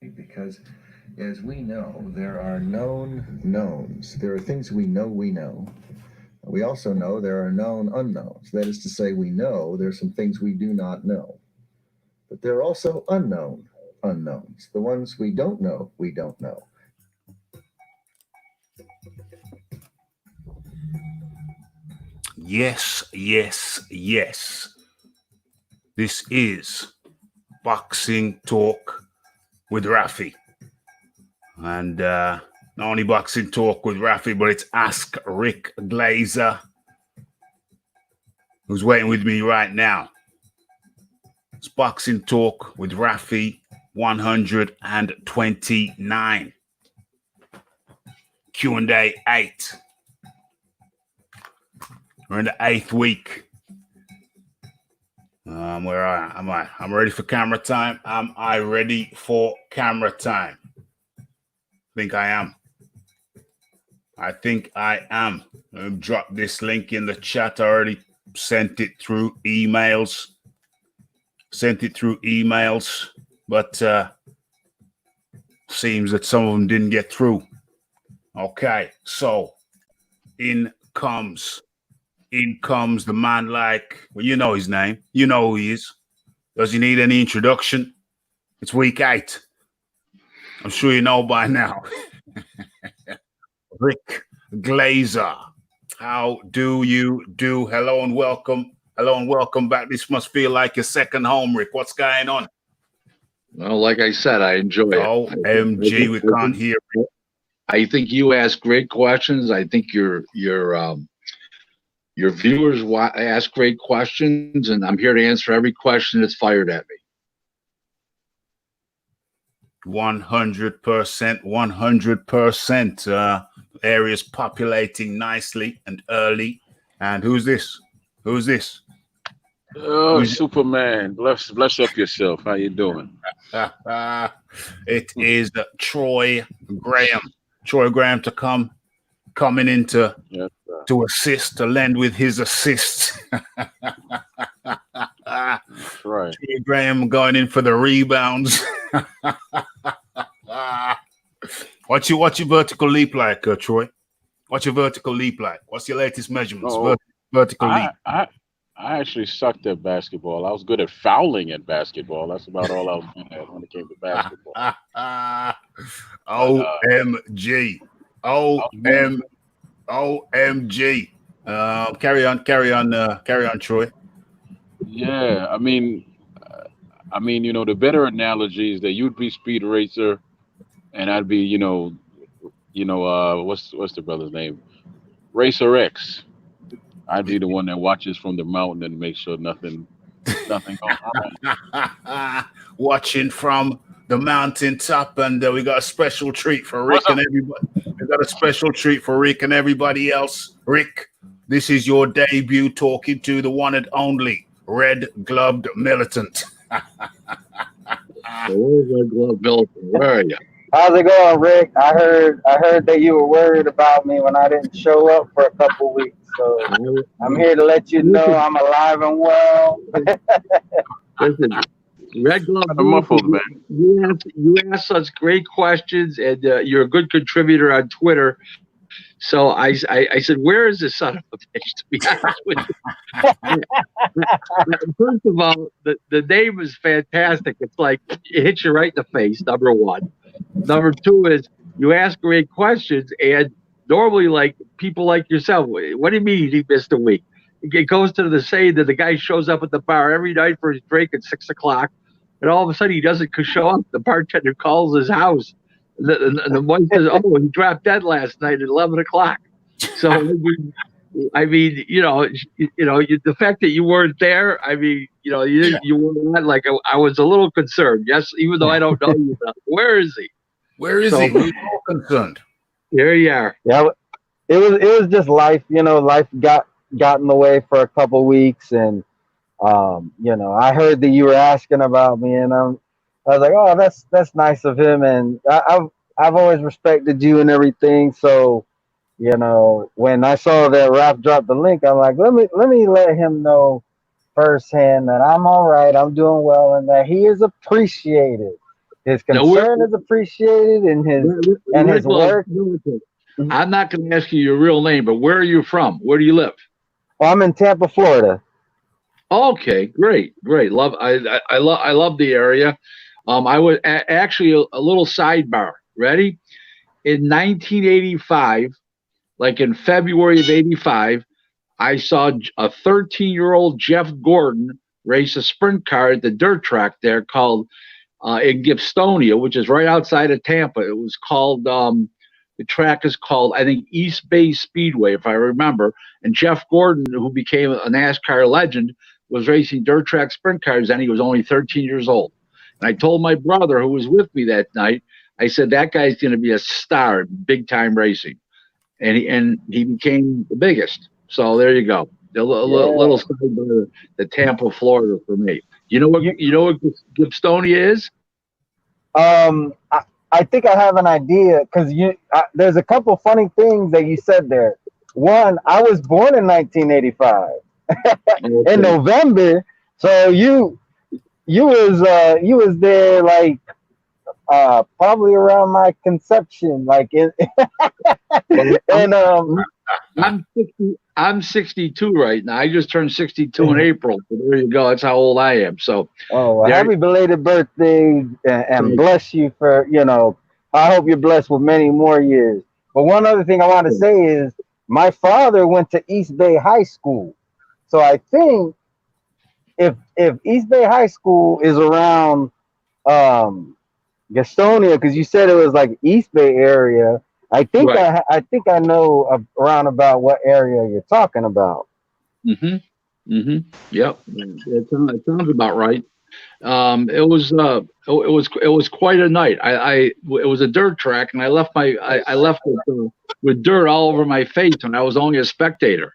Because as we know, there are known knowns. There are things we know. We also know there are known unknowns. That is to say, we know there are some things we do not know. But there are also unknown unknowns. The ones we don't know, we don't know. Yes, yes, yes. This is Boxing Talk with Raphie. And not only Boxing Talk with Raphie, but it's Ask Rick Glaser, who's waiting with me right now. It's Boxing Talk with Raphie 129. Q&A 8. We're in the 8th week. Where am I? I'm ready for camera time. Am I ready for camera time? I think I am. Let me drop this link in the chat. I already sent it through emails. But seems that some of them didn't get through. Okay, so in comes the man like, well, you know his name. You know who he is. Does he need any introduction? It's week 8. I'm sure you know by now. Rick Glaser. How do you do? Hello and welcome. Hello and welcome back. This must feel like your second home, Rick. What's going on? Well, like I said, I enjoy it. OMG, we can't hear it. I think you ask great questions. I think your viewers ask great questions, and I'm here to answer every question that's fired at me. 100%. Areas populating nicely and early. And who's this? Oh, Superman. Bless up yourself. How you doing? It is Troy Graham. Troy Graham coming in to assist, to lend with his assists. That's right. Troy Graham going in for the rebounds. What's your vertical leap like, Troy? What's your vertical leap like? What's your latest measurements? Vertical leap. I actually sucked at basketball. I was good at fouling at basketball. That's about all I was good at when it came to basketball. OMG. OMG. Carry on, Troy. Yeah, I mean, the better analogy is that you'd be Speed Racer, and I'd be, what's the brother's name? Racer X. I'd be the one that watches from the mountain and makes sure nothing goes wrong. Watching from the mountaintop, and we got a special treat for Rick and everybody. We got a special treat for Rick and everybody else. Rick, this is your debut talking to the one and only Red Gloved Militant. Red Gloved Militant, where are you? How's it going, Rick? I heard that you were worried about me when I didn't show up for a couple weeks. So I'm here to let you know I'm alive and well. Listen, Red Glove, man. You ask such great questions, and you're a good contributor on Twitter. So I said, where is this son of a bitch, to be honest with you? First of all, the name is fantastic. It's like it hits you right in the face, number one. Number two is you ask great questions, and normally, like people like yourself, what do you mean he missed a week? It goes to the saying that the guy shows up at the bar every night for his drink at 6 o'clock, and all of a sudden he doesn't show up. The bartender calls his house. The wife says, "Oh, he dropped dead last night at 11 o'clock." So, I mean, the fact that you weren't there, I mean, you were like, I was a little concerned. Yes, even though I don't know you. Where is he? Where is he? We're all concerned. Here you are. Yeah, it was just life. Life got in the way for a couple weeks, and I heard that you were asking about me, and I was like, oh, that's nice of him, and I've always respected you and everything. So, when I saw that Raph dropped the link, I'm like, let me let him know firsthand that I'm all right, I'm doing well, and that he is appreciated. his Now, concern is appreciated, and his work. I'm not going to ask you your real name, but where are you from? Where do you live? Well, I'm in Tampa, Florida. Okay, great. Love I love the area. I was actually a little sidebar. Ready? In 1985, like in February of '85, I saw a 13-year-old Jeff Gordon race a sprint car at the dirt track there called in Gibstonia, which is right outside of Tampa. It was called the track is called, I think, East Bay Speedway, if I remember. And Jeff Gordon, who became a NASCAR legend, was racing dirt track sprint cars, and he was only 13 years old. And I told my brother, who was with me that night, I said, that guy's going to be a star, big time racing. And he became the biggest. So there you go. A little side by the Tampa, Florida for me. You know what Gibstonia is? I think I have an idea, because there's a couple funny things that you said there. One, I was born in 1985 in November, so you was there like probably around my conception, like in and I'm 62 right now. I just turned 62 in April. So there you go. That's how old I am. So, happy belated birthday, and bless you for, I hope you're blessed with many more years. But one other thing I want to say is my father went to East Bay High School. So I think if East Bay High School is around Gastonia, because you said it was like East Bay area, I think I know around about what area you're talking about. Yep, it sounds about right. It was quite a night. It was a dirt track, and I left with dirt all over my face, and I was only a spectator.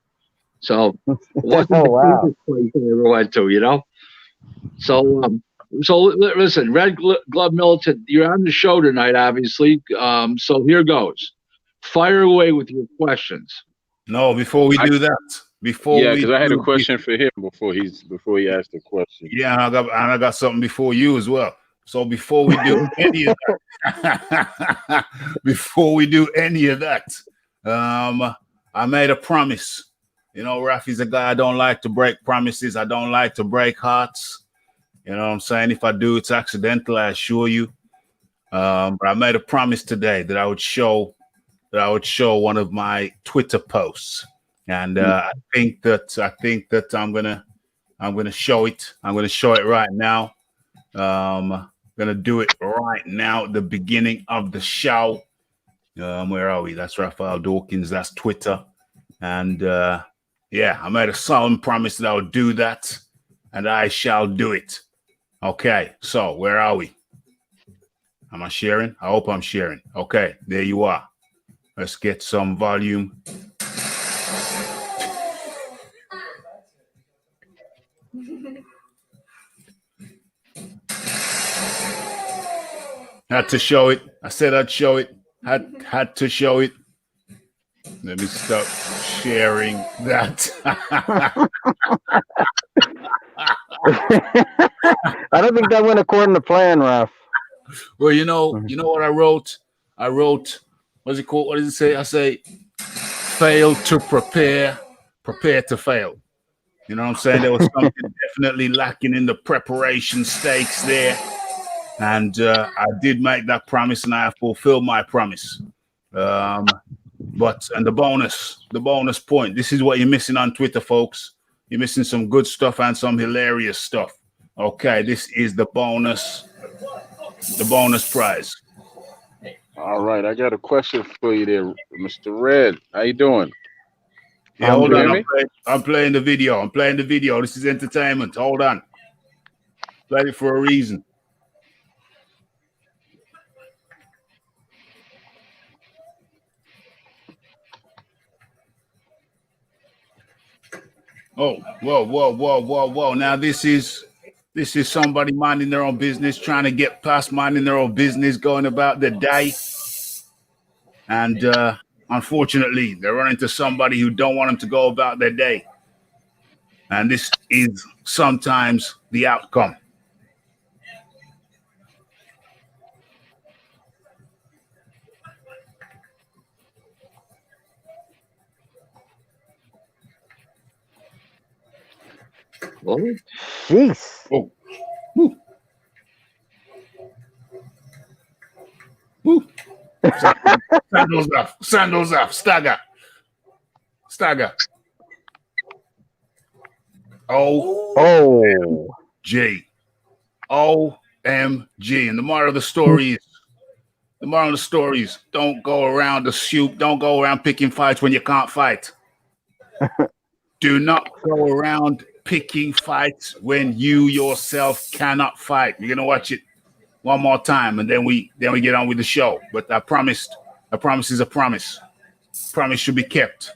So it wasn't the safest place I ever went to, So listen, Red Glove Militant, you're on the show tonight, obviously. So here goes. Fire away with your questions. No, before we do that, because I had a question for him before he asked the question. Yeah, and I got something before you as well. So before we do any of that, I made a promise. Raphie's a guy I don't like to break promises. I don't like to break hearts. You know what I'm saying? If I do, it's accidental, I assure you. But I made a promise today that I would show one of my Twitter posts. And I think that I'm gonna show it. I'm gonna show it right now. I'm gonna do it right now at the beginning of the show. Where are we? That's Raphael Dawkins. That's Twitter. And I made a solemn promise that I would do that, and I shall do it. Okay, so where are we? Am I sharing? I hope I'm sharing. Okay, there you are. Let's get some volume. Had to show it. I said I'd show it. Had to show it. Let me stop sharing that. I don't think that went according to plan, Raph. Well, you know what I wrote? I wrote, what's it called? What does it say? I say, fail to prepare to fail. You know what I'm saying? There was something definitely lacking in the preparation stakes there. And I did make that promise, and I have fulfilled my promise. But the bonus point, this is what you're missing on Twitter, folks. You're missing some good stuff and some hilarious stuff. Okay, this is the bonus prize. All right, I got a question for you there, Mr. Red. How you doing? Yeah, hold on. I'm playing the video. This is entertainment. Hold on. Play it for a reason. Oh, whoa. Now this is somebody minding their own business, trying to get past minding their own business, going about their day. And unfortunately, they run into somebody who don't want them to go about their day. And this is sometimes the outcome. Oh, Jeez. Oh, woo. Woo. Sandals off. Sandals off. Stagger. Stagger. Oh. J. OMG. And the moral of the story is don't go around the shoot, don't go around picking fights when you can't fight. Do not go around picking fights when you yourself cannot fight. You're gonna watch it one more time and then we get on with the show. But I promised, a promise is a promise. Promise should be kept.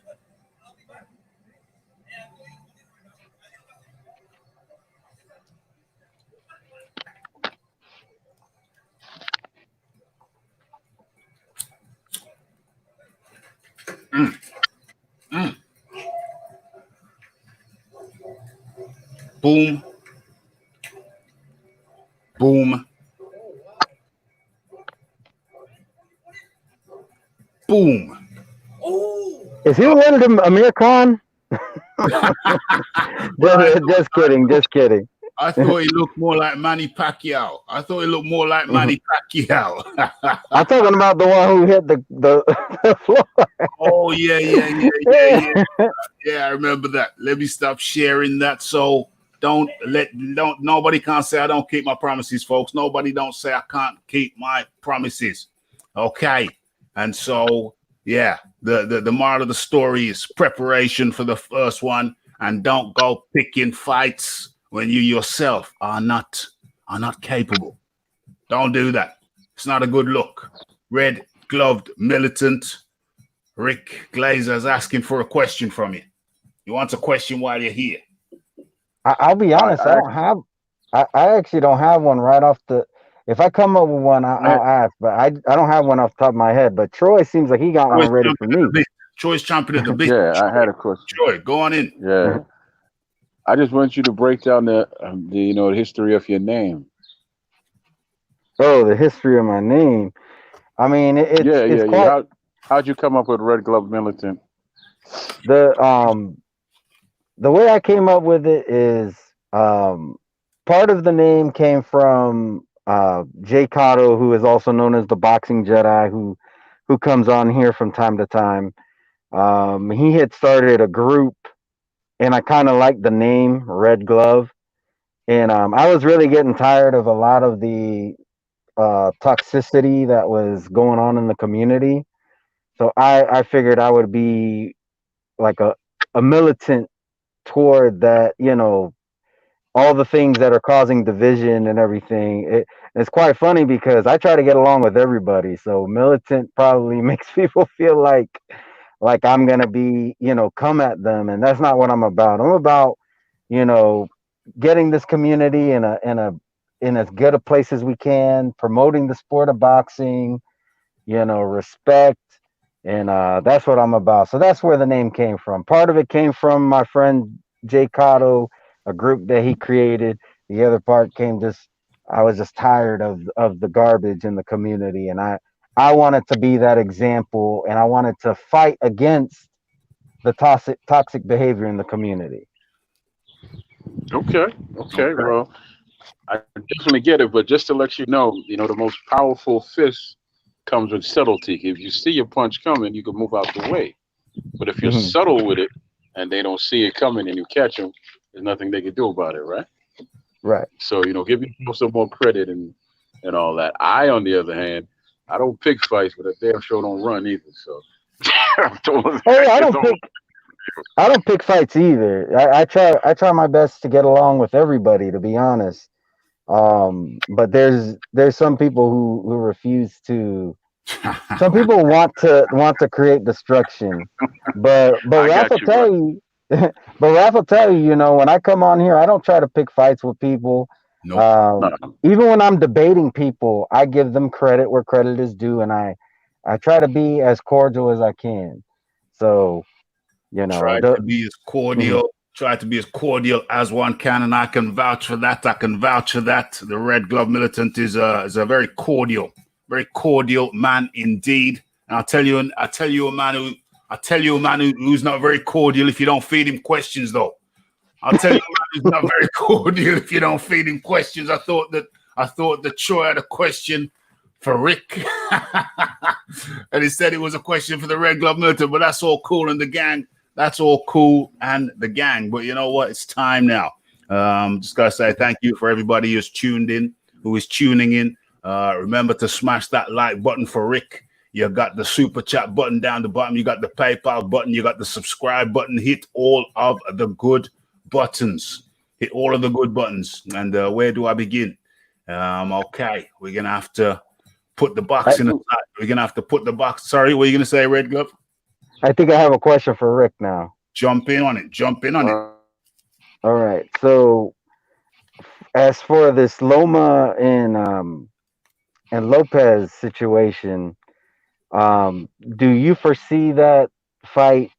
Boom. Boom. Boom. Is he related to Amir Khan? just kidding. I thought he looked more like Manny Pacquiao. I'm talking about the one who hit the floor. Oh, yeah. Yeah, I remember that. Let me stop sharing that. So nobody can't say I don't keep my promises, folks. Nobody don't say I can't keep my promises. Okay. And so, yeah, the moral of the story is preparation for the first one, and don't go picking fights when you yourself are not capable. Don't do that. It's not a good look. Red gloved militant Rick Glaser is asking for a question from you. You want a question while you're here? I'll be honest. I actually don't have one right off the. If I come up with one, I'll ask. But I don't have one off the top of my head. But Troy seems like he got one ready for me. Troy's chomping at the bit. Yeah, I had a question. Troy, go on in. Yeah, I just want you to break down the history of your name. Oh, the history of my name. I mean, it's quite. How'd you come up with Red Glove Militant? The way I came up with it is part of the name came from Jay Cotto, who is also known as the Boxing Jedi, who comes on here from time to time. He had started a group, and I kind of liked the name Red Glove. And I was really getting tired of a lot of the toxicity that was going on in the community. So I figured I would be like a militant toward that, all the things that are causing division and everything. It's quite funny because I try to get along with everybody. So militant probably makes people feel like I'm gonna be, come at them, and that's not what I'm about. I'm about, getting this community in as good a place as we can, promoting the sport of boxing, respect, and that's what I'm about. So that's where the name came from. Part of it came from my friend Jay Cotto, a group that he created. The other part came I was just tired of the garbage in the community, and I wanted to be that example, and I wanted to fight against the toxic behavior in the community. Okay. Well, I definitely get it, but just to let you know, the most powerful fist comes with subtlety. If you see your punch coming, you can move out the way. But if you're subtle with it and they don't see it coming and you catch them, there's nothing they can do about it, right? Right. So, give yourself some more credit and all that. I, on the other hand, I don't pick fights, but I damn sure don't run either. So, I don't pick fights either. I try my best to get along with everybody, to be honest. But there's some people who refuse to. Some people want to create destruction, but Raph will tell you. But Raph will tell you, when I come on here, I don't try to pick fights with people. Nope. Even when I'm debating people, I give them credit where credit is due, and I try to be as cordial as I can. So, try to be as cordial. Try to be as cordial as one can, and I can vouch for that. The Red Glove Militant is a very cordial man indeed. And I'll tell you a man who's not very cordial if you don't feed him questions, though. I'll tell you a man It's not very cordial if you don't feed him questions. I thought that Troy had a question for Rick, and he said it was a question for the Red Glove Milton. But that's all cool and the gang. That's all cool and the gang. But you know what? It's time now. Just gotta say thank you for everybody who's tuned in, who is tuning in. Remember to smash that like button for Rick. You got the super chat button down the bottom. You got the PayPal button. You got the subscribe button. Hit all of the good buttons. Hit all of the good buttons. And where do I begin? Okay, we're gonna have to put the box in the side. We're gonna have to put the box. Sorry, what are you gonna say, Red Glove? I think I have a question for Rick now. Jump in on it. Jump in on it. All right. So, as for this Loma and Lopez situation, do you foresee that fight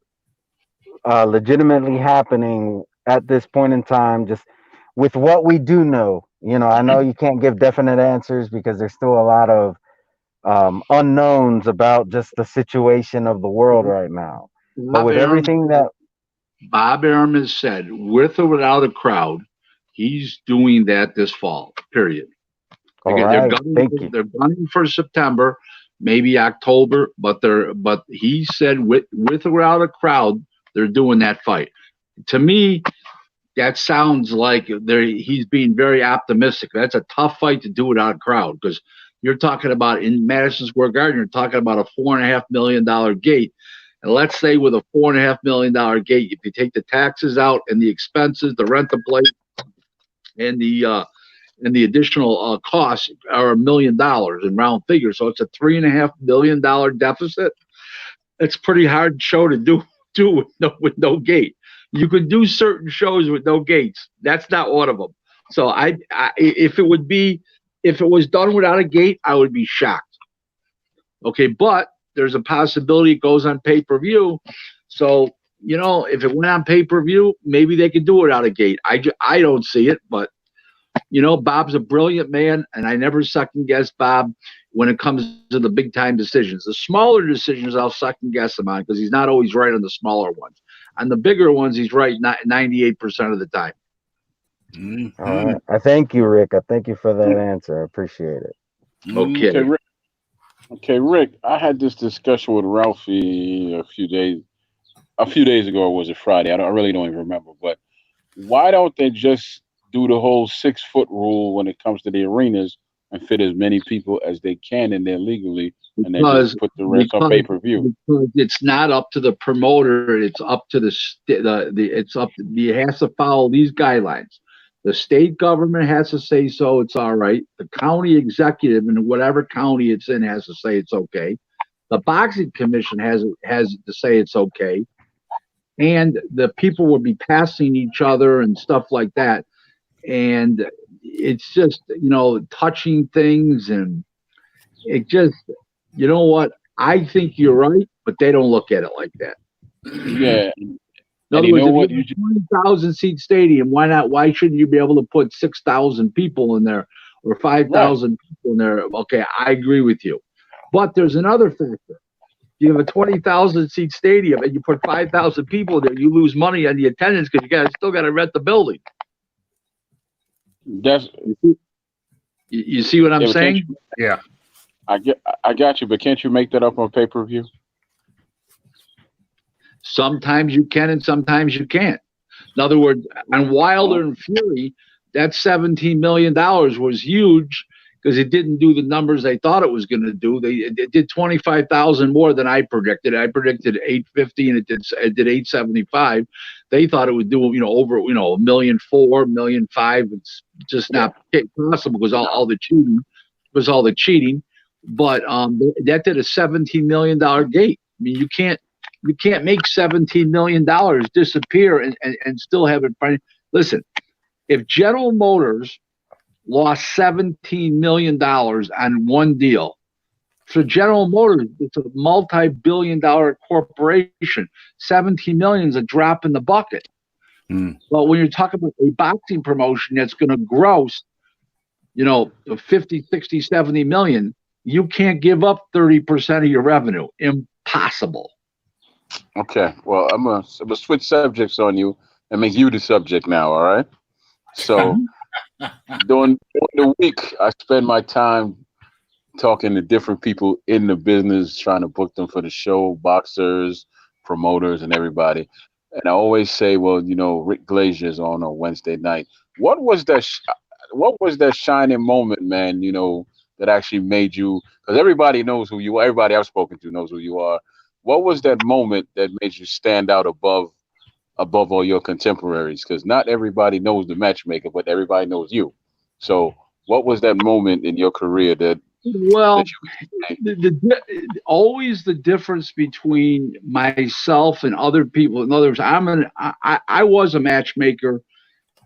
legitimately happening at this point in time? Just with what we do know, you know, I know you can't give definite answers because there's still a lot of unknowns about just the situation of the world right now. But with everything that Bob Arum has said, with or without a crowd, he's doing that this fall, period. all They're right, thank you. They're gunning for September, maybe October, but he said with or without a crowd, they're doing that fight. To me, that sounds like he's being very optimistic. That's a tough fight to do without a crowd, because you're talking about in Madison Square Garden, you're talking about a $4.5 million gate. And let's say with a $4.5 million gate, if you take the taxes out and the expenses, the rent the place, and the additional costs are $1 million in round figures, so it's a $3.5 million deficit. It's a pretty hard show to do with no gate. You could do certain shows with no gates. That's not one of them. So if it was done without a gate, I would be shocked. Okay, but there's a possibility it goes on pay-per-view. So, you know, if it went on pay-per-view, maybe they could do it without a gate. I don't see it, but, you know, Bob's a brilliant man, and I never second-guess Bob when it comes to the big-time decisions. The smaller decisions, I'll second-guess him on because he's not always right on the smaller ones. On the bigger ones, he's right 98% of the time. Mm-hmm. All right. I thank you, Rick. I thank you for that answer. I appreciate it. Okay. Okay, Rick, I had this discussion with Raphie a few days ago, or was it Friday? I really don't even remember. But why don't they just do the whole 6-foot rule when it comes to the arenas and fit as many people as they can in there legally, and then just put the rest on pay-per-view? Because it's not up to the promoter; it's up to he has to follow these guidelines. The state government has to say so. It's all right. The county executive in whatever county it's in has to say it's okay. The boxing commission has to say it's okay, and the people will be passing each other and stuff like that. And it's just, you know, touching things, and it just, you know what? I think you're right, but they don't look at it like that. Yeah. In other words, if you have a 20,000 seat stadium, why not? Why shouldn't you be able to put 6,000 people in there or 5,000 people in there? Okay, I agree with you. But there's another factor. You have a 20,000 seat stadium and you put 5,000 people in there, you lose money on the attendance because still got to rent the building. You see what I'm saying? Yeah. I got you, but can't you make that up on pay-per-view? Sometimes you can and sometimes you can't. In other words, on Wilder and Fury, that $17 million was huge because it didn't do the numbers they thought it was going to do. It did 25,000 more than I predicted. I predicted 850 and it did 875. They thought it would do, you know, over, you know, 1,400,000, 1,500,000. It's just not possible because all the cheating. But that did a $17 million gate. I mean, you can't make $17 million disappear and still have it. Listen, if General Motors lost $17 million on one deal, for General Motors, it's a multi-billion-dollar corporation. $17 million is a drop in the bucket. But when you're talking about a boxing promotion that's going to gross, you know, 50, 60, 70 million, you can't give up 30% of your revenue. Impossible. Okay, well, I'm gonna switch subjects on you and make you the subject now, all right? So during the week, I spend my time talking to different people in the business, trying to book them for the show, boxers, promoters, and everybody. And I always say, well, you know, Rick Glaser is on Wednesday night. What was that? What was that shining moment, man? You know, that actually made you? Because everybody knows who you are. Everybody I've spoken to knows who you are. What was that moment that made you stand out above all your contemporaries? Because not everybody knows the matchmaker, but everybody knows you. So, what was that moment in your career that Well, you always the difference between myself and other people. In other words, I was a matchmaker.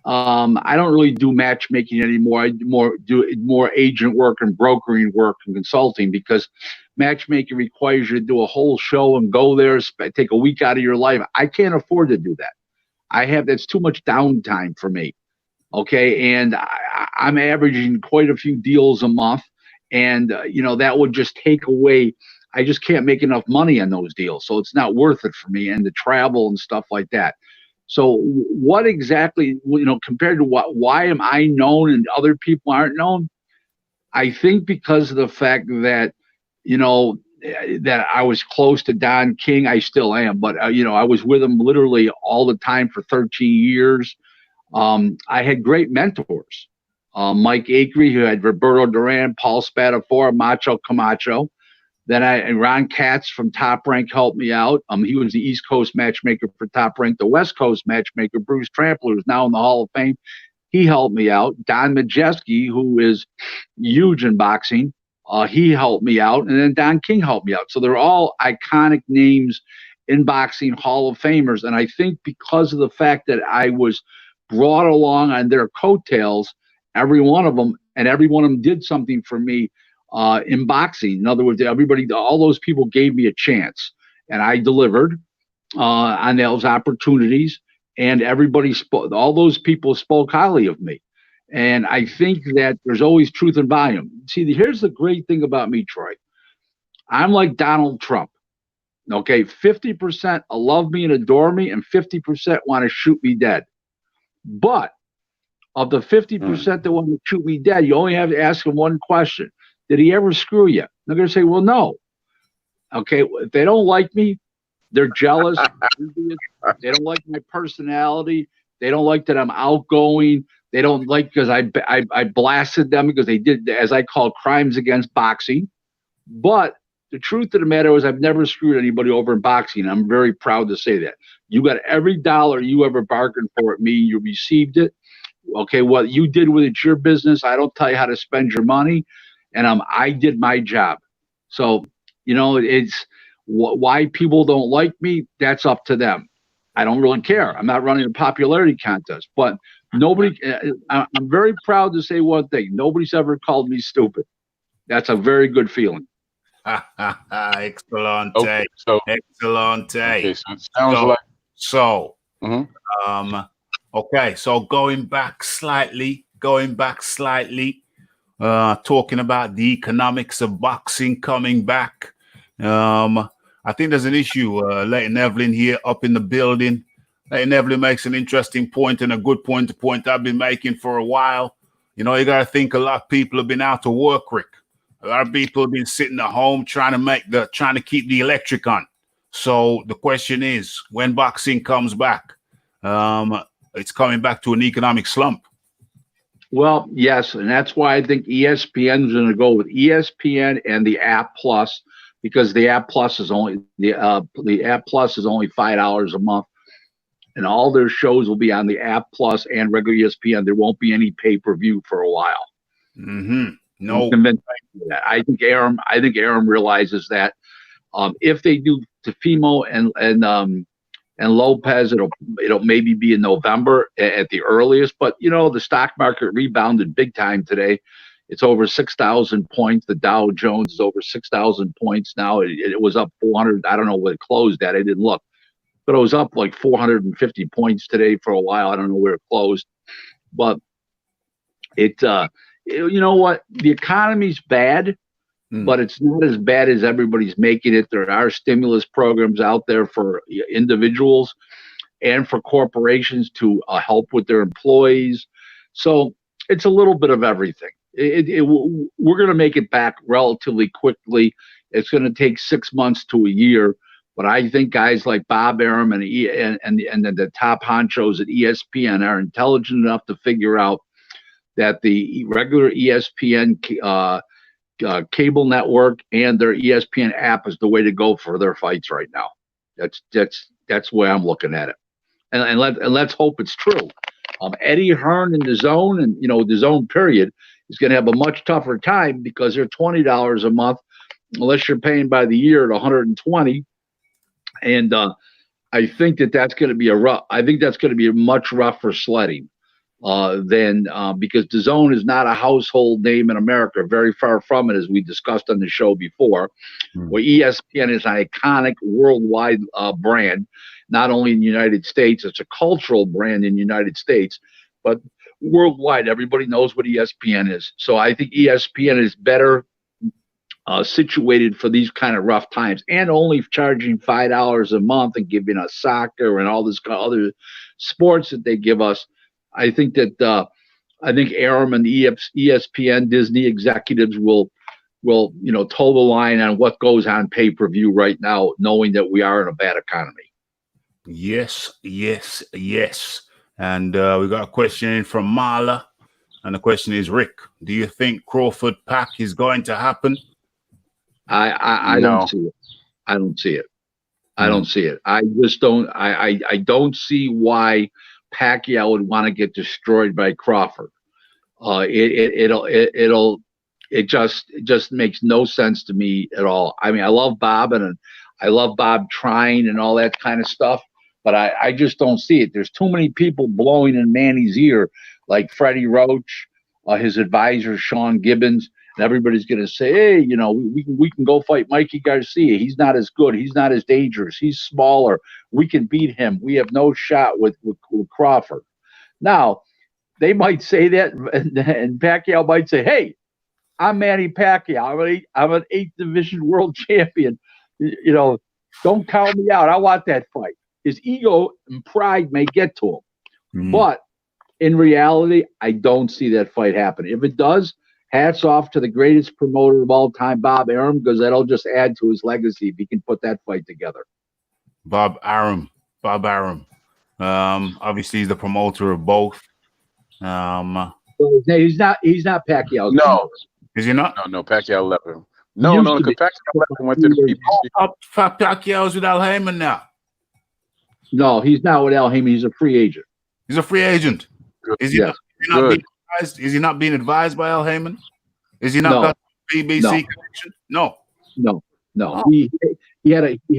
I don't really do matchmaking anymore. I do more agent work and brokering work and consulting, because matchmaking requires you to do a whole show and go there, take a week out of your life. I can't afford to do that. That's too much downtime for me. Okay, and I'm averaging quite a few deals a month, and that would just take away. I just can't make enough money on those deals, so it's not worth it for me, and the travel and stuff like that. So what exactly, compared to why am I known and other people aren't known? I think because of the fact that, that I was close to Don King. I still am, but I was with him literally all the time for 13 years. I had great mentors. Mike Acree, who had Roberto Duran, Paul Spadafora, Macho Camacho. Then Ron Katz from Top Rank helped me out. He was the East Coast matchmaker for Top Rank. The West Coast matchmaker, Bruce Trampler, who's now in the Hall of Fame, he helped me out. Don Majeski, who is huge in boxing, he helped me out. And then Don King helped me out. So they're all iconic names in boxing, Hall of Famers. And I think because of the fact that I was brought along on their coattails, every one of them did something for me in boxing. In other words, all those people gave me a chance, and I delivered on those opportunities. And all those people spoke highly of me. And I think that there's always truth in volume. See, here's the great thing about me, Troy. I'm like Donald Trump. Okay, 50% love me and adore me, and 50% want to shoot me dead. But of the 50% that want to shoot me dead, you only have to ask them one question. Did he ever screw you? They're going to say, well, no. Okay, if they don't like me, they're jealous. They don't like my personality. They don't like that I'm outgoing. They don't like because I blasted them because they did, as I call, crimes against boxing. But the truth of the matter is I've never screwed anybody over in boxing. I'm very proud to say that. You got every dollar you ever bargained for at me. You received it. Okay, what you did with it's your business. I don't tell you how to spend your money. And I did my job. So, it's why people don't like me. That's up to them. I don't really care. I'm not running a popularity contest, but nobody, I'm very proud to say one thing. Nobody's ever called me stupid. That's a very good feeling. Excellent. Okay, so Excellent. okay, so it sounds like okay, so going back slightly, talking about the economics of boxing coming back. I think there's an issue. Leighton Evelyn here up in the building. Leighton Evelyn makes an interesting point and a good point I've been making for a while. You got to think a lot of people have been out to work, Rick. A lot of people have been sitting at home trying to keep the electric on. So the question is, when boxing comes back, it's coming back to an economic slump. Well, yes, and that's why I think ESPN is going to go with ESPN and the App Plus, because the App Plus is only $5 a month, and all their shows will be on the App Plus and regular ESPN. There won't be any pay-per-view for a while. No, I'm convinced of that. I think Aram realizes that if they do Tefimo and Lopez, it'll maybe be in November at the earliest. But the stock market rebounded big time today. It's over 6,000 points. The Dow Jones is over 6,000 points now. It was up 400. I don't know what it closed at. I didn't look, but it was up like 450 points today for a while. I don't know where it closed, but you know what? The economy's bad, but it's not as bad as everybody's making it. There are stimulus programs out there for individuals and for corporations to help with their employees. So it's a little bit of everything. We're going to make it back relatively quickly. It's going to take 6 months to a year. But I think guys like Bob Arum and the top honchos at ESPN are intelligent enough to figure out that the regular ESPN cable network and their ESPN app is the way to go for their fights right now. That's the way I'm looking at it, and let's hope it's true. Eddie Hearn and the Zone, and the Zone period, is going to have a much tougher time because they're $20 a month, unless you're paying by the year at $120. And I think that's going to be a much rougher sledding than because the Zone is not a household name in America, very far from it, as we discussed on the show before. Where ESPN is an iconic worldwide brand, not only in the United States, it's a cultural brand in the United States, but worldwide, everybody knows what ESPN is. So I think ESPN is better situated for these kind of rough times, and only charging $5 a month and giving us soccer and all this other sports that they give us. I think Arum and the ESPN Disney executives will toe the line on what goes on pay-per-view right now, knowing that we are in a bad economy. Yes. And we got a question in from Marla, and the question is, Rick, do you think Crawford Pac is going to happen? I don't see it. I don't see it. I don't see it. I just don't. I don't see why Pacquiao would want to get destroyed by Crawford. It just makes no sense to me at all. I mean, I love Bob, and I love Bob trying and all that kind of stuff, but I just don't see it. There's too many people blowing in Manny's ear, like Freddie Roach, his advisor Sean Gibbons. And everybody's going to say, hey, we can go fight Mikey Garcia. He's not as good. He's not as dangerous. He's smaller. We can beat him. We have no shot with Crawford. Now, they might say that, and Pacquiao might say, hey, I'm Manny Pacquiao. I'm an 8th division world champion. Don't count me out. I want that fight. His ego and pride may get to him. But in reality, I don't see that fight happen. If it does, hats off to the greatest promoter of all time, Bob Arum, because that'll just add to his legacy if he can put that fight together. Bob Arum. Obviously, he's the promoter of both. He's not Pacquiao. No. Is he not? No, Pacquiao left him. No, because Pacquiao went to the PBC. Pacquiao's with Al Heyman now. No, he's not with Al Heyman. He's a free agent. He's a free agent. Is he not being advised? Is he not being advised by Al Heyman? Is he not got the BBC connection? No. Oh. He had a 2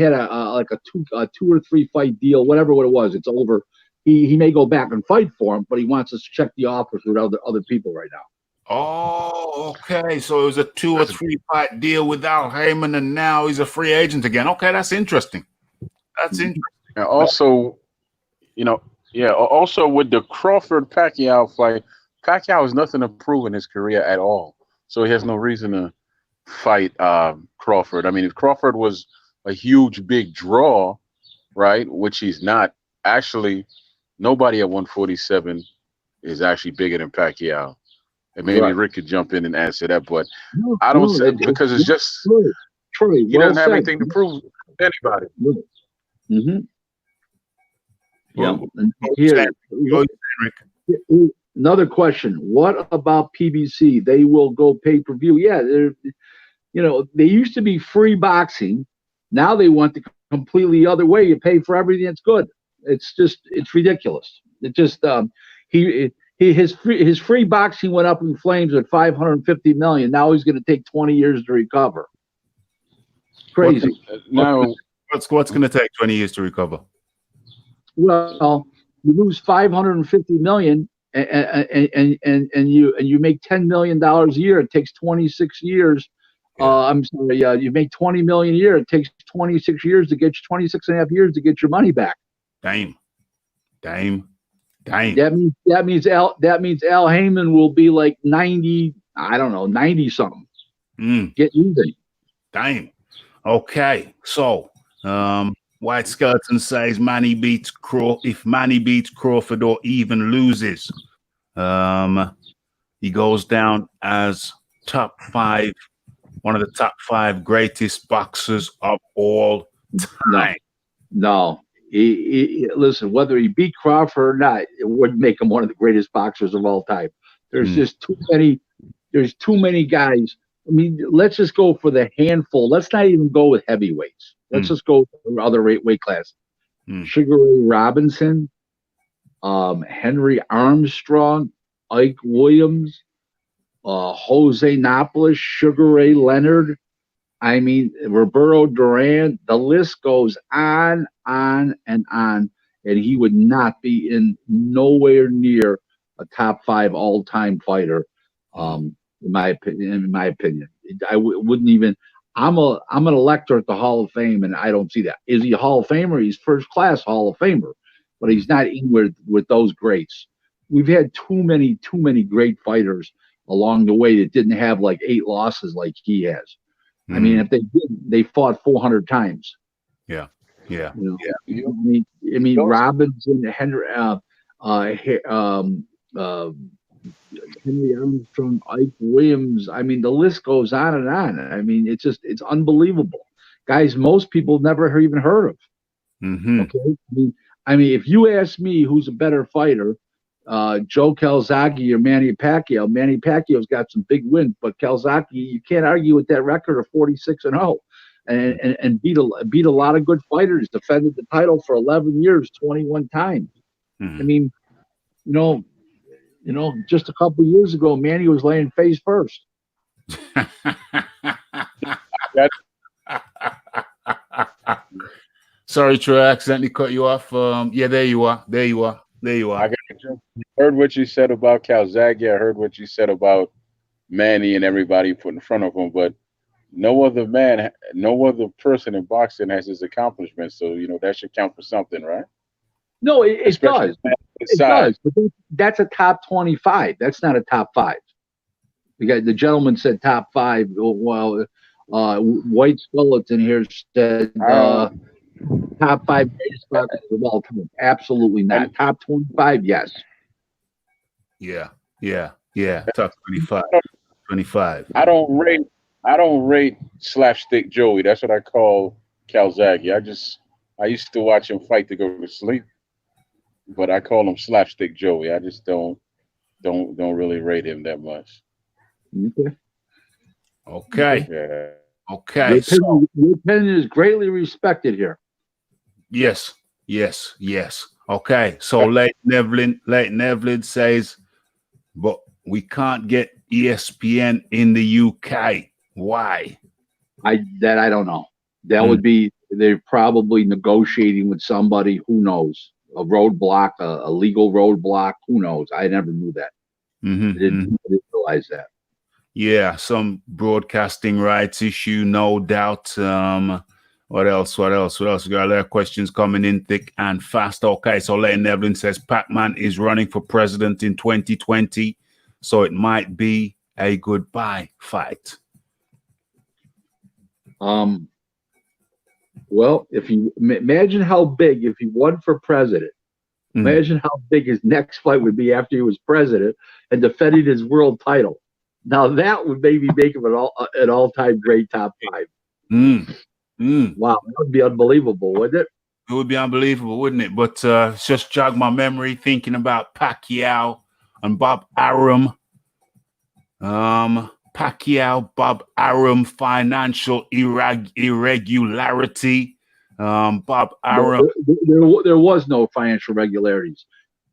or 3 fight deal, whatever it was. It's over. He may go back and fight for him, but he wants us to check the offers with other people right now. Oh, okay. So it was a 2 or 3 fight deal with Al Heyman, and now he's a free agent again. Okay, that's interesting. And also, also with the Crawford Pacquiao fight, Pacquiao has nothing to prove in his career at all, so he has no reason to fight Crawford. I mean, if Crawford was a huge big draw, right, which he's not, actually, nobody at 147 is actually bigger than Pacquiao. And maybe Rick could jump in and answer that, but I don't say, because it's just Troy, he doesn't have anything to prove to anybody. Yeah. Another question. What about PBC? They will go pay-per-view. Yeah, they used to be free boxing. Now they went the completely other way. You pay for everything that's good. It's ridiculous. It just his free boxing went up in flames at $550 million. Now he's going to take 20 years to recover. Crazy. What's going to take 20 years to recover? Well, you lose $550 million, and you make $10 million a year. It takes 26 years. I'm sorry. You make $20 million a year. It takes 26 years to get you 26 and a half years to get your money back. Damn. That means Al Heyman will be like 90. I don't know, 90 something. Get even. Damn. Okay. So, White Skeleton says if Manny beats Crawford or even loses, He goes down as one of the top 5 greatest boxers of all time. No. Listen, whether he beat Crawford or not, it wouldn't make him one of the greatest boxers of all time. There's just too many. There's too many guys. I mean, let's just go for the handful. Let's not even go with heavyweights. Let's just go for other weight class. Sugar Ray Robinson, Henry Armstrong, Ike Williams, Jose Nopolis, Sugar Ray Leonard. I mean, Roberto Duran. The list goes on, and on. And he would not be in nowhere near a top 5 all-time fighter. In my opinion, I wouldn't even. I'm an elector at the Hall of Fame, and I don't see that. Is he a Hall of Famer? He's first class Hall of Famer, but he's not in with those greats. We've had too many great fighters along the way that didn't have like 8 losses like he has. I mean, if they did, they fought 400 times. Yeah. You know? I mean, Robinson, Henry Armstrong, Ike Williams. I mean, the list goes on and on. I mean, it's unbelievable. Guys, most people never even heard of. Okay. I mean, if you ask me who's a better fighter, Joe Calzaghe or Manny Pacquiao, Manny Pacquiao's got some big wins, but Calzaghe, you can't argue with that record of 46-0, and beat a lot of good fighters. Defended the title for 11 years, 21 times. I mean, you know, just a couple of years ago, Manny was laying face first. Sorry, Troy, I accidentally cut you off. Yeah, there you are. I heard what you said about Calzaghe. I heard what you said about Manny and everybody put in front of him, but no other person in boxing has his accomplishments. So, you know, that should count for something, right? No, it does. It does. But that's a top 25. That's not a top 5. The gentleman said top 5. Well, White Skeleton here said top 5 greatest boxers of all time. Absolutely not. Top 25, yes. Yeah. Top 25. I don't rate Slapstick Joey. That's what I call Calzaghe. I used to watch him fight to go to sleep, but I call him Slapstick Joey. I just don't really rate him that much. Okay. Yeah. Okay. Your opinion is greatly respected here. Yes. Okay. So Leighton Evelyn says, but we can't get ESPN in the UK. Why? I don't know. That would be, they're probably negotiating with somebody. Who knows? A roadblock, a legal roadblock. Who knows? I never knew that. I didn't realize that. Yeah, some broadcasting rights issue, no doubt. What else? We got a lot of questions coming in thick and fast. Okay, so Leighton Evelyn says Pac-Man is running for president in 2020, so it might be a goodbye fight. Well, if you imagine how big, if he won for president, imagine how big his next fight would be after he was president and defending his world title. Now that would maybe make him an all-time great top 5. Wow, that would be unbelievable, wouldn't it? It would be unbelievable, wouldn't it? But just jog my memory thinking about Pacquiao and Bob Arum. Pacquiao, Bob Arum, financial irregularity. Bob Arum. There was no financial irregularities.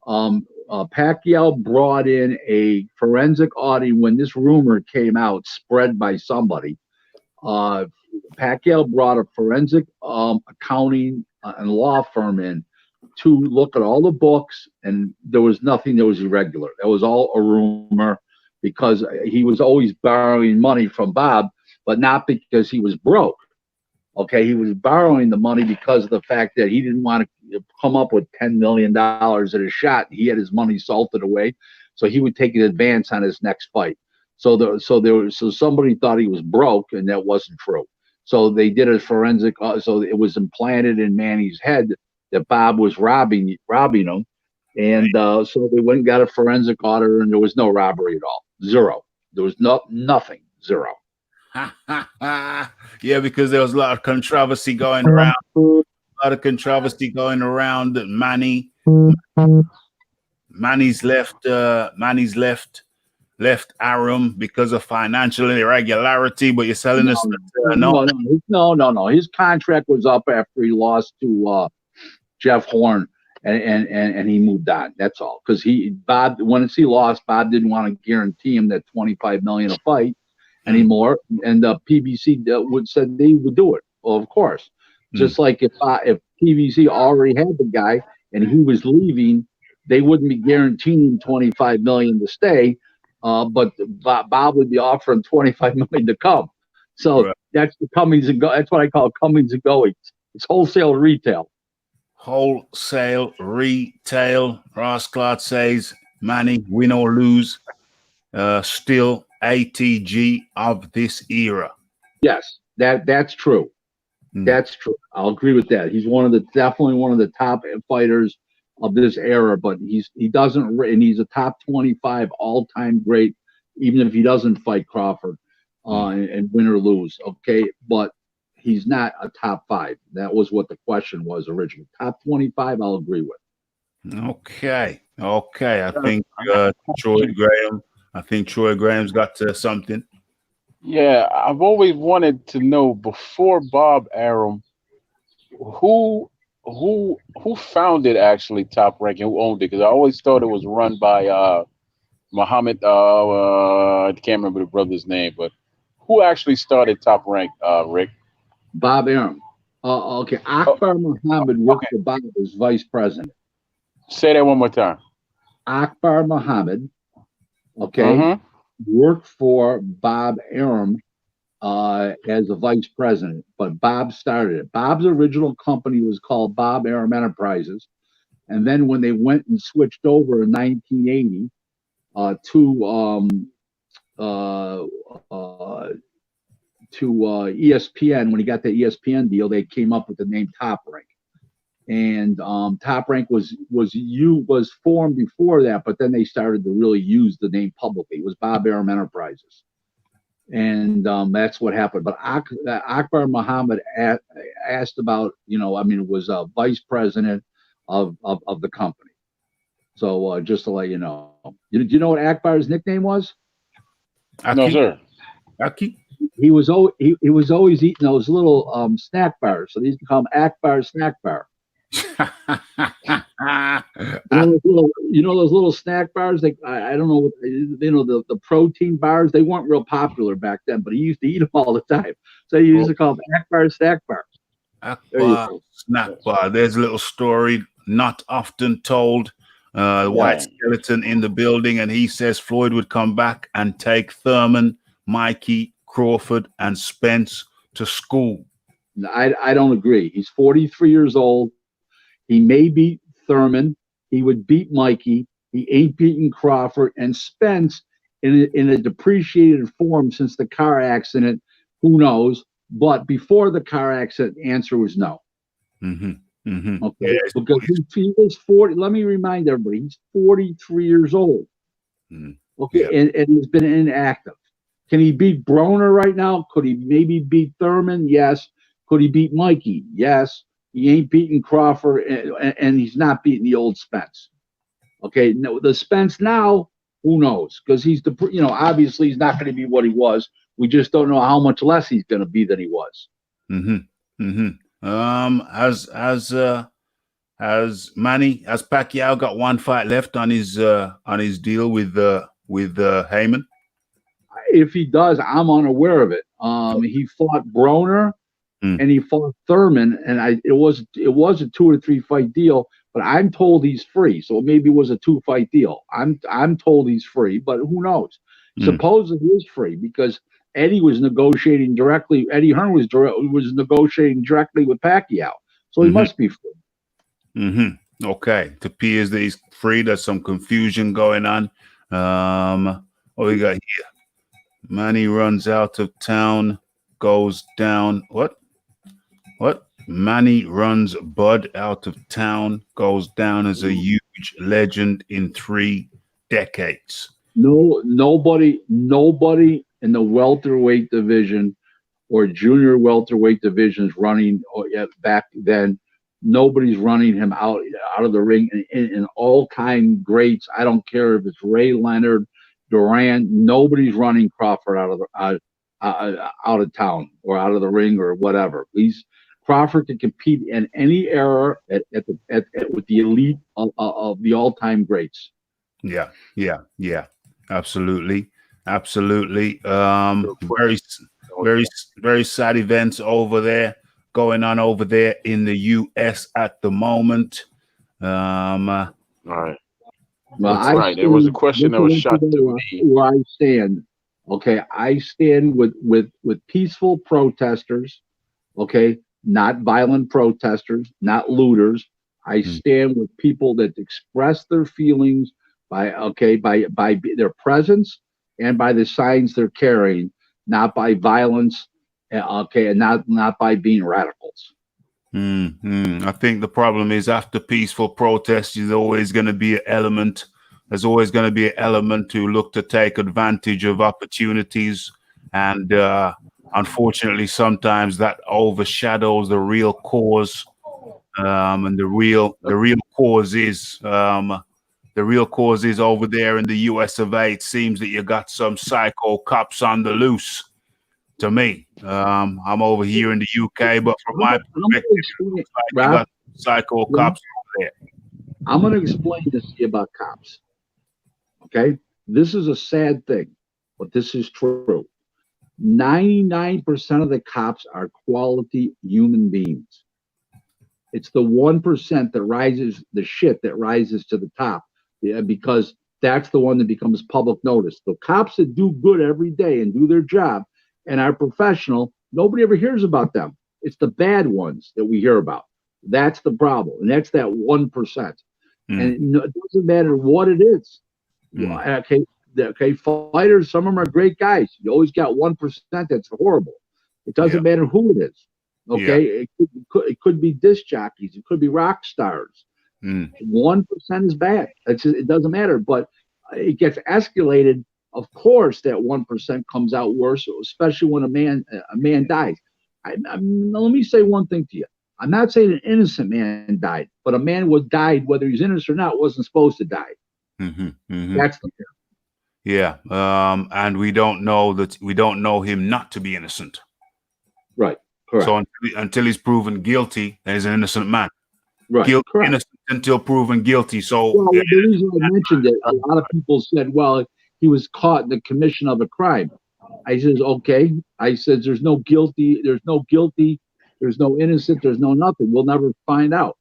Pacquiao brought in a forensic audit when this rumor came out, spread by somebody. Pacquiao brought a forensic accounting and law firm in to look at all the books, and there was nothing that was irregular. That was all a rumor, because he was always borrowing money from Bob, but not because he was broke. Okay, he was borrowing the money because of the fact that he didn't want to come up with $10 million at a shot. He had his money salted away, so he would take an advance on his next fight. So somebody thought he was broke, and that wasn't true. So they did a forensic. So it was implanted in Manny's head that Bob was robbing him, And so they went and got a forensic auditor, and there was no robbery at all. Zero. There was nothing. Zero. Yeah, because there was a lot of controversy going around. A lot of controversy going around. Manny's left Arum because of financial irregularity. But you're selling us No. His contract was up after he lost to Jeff Horn, and he moved on. That's all. Because Bob, once he lost, Bob didn't want to guarantee him that $25 million a fight anymore, and PBC said they would do it. Well, of course, just like if PBC already had the guy and he was leaving, they wouldn't be guaranteeing $25 million to stay, but Bob would be offering $25 million to come. So right. That's the comings and go. That's what I call comings and goings. It's wholesale retail. Wholesale retail. Ross Clark says, Manny, win or lose, still ATG of this era. Yes, that's true. That's true. I'll agree with that. He's definitely one of the top fighters of this era, but he's a top 25 all-time great, even if he doesn't fight Crawford and win or lose. Okay, but he's not a top 5. That was what the question was originally. Top 25, I'll agree with. Okay. I think Troy Graham's got something. Yeah, I've always wanted to know, before Bob Arum, who founded actually Top Rank and who owned it? Because I always thought it was run by Muhammad. I can't remember the brother's name, but who actually started Top Rank, Rick? Bob Arum. Okay. Akbar Muhammad worked for Bob as vice president. Say that one more time. Akbar Muhammad, okay, worked for Bob Arum as a vice president, but Bob started it. Bob's original company was called Bob Arum Enterprises, and then when they went and switched over in 1980 to ESPN, when he got the ESPN deal, they came up with the name Top Rank. And Top Rank was formed before that, but then they started to really use the name publicly. It was Bob Arum Enterprises, and that's what happened. But Akbar Muhammad asked about, was a vice president of the company. So just to let you know, do you know what Akbar's nickname was? No, sir. Aki. He was always eating those little snack bars, so these become Akbar Snack Bar. those little snack bars. I don't know. The protein bars. They weren't real popular back then, but he used to eat them all the time. So he used to call them Akbar Snack Bar. Akbar Snack Bar. There's a little story not often told. White skeleton in the building, and he says Floyd would come back and take Thurman, Mikey, Crawford, and Spence to school. I don't agree. He's 43 years old. He may beat Thurman. He would beat Mikey. He ain't beaten Crawford and Spence in a depreciated form since the car accident. Who knows? But before the car accident, the answer was no. Okay, because he was 40. Let me remind everybody, he's 43 years old. Okay, and he's been inactive. Can he beat Broner right now? Could he maybe beat Thurman? Yes. Could he beat Mikey? Yes. He ain't beating Crawford, and he's not beating the old Spence. Okay, no, the Spence now, who knows? Because he's obviously he's not going to be what he was. We just don't know how much less he's going to be than he was. Has Pacquiao got one fight left on his deal with Heyman? If he does, I'm unaware of it. He fought Broner. And he fought Thurman, and it was a 2 or 3 fight deal, but I'm told he's free. So maybe it was a 2-fight deal. I'm told he's free, but who knows? Supposedly he is free because Eddie was negotiating directly. Eddie Hearn was negotiating directly with Pacquiao, so he must be free. Okay, it appears that he's free. There's some confusion going on. What we got here? Manny runs out of town, goes down. What? Manny runs Bud out of town, goes down as a youth. huge legend in 3 decades. Nobody in the welterweight division or junior welterweight divisions running back then. Nobody's running him out of the ring. In all-time greats, I don't care if it's Ray Leonard, Durant. Nobody's running Crawford out of town or out of the ring or whatever. Crawford can compete in any era with the elite of the all-time greats. Yeah. Absolutely. Very sad events going on over there in the US at the moment. All right. Well, right. There was a question that was shot to me. Where I stand, okay, I stand with peaceful protesters, okay, not violent protesters, not looters. I stand with people that express their feelings by their presence and by the signs they're carrying, not by violence, and not by being radicals. I think the problem is after peaceful protest, there's always going to be an element. There's always going to be an element to look to take advantage of opportunities, and unfortunately, sometimes that overshadows the real cause. And the real cause is over there in the US of A. It seems that you got some psycho cops on the loose. To me, I'm over here in the UK, but from my perspective, you got psycho cops over there. I'm going to explain this to you about cops. Okay, this is a sad thing, but this is true. 99% of the cops are quality human beings. It's the 1% that rises to the top, because that's the one that becomes public notice. The cops that do good every day and do their job and are professional, nobody ever hears about them. It's the bad ones that we hear about. That's the problem, and that's that 1%. And it doesn't matter what it is. Okay, fighters, some of them are great guys. You always got 1% that's horrible. It doesn't matter who it is. Okay, it could be disc jockeys, it could be rock stars. 1% is bad. It doesn't matter, but it gets escalated. Of course, that 1% comes out worse, especially when a man dies. Let me say one thing to you. I'm not saying an innocent man died, but a man died, whether he's innocent or not, wasn't supposed to die. That's the fear. Yeah, and we don't know him not to be innocent. Right. Correct. So until he's proven guilty, he's an innocent man. Right. Innocent until proven guilty. So the reason I mentioned it, a lot of people said, well, he was caught in the commission of a crime. I says, okay. I says, there's no guilty, there's no innocent, there's no nothing. We'll never find out.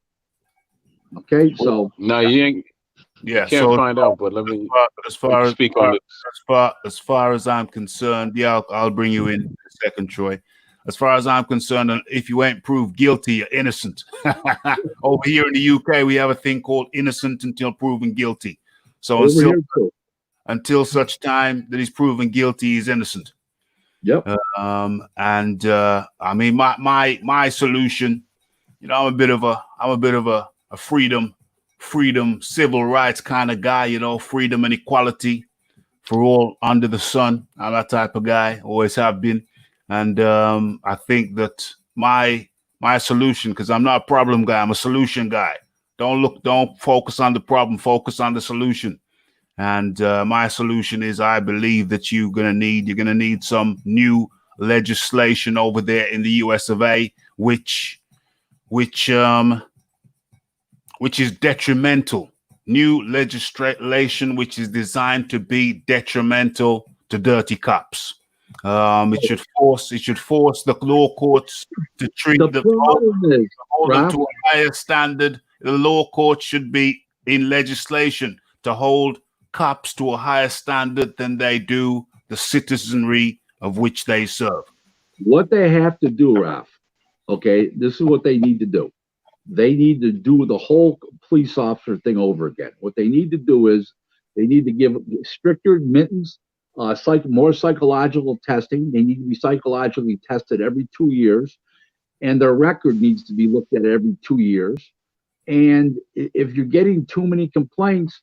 Okay, so no, you ain't. Yeah, can't find out. But let me as far as I'm concerned, I'll bring you in a second, Troy. As far as I'm concerned, if you ain't proved guilty, you're innocent. Over here in the UK, we have a thing called innocent until proven guilty. So until such time that he's proven guilty, he's innocent. Yep. I mean, my solution, I'm a bit of a freedom, civil rights kind of guy, freedom and equality for all under the sun. I'm that type of guy, always have been. And I think that my solution, because I'm not a problem guy, I'm a solution guy. Don't focus on the problem, focus on the solution. And my solution is, I believe that you're gonna need some new legislation over there in the US of A, which is detrimental. New legislation which is designed to be detrimental to dirty cops. It should force the law courts to treat them to a higher standard. The law courts should be in legislation to hold cops to a higher standard than they do the citizenry of which they serve. What they have to do, Raph, okay, this is what they need to do. They need to do the whole police officer thing over again. What they need to do is they need to give stricter admittance, more psychological testing. They need to be psychologically tested every 2 years, and their record needs to be looked at every 2 years. And if you're getting too many complaints,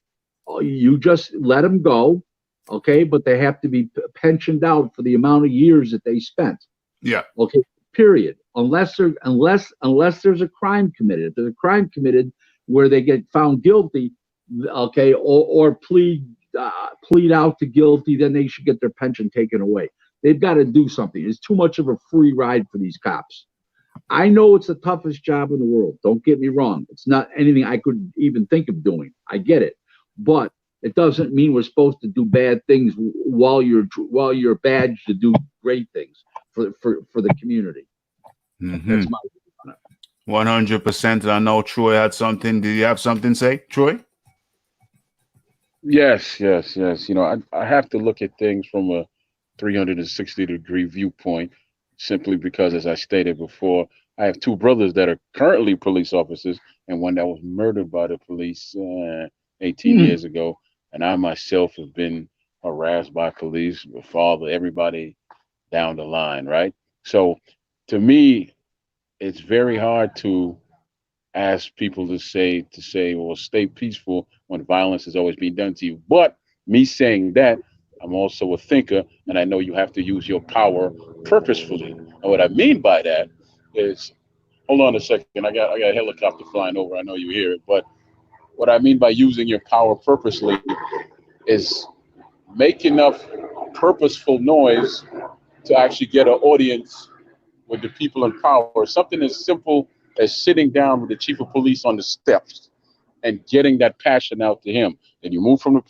you just let them go, okay? But they have to be pensioned out for the amount of years that they spent. Yeah. Okay. Period. Unless there's a crime committed. If there's a crime committed where they get found guilty, okay, or plead out to guilty, then they should get their pension taken away. They've got to do something. It's too much of a free ride for these cops. I know it's the toughest job in the world. Don't get me wrong. It's not anything I could even think of doing. I get it, but it doesn't mean we're supposed to do bad things while you're badged to do great things for the community. Mm-hmm. That's my 100%. I know Troy had something. Did you have something to say, Troy? Yes. You know, I have to look at things from a 360-degree viewpoint, simply because, as I stated before, I have two brothers that are currently police officers and one that was murdered by the police 18 years ago. And I myself have been harassed by police, my father, everybody down the line, right? So to me, it's very hard to ask people to say, well, stay peaceful when violence is always being done to you. But me saying that, I'm also a thinker, and I know you have to use your power purposefully. And what I mean by that is, hold on a second, I got a helicopter flying over. I know you hear it, but what I mean by using your power purposely is make enough purposeful noise to actually get an audience with the people in power. Something as simple as sitting down with the chief of police on the steps and getting that passion out to him. Then you move from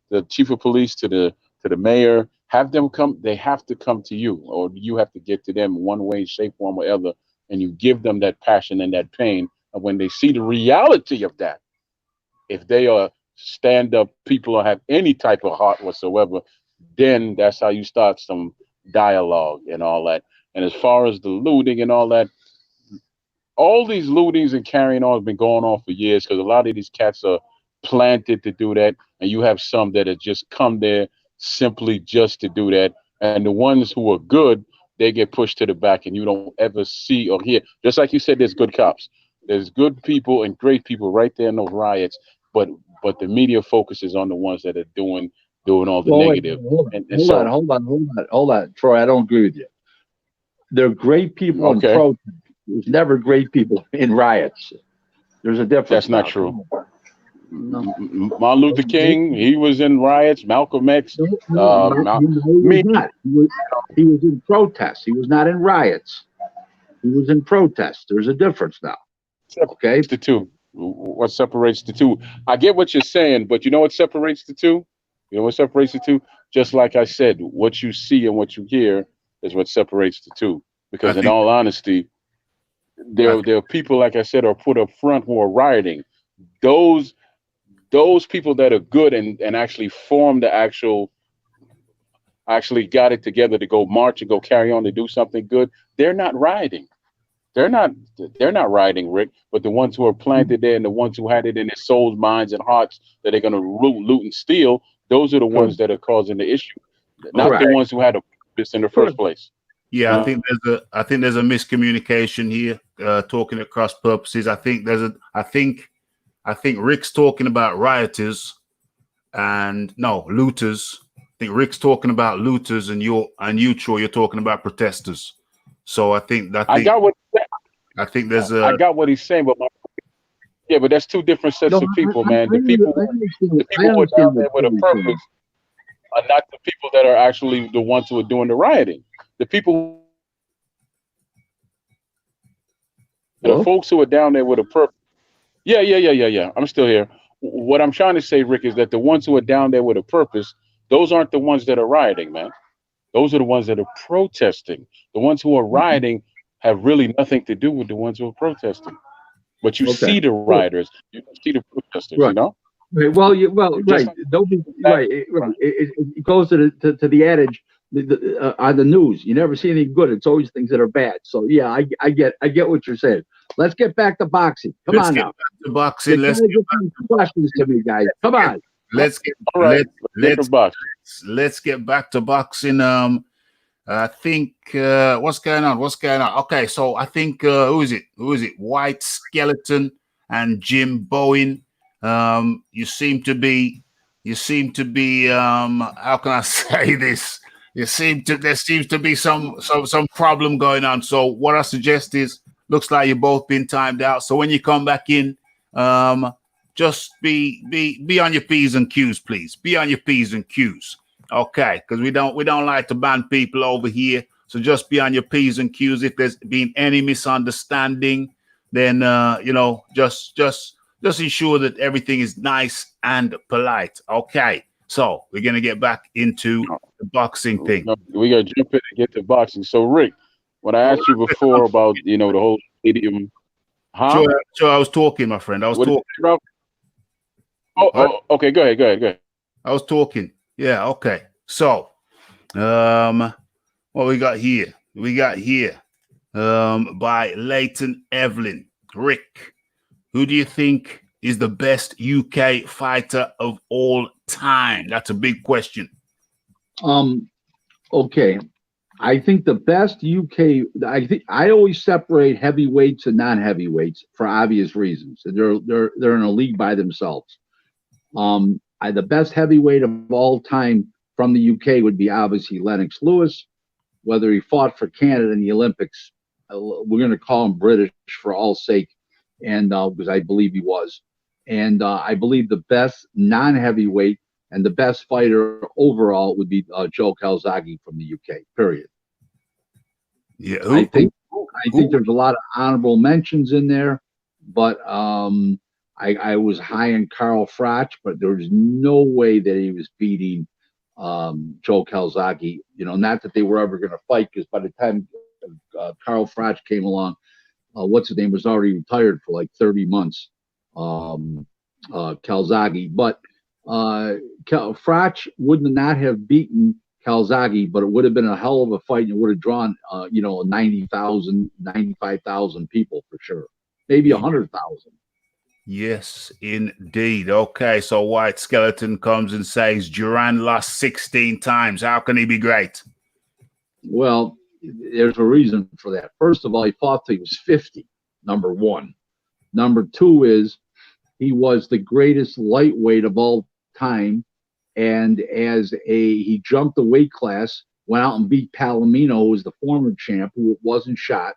the chief of police to the mayor, have them come. They have to come to you, or you have to get to them one way, shape, form, or other, and you give them that passion and that pain. And when they see the reality of that, if they are stand-up people or have any type of heart whatsoever, then that's how you start some dialogue and all that. And as far as the looting and all that, all these lootings and carrying on have been going on for years, because a lot of these cats are planted to do that, and you have some that have just come there simply just to do that. And the ones who are good, they get pushed to the back, and you don't ever see or hear. Just like you said, there's good cops. There's good people and great people right there in those riots, but the media focuses on the ones that are doing all the negative. Hold on, Troy. I don't agree with you. There are great people in protest. There's never great people in riots. There's a difference. That's not true. No. Martin Luther King, he was in riots. Malcolm X. He was in protests. He was not in riots. He was in protests. There's a difference now. Okay. The two. What separates the two? I get what you're saying, but you know what separates the two? You know what separates the two? Just like I said, what you see and what you hear is what separates the two. Because in all honesty, there are people, like I said, are put up front who are rioting. Those people that are good and actually formed the actually got it together to go march and go carry on to do something good, they're not rioting. They're not rioting, Rick, but the ones who are planted there and the ones who had it in their souls, minds, and hearts that they're going to loot and steal, those are the ones that are causing the issue, not the ones who had a purpose in the first place. Yeah, I think there's a miscommunication here, talking at cross purposes. I think Rick's talking about rioters and looters. I think Rick's talking about looters, and you, Troy, you're talking about protesters. So I got what he's saying, but but that's two different sets of people, man. The people who are down there with a purpose are not the people that are actually the ones who are doing the rioting. The people, the folks who are down there with a purpose. Yeah. I'm still here. What I'm trying to say, Rick, is that the ones who are down there with a purpose, those aren't the ones that are rioting, man. Those are the ones that are protesting. The ones who are rioting have really nothing to do with the ones who are protesting. But you see the rioters, you see the protesters, you know? Right. Well, right. It goes to the adage on the news. You never see anything good. It's always things that are bad. So yeah, I get what you're saying. Let's get back to boxing. Let's get back to questions to me, guys. Come on. Let's get back to boxing. I think what's going on? Okay, so I think who is it? White Skeleton and Jim Bowen. You seem to be how can I say this? There seems to be some problem going on. So what I suggest is, looks like you've both been timed out. So when you come back in, just be on your P's and Q's, please. Be on your P's and Q's. Okay, because we don't like to ban people over here. So just be on your P's and Q's. If there's been any misunderstanding, then just ensure that everything is nice and polite. Okay. So we're gonna get back into the boxing thing. We gotta jump in and get to boxing. So Rick, when I asked you before about the whole stadium, Sure, I was talking, my friend. I was talking. Okay. Go ahead. I was talking. Yeah. Okay. So, what we got here? By Leighton Evelyn. Rick, who do you think is the best UK fighter of all time? That's a big question. Okay. I think the best UK, I always separate heavyweights and non-heavyweights for obvious reasons. They're in a league by themselves. The best heavyweight of all time from the UK would be obviously Lennox Lewis. Whether he fought for Canada in the Olympics, we're going to call him British for all sake, and because I believe he was. And I believe the best non-heavyweight and the best fighter overall would be Joe Calzaghe from the UK, period. Yeah, I think there's a lot of honorable mentions in there, but I was high on Carl Froch, but there was no way that he was beating Joe Calzaghe. Not that they were ever going to fight, because by the time Carl Froch came along, what's his name was already retired for like 30 months. Calzaghe, but Froch would not have beaten Calzaghe, but it would have been a hell of a fight, and it would have drawn 90,000, 95,000 people for sure, maybe 100,000. Yes, indeed. Okay, so White Skeleton comes and says Duran lost 16 times. How can he be great? Well, there's a reason for that. First of all, he fought till he was 50, number one. Number two is he was the greatest lightweight of all time. And he jumped the weight class, went out and beat Palomino, who was the former champ, who wasn't shot.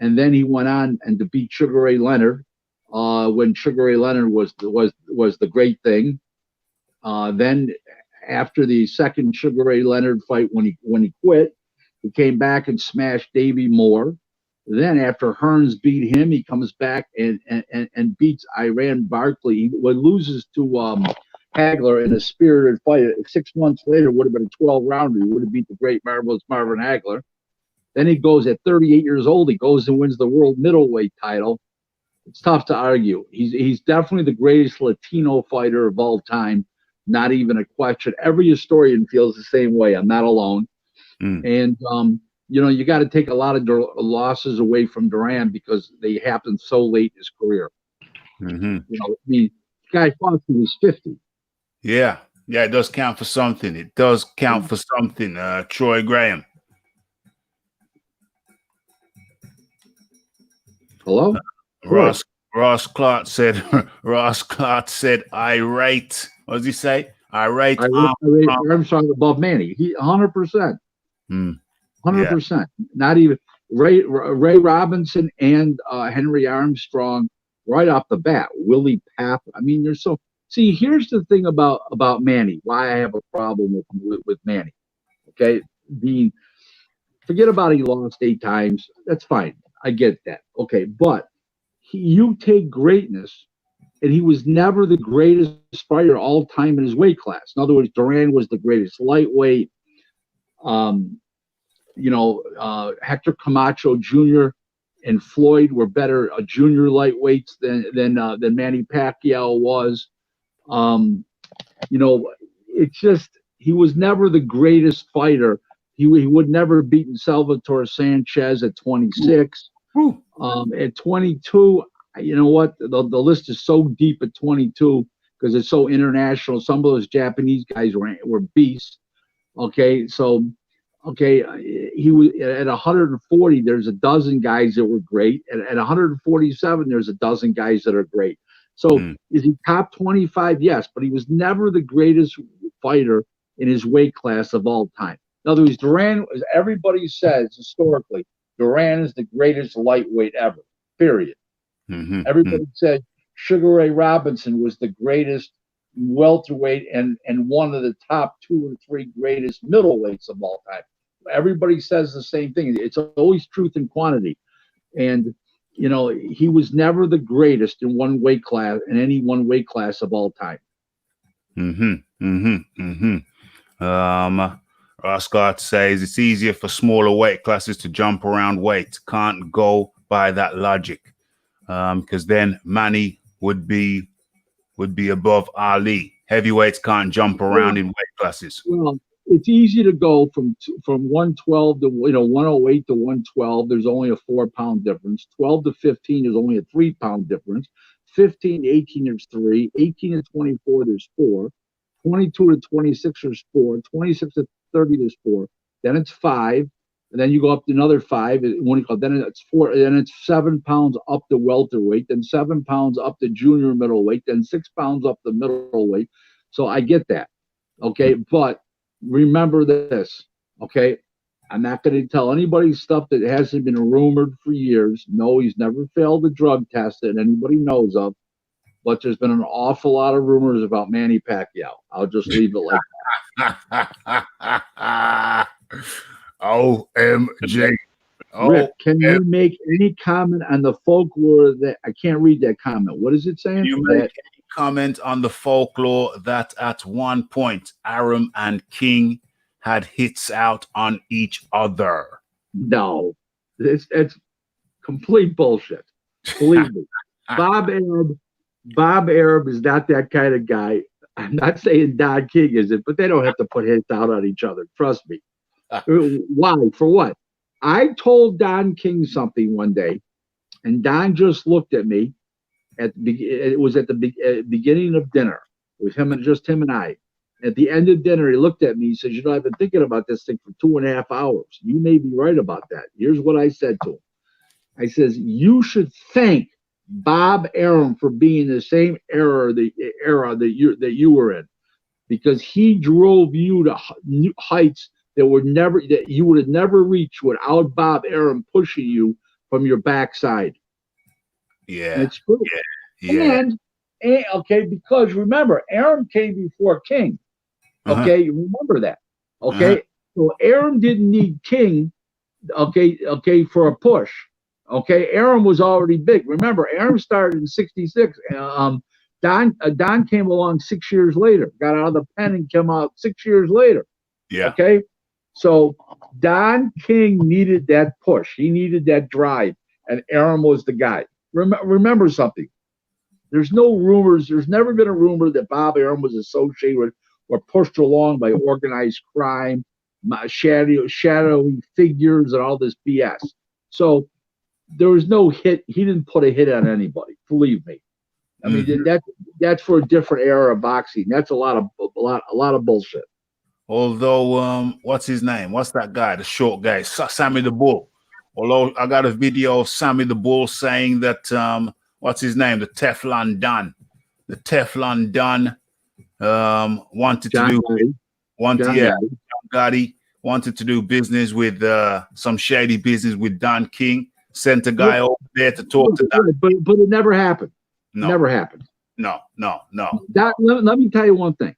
And then he went on and to beat Sugar Ray Leonard, when Sugar Ray Leonard was the great thing. Then after the second Sugar Ray Leonard fight, when he quit, he came back and smashed Davey Moore. Then after Hearns beat him, he comes back and beats Iran Barkley. He loses to Hagler in a spirited fight. 6 months later, would have been a 12-rounder. He would have beat the great marvelous Marvin Hagler. Then he goes at 38 years old. He goes and wins the world middleweight title. It's tough to argue. He's definitely the greatest Latino fighter of all time. Not even a question. Every historian feels the same way. I'm not alone. And you got to take a lot of losses away from Duran because they happened so late in his career. The guy fought till he was 50. Yeah, it does count for something. It does count for something. Troy Graham. Hello? Ross Clark said, irate. What does he say? Irate Armstrong above Manny. He 100%. 100%. Yeah. Not even Ray Robinson and Henry Armstrong right off the bat. Willie Papp. I mean, there's so. See, here's the thing about Manny. Why I have a problem with Manny. Okay, forget about he lost 8 times. That's fine. I get that. Okay, but you take greatness, and he was never the greatest fighter all time in his weight class. In other words, Duran was the greatest lightweight. Hector Camacho Jr. and Floyd were better junior lightweights than Manny Pacquiao was. It's just he was never the greatest fighter. He would never have beaten Salvatore Sanchez at 26. At 22, you know what? The list is so deep at 22 because it's so international. Some of those Japanese guys were beasts. Okay, so Okay, he was at 140. There's a dozen guys that were great, and at 147, there's a dozen guys that are great. So is he top 25? Yes, but he was never the greatest fighter in his weight class of all time. In other words, Duran, as everybody says historically, Duran is the greatest lightweight ever. Period. Everybody said Sugar Ray Robinson was the greatest welterweight and one of the top 2 or 3 greatest middleweights of all time. Everybody says the same thing. It's always truth in quantity. And, you know, he was never the greatest in one weight class, in any one weight class of all time. Roscott says it's easier for smaller weight classes to jump around weight. Can't go by that logic. Because then Manny would be above Ali. Heavyweights can't jump around in weight classes. Well, it's easy to go from 112 to 108 to 112. There's only a 4-pound difference. 12 to 15 is only a 3-pound difference. 15 to 18 there's 3. 18 to 24 there's 4. 22 to 26 there's 4. 26 to 30 there's 4. Then it's 5. And then you go up to another 5. Then it's 4. Then it's 7 pounds up to welterweight. Then 7 pounds up to junior middleweight. Then 6 pounds up to middleweight. So I get that. Okay, but remember this. Okay, I'm not going to tell anybody stuff that hasn't been rumored for years. No, he's never failed a drug test that anybody knows of. But there's been an awful lot of rumors about Manny Pacquiao. I'll just leave it like that. OMG. Rick, can you make any comment on the folklore that I can't read that comment? What is it saying? Can you make any comment on the folklore that at one point Arum and King had hits out on each other? No, it's complete bullshit. Believe me. Bob Arab is not that kind of guy. I'm not saying Don King isn't, but they don't have to put hits out on each other. Trust me. Why? For what? I told Don King something one day, and Don just looked at me. It was at the beginning of dinner. It was just him and I. At the end of dinner, he looked at me. He says, "You know, I've been thinking about this thing for 2.5 hours. You may be right about that." Here's what I said to him. I says, "You should thank Bob Arum for being the same era that you were in, because he drove you to heights that you would have never reached without Bob Arum pushing you from your backside." Yeah, and it's true. Yeah. And okay, because remember, Arum came before King. Okay, you remember that. Okay, so Arum didn't need King. Okay, for a push. Okay, Arum was already big. Remember, Arum started in '66. Don came along 6 years later. Got out of the pen and came out 6 years later. Yeah. Okay, so Don King needed that push. He needed that drive, and Arum was the guy. Remember something. There's no rumors. There's never been a rumor that Bob Arum was associated with or pushed along by organized crime, shadowy figures, and all this BS. So there was no hit. He didn't put a hit on anybody. Believe me. I mean, that's for a different era of boxing. That's a lot of bullshit. Although, what's his name? What's that guy? The short guy, Sammy the Bull. Although I got a video of Sammy the Bull saying that what's his name? The Teflon Don. The Teflon Don wanted John Gotti wanted to do business with some shady business with Don King. Sent a guy over there to talk to Don. But it never happened. No. Never happened. No. Let me tell you one thing.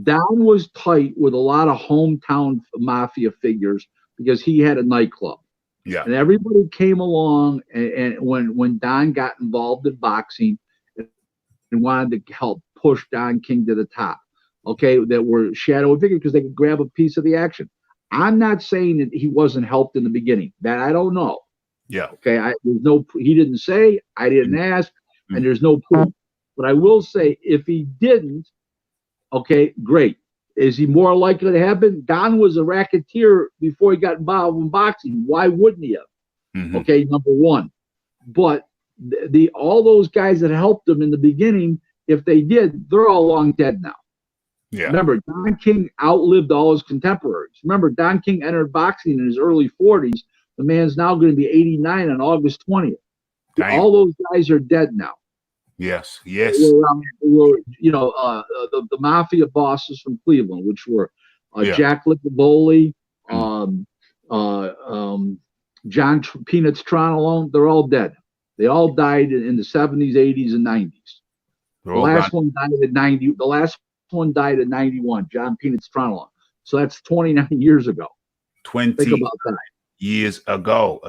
Don was tight with a lot of hometown mafia figures because he had a nightclub. Yeah. And everybody came along and when Don got involved in boxing and wanted to help push Don King to the top, okay, that were shadowy figures because they could grab a piece of the action. I'm not saying that he wasn't helped in the beginning. That I don't know. Yeah. Okay. He didn't say, I didn't ask, and there's no proof. But I will say, if he didn't, okay, great. Is he more likely to have been? Don was a racketeer before he got involved in boxing. Why wouldn't he have? Okay, number one. But all those guys that helped him in the beginning, if they did, they're all long dead now. Yeah. Remember, Don King outlived all his contemporaries. Remember, Don King entered boxing in his early 40s. The man's now going to be 89 on August 20th. Damn. All those guys are dead now. Yes. Yes. Were you know, the mafia bosses from Cleveland, which were Yeah. Jack Licaboli, John Peanuts Tronalone, they're all dead. They all died in the 70s, 80s, and 90s. They're The all last gone. one died at 90. The last one died at 91. John Peanuts Tronalone. So that's 29 years ago. 20 Think about that. years ago.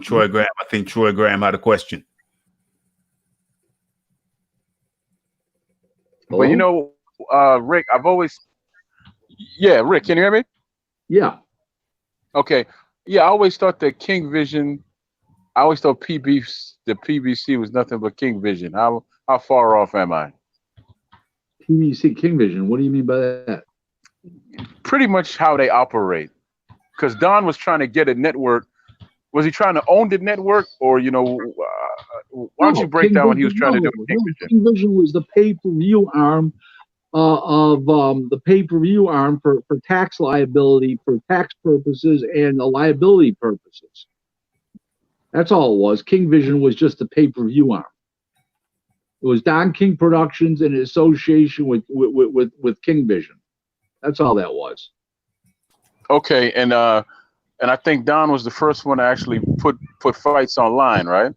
Troy Graham. I think Troy Graham had a question. Well, you know, Rick, I've always, Rick, can you hear me? Yeah. Okay. Yeah, I always thought that King Vision, I always thought the PBC was nothing but King Vision. How far off am I? PBC King Vision. What do you mean by that? Pretty much how they operate. Because Don was trying to get a network. Was he trying to own the network, or why don't you break down what he was trying to do with King Vision? King Vision was the pay-per-view arm for tax liability, for tax purposes and liability purposes. That's all it was. King Vision was just a pay-per-view arm. It was Don King Productions in association with King Vision. That's all that was. Okay, and I think Don was the first one to actually put fights online, right?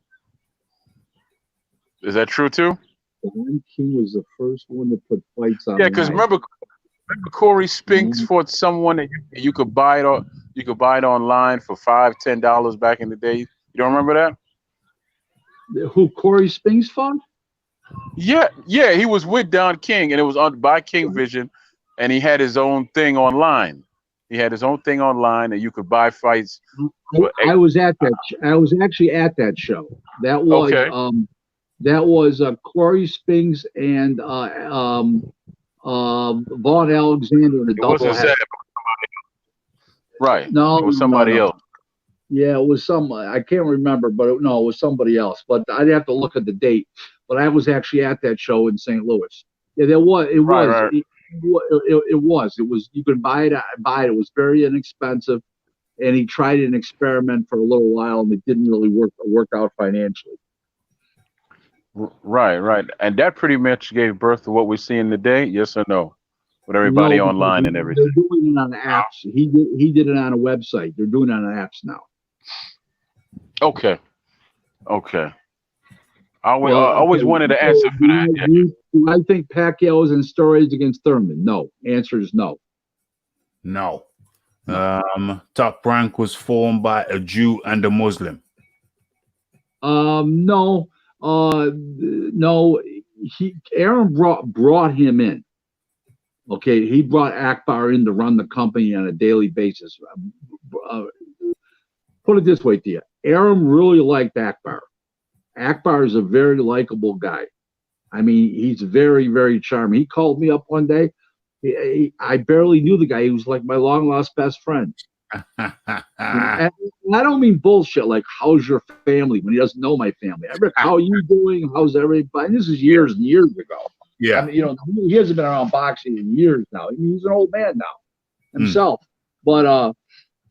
Is that true too? Don King was the first one to put fights on. Yeah, because remember Corey Spinks fought someone that you could buy it online for $5, $10 back in the day. You don't remember that? Who Corey Spinks fought? Yeah, he was with Don King, and it was by King Vision, and he had his own thing online. He had his own thing online, and you could buy fights. I was at that. I was actually at that show. That was that was Corey Spinks and Vaughn Alexander in a double head. Right. No, it was somebody else. Yeah, it was I can't remember, but it was somebody else. But I'd have to look at the date. But I was actually at that show in St. Louis. Yeah, there was. It was. Right. It was. You could buy it. It was very inexpensive, and he tried an experiment for a little while, and it didn't really work out financially. Right, and that pretty much gave birth to what we're seeing today. Yes or no? With everybody online and everything. They're doing it on apps. He did it on a website. They're doing it on apps now. Okay. I always wanted to answer for that. Do I think Pacquiao is in steroids against Thurman? No. Answer is no. No. Top Rank was formed by a Jew and a Muslim. No. Aaron brought him in. Okay, he brought Akbar in to run the company on a daily basis. Put it this way to you. Aaron really liked Akbar. Akbar is a very likable guy. I mean, he's very, very charming. He called me up one day. I barely knew the guy. He was like my long-lost best friend. And I don't mean bullshit like, how's your family, when he doesn't know my family. I'm like, how are you doing? How's everybody? And this is years and years ago. Yeah. I mean, he hasn't been around boxing in years now. He's an old man now himself. But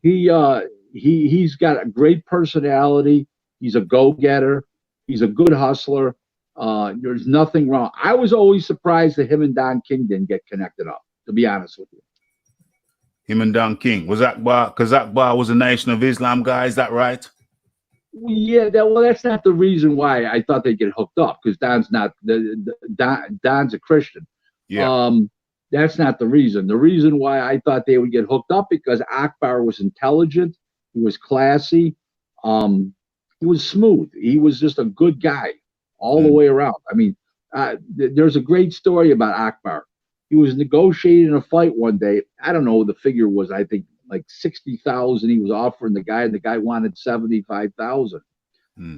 he's got a great personality. He's a go-getter. He's a good hustler. There's nothing wrong. I was always surprised that him and Don King didn't get connected up, to be honest with you. Him and Don King. Was Akbar, because Akbar was a Nation of Islam guy, is that right? Yeah, that's not the reason why I thought they'd get hooked up, because Don's a Christian. Yeah. That's not the reason. The reason why I thought they would get hooked up, because Akbar was intelligent, he was classy, he was smooth. He was just a good guy all the way around. I mean, there's a great story about Akbar. He was negotiating a fight one day. I don't know what the figure was. I think like 60,000 he was offering the guy, and the guy wanted 75,000.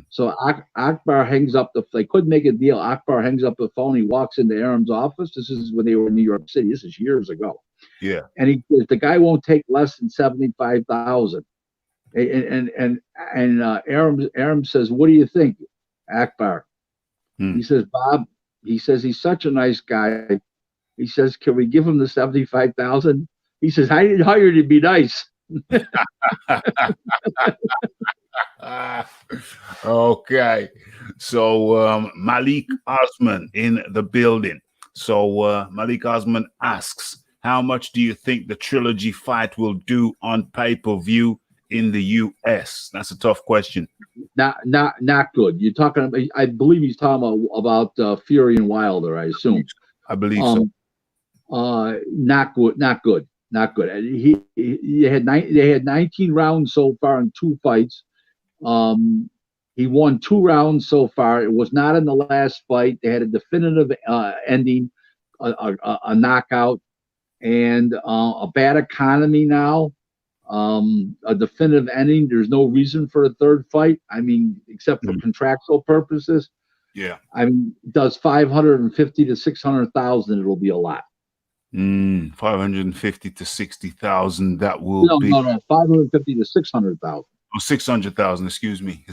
So Akbar hangs up they couldn't make a deal. Akbar hangs up the phone. He walks into Aram's office. This is when they were in New York City. This is years ago. Yeah. And he says, the guy won't take less than 75,000. And Aram says, what do you think, Akbar? He says, Bob, he says, he's such a nice guy. He says, "Can we give him the 75,000?" He says, "I didn't hire you to be nice." Okay, so Malik Osman in the building. So Malik Osman asks, how much do you think the trilogy fight will do on pay-per-view in the US? That's a tough question. Not good. You're talking about, I believe he's talking about Fury and Wilder, I assume. I believe so. Not good. Not good. They had 19 rounds so far in 2 fights. He won 2 rounds so far. It was not in the last fight. They had a definitive ending, a knockout, and a bad economy now. A definitive ending. There's no reason for a 3rd fight. I mean, except for contractual purposes. Yeah. I mean, does 550 to 600,000? It'll be a lot. 550 to 60,000. That will be no. 550 to 600,000. Oh, 600,000. Excuse me.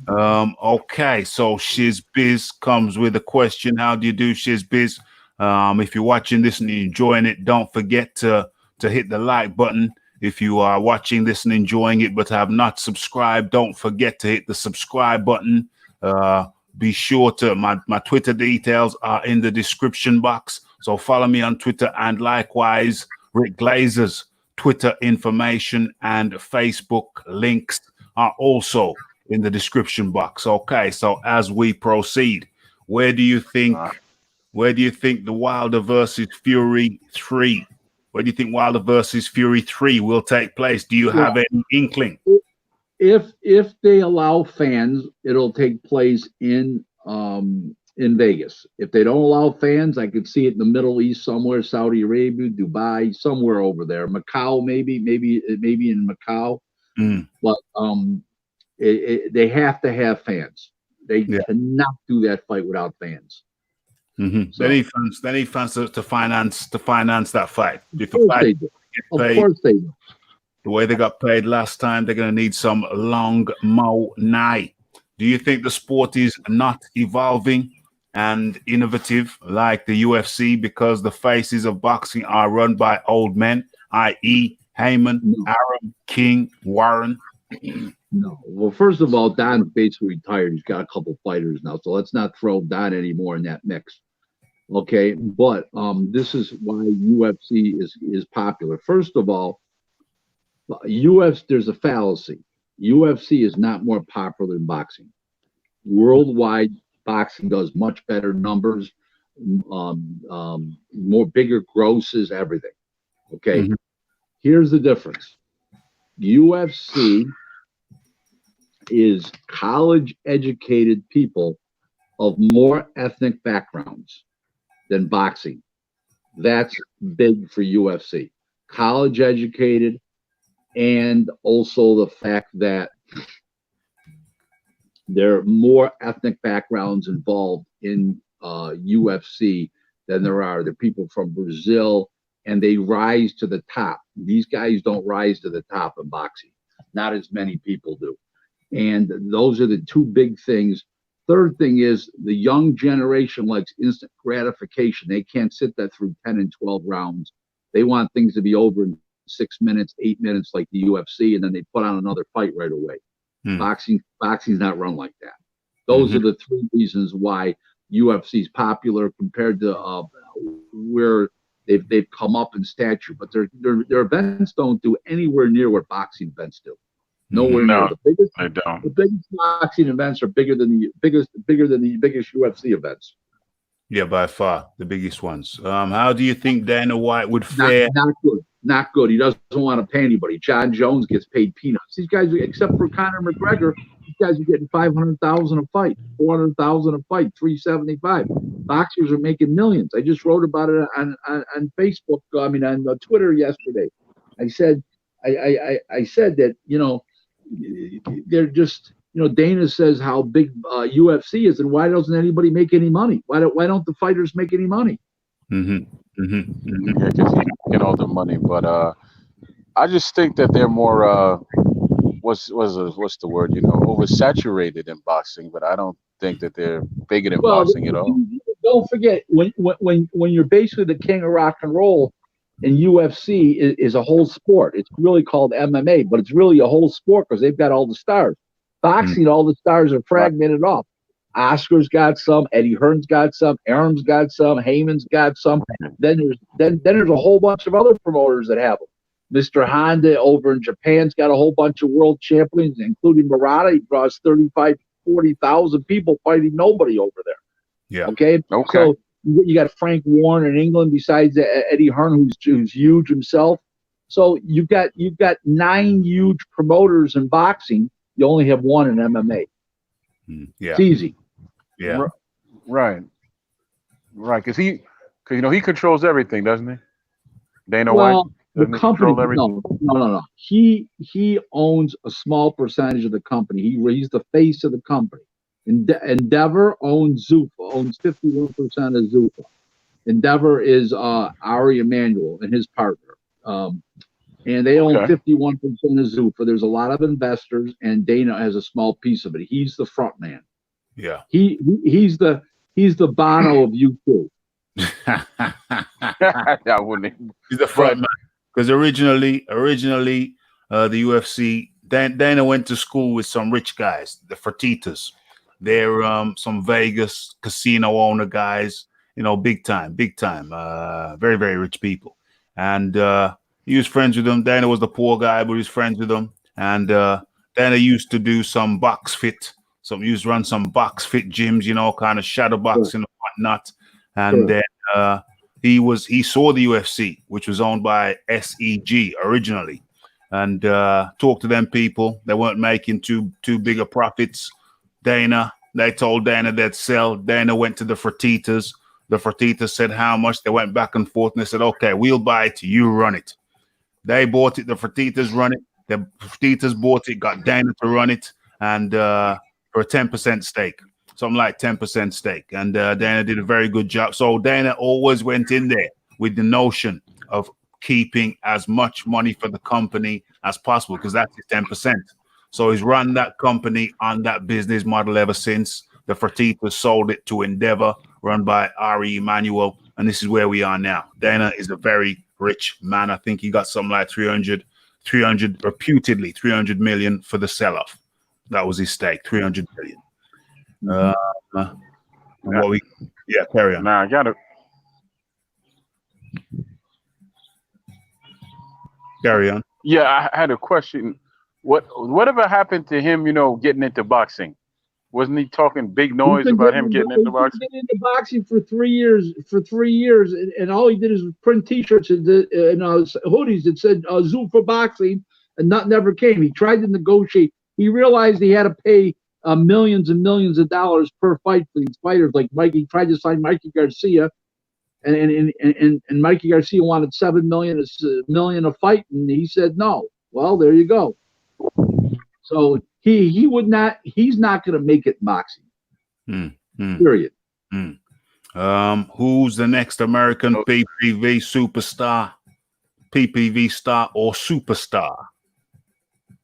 Okay. So Shizbiz comes with a question. How do you do, Shizbiz? If you're watching this and you're enjoying it, don't forget to hit the like button. If you are watching this and enjoying it but have not subscribed, don't forget to hit the subscribe button. Be sure to my Twitter details are in the description box. So follow me on Twitter, and likewise Rick Glaser's Twitter information and Facebook links are also in the description box. Okay, so as we proceed, where do you think the Wilder versus Fury 3? Where do you think Wilder versus Fury 3 will take place? Do you have any inkling? If they allow fans, it'll take place in Vegas. If they don't allow fans, I could see it in the Middle East somewhere, Saudi Arabia, Dubai, somewhere over there, Macau, maybe in Macau. But they have to have fans. They cannot do that fight without fans. So, they need fans to finance that fight. Of course they do. The way they got paid last time, they're going to need some long mo night. Do you think the sport is not evolving and innovative like the UFC because the faces of boxing are run by old men, i.e. Heyman, Arum, King, Warren? No. Well, first of all, Don's basically retired. He's got a couple fighters now, so let's not throw Don anymore in that mix. Okay, but this is why UFC is popular. First of all, there's a fallacy. UFC is not more popular than boxing. Worldwide, boxing does much better numbers, more bigger grosses, everything. Okay, here's the difference. UFC is college-educated people of more ethnic backgrounds than boxing. That's big for UFC. College-educated, and also the fact that there are more ethnic backgrounds involved in UFC than there are. The people from Brazil, and they rise to the top. These guys don't rise to the top in boxing. Not as many people do. And those are the 2 big things. Third thing is the young generation likes instant gratification. They can't sit that through 10 and 12 rounds. They want things to be over in 6 minutes, 8 minutes, like the UFC, and then they put on another fight right away. Boxing's not run like that. Those are the 3 reasons why UFC is popular compared to where they've come up in stature. But their events don't do anywhere near what boxing events do. Nowhere near. The biggest boxing events are bigger than the biggest UFC events. Yeah, by far the biggest ones. How do you think Dana White would fare? Not good. He doesn't want to pay anybody. John Jones gets paid peanuts. These guys, except for Conor McGregor, these guys are getting $500,000 a fight, $400,000 a fight, $375. Boxers are making millions. I just wrote about it on Facebook. On Twitter yesterday. I said that they're just Dana says how big UFC is, and why doesn't anybody make any money? Why don't the fighters make any money? Yeah, because you get all the money, but I just think that they're more what's the word? Oversaturated in boxing, but I don't think that they're bigger than boxing at all. don't forget when you're basically the king of rock and roll, and UFC is a whole sport. It's really called MMA, but it's really a whole sport because they've got all the stars. Boxing, all the stars are fragmented off. Oscar's got some, Eddie Hearn's got some, Aram's got some, Heyman's got some. Then there's a whole bunch of other promoters that have them. Mr. Honda over in Japan's got a whole bunch of world champions, including Murata. He draws 35, 40,000 people fighting nobody over there. Yeah. Okay. So you got Frank Warren in England besides Eddie Hearn, who's huge himself. So you've got 9 huge promoters in boxing. You only have one in MMA. Yeah. It's easy. Yeah. Right. Because he controls everything, doesn't he? Dana Well, White. the company, no. He owns a small percentage of the company. He's the face of the company. Endeavor owns Zuffa, owns 51% of Zuffa. Endeavor is Ari Emanuel and his partner. And they own 51% of Zuffa. There's a lot of investors, and Dana has a small piece of it. He's the front man. Yeah. He's the Bono of U2. I wouldn't. He's the front man. Because originally, the UFC, Dana went to school with some rich guys, the Fertitas. They're some Vegas casino owner guys, big time, very, very rich people. And he was friends with them. Dana was the poor guy, but he was friends with them. And Dana used to do some box fit. He used to run some box fit gyms, kind of shadow boxing and whatnot. And then he saw the UFC, which was owned by SEG originally, and talked to them people. They weren't making too big of profits. They told Dana they'd sell. Dana went to the Fertitas. The Fertitas said how much. They went back and forth, and they said, okay, we'll buy it. You run it. They bought it. The Fertitas run it. The Fertitas bought it, got Dana to run it, and for a 10% stake. Something like 10% stake. And Dana did a very good job. So Dana always went in there with the notion of keeping as much money for the company as possible, because that's his 10%. So he's run that company on that business model ever since. The Fertitas sold it to Endeavor, run by Ari Emanuel. And this is where we are now. Dana is a very rich man. I think he got something like 300, reputedly 300 million for the sell-off. That was his stake, 300 million. Carry on. Now I got it. Carry on. Yeah, I had a question. Whatever happened to him, getting into boxing? Wasn't he talking big noise about him getting into boxing? He's been into boxing for 3 years. And all he did is print T-shirts and hoodies that said Zuffa Boxing, and nothing ever came. He tried to negotiate. He realized he had to pay millions and millions of dollars per fight for these fighters. Like Mikey tried to sign Mikey Garcia, and Mikey Garcia wanted $7 million a fight, and he said no. Well, there you go. So he would not. He's not going to make it in boxing. Period. Who's the next American PPV superstar? PPV star or superstar?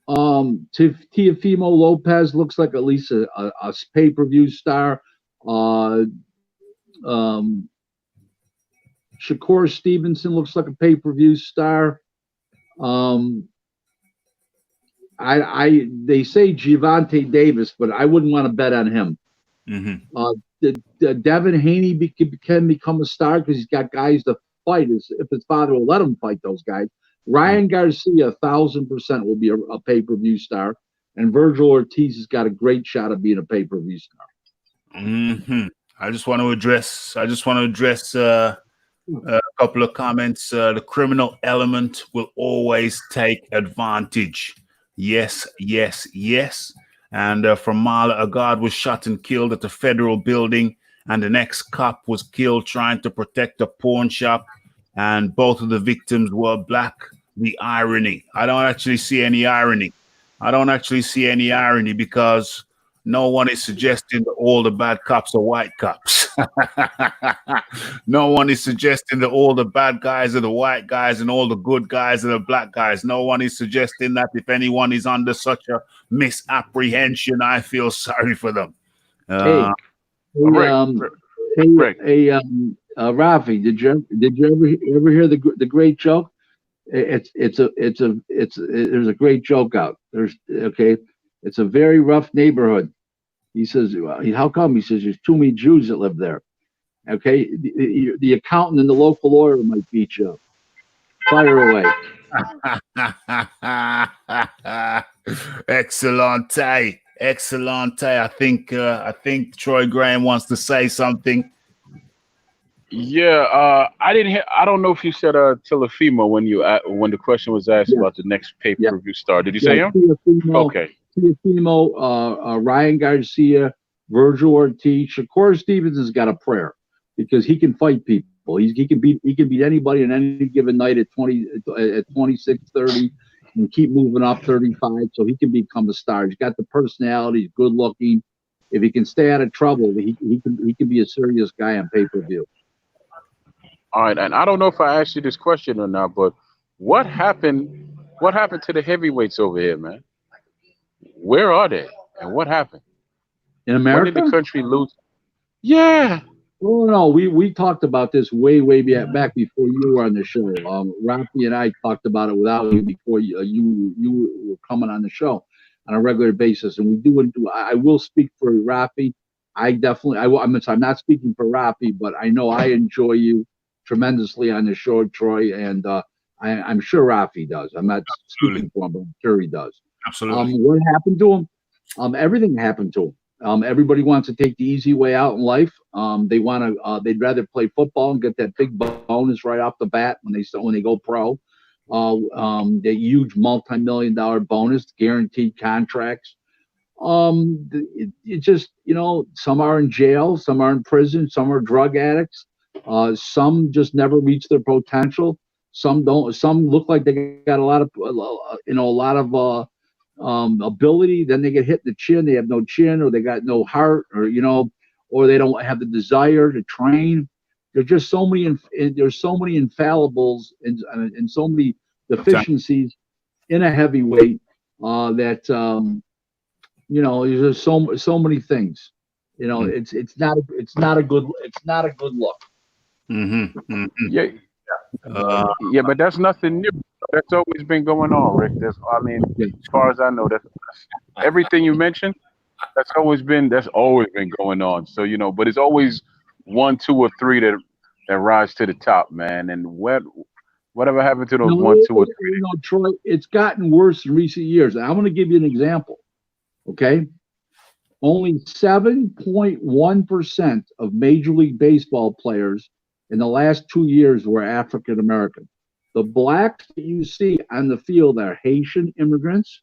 Teofimo Lopez looks like at least a pay-per-view star. Shakur Stevenson looks like a pay-per-view star. They say Gervonta Davis, but I wouldn't want to bet on him. Devin Haney can become a star because he's got guys to fight. If his father will let him fight those guys. Ryan Garcia, 1,000% will be a pay-per-view star, and Virgil Ortiz has got a great shot of being a pay-per-view star. I just want to address a couple of comments. The criminal element will always take advantage. Yes. And from Marla, a guard was shot and killed at a federal building, and the next cop was killed trying to protect a pawn shop, and both of the victims were black. The irony. I don't actually see any irony because no one is suggesting that all the bad cops are white cops. No one is suggesting that all the bad guys are the white guys and all the good guys are the black guys. No one is suggesting that. If anyone is under such a misapprehension, I feel sorry for them. Rick. Raphie, did you ever hear the great joke? There's a great joke out. It's a very rough neighborhood. He says, how come? He says, there's too many Jews that live there. Okay, the accountant and the local lawyer might beat you up. Fire away. Excellente. I think Troy Graham wants to say something. Yeah, I didn't hear. I don't know if you said Telefimo when the question was asked about the next pay-per-view star. Did you say him? Okay. Telefimo, Ryan Garcia, Virgil Ortiz, Shakur Stevens has got a prayer because he can fight people. He can beat anybody on any given night at 26, 30, and keep moving up 35, so he can become a star. He's got the personality. He's good looking. If he can stay out of trouble, he can be a serious guy on pay-per-view. All right, and I don't know if I asked you this question or not, but what happened to the heavyweights over here, man? Where are they? And what happened? In America? When did the country lose? Yeah. Oh no, we talked about this way back before you were on the show. Raphie and I talked about it without you before you were coming on the show on a regular basis, and we do. I will speak for Raphie. I'm not speaking for Raphie, but I know I enjoy you tremendously on the show, Troy, and I'm sure Raphie does. I'm not speaking for him, but I'm sure he does. Absolutely. What happened to him? Everything happened to him. Everybody wants to take the easy way out in life. They'd rather play football and get that big bonus right off the bat when they go pro. The huge multi-million-dollar bonus, guaranteed contracts. It just, some are in jail, some are in prison, some are drug addicts. Some just never reach their potential. Some don't. Some look like they got a lot of ability. Then they get hit in the chin. They have no chin, or they got no heart, or they don't have the desire to train. There's just so many. There's so many infallibles and so many deficiencies in a heavyweight that there's just so many things. It's not a good look. Mm-hmm. Mm-hmm. Yeah, but that's nothing new. That's always been going on, Rick. As far as I know, that's everything you mentioned. That's always been going on. So but it's always 1, 2, or 3 that rise to the top, man. And whatever happened to those 1, 2, or 3? Troy, it's gotten worse in recent years. I'm going to give you an example. Okay, only 7.1% of Major League Baseball players in the last 2 years were African American. The blacks that you see on the field are Haitian immigrants,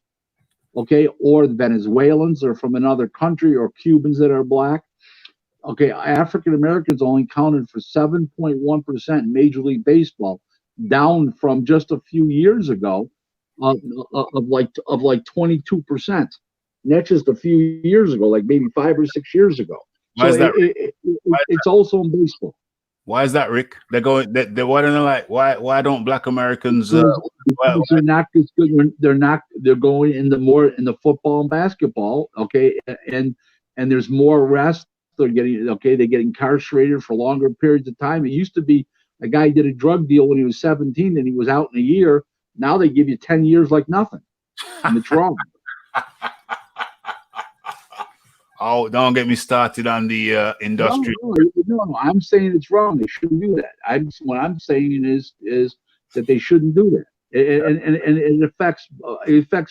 okay, or Venezuelans or from another country, or Cubans that are black. Okay, African Americans only counted for 7.1% in Major League Baseball, down from just a few years ago of like 22%. And that's just a few years ago, like maybe 5 or 6 years ago. Why is that? It's also in baseball. Why is that, Rick? They're why don't black Americans? They're not as good. They're going in the football and basketball. Okay, and there's more arrests. They get incarcerated for longer periods of time. It used to be a guy did a drug deal when he was 17 and he was out in a year. Now they give you 10 years like nothing, and it's wrong. Oh, don't get me started on the industry. No, I'm saying it's wrong. They shouldn't do that. What I'm saying is that they shouldn't do that. And it affects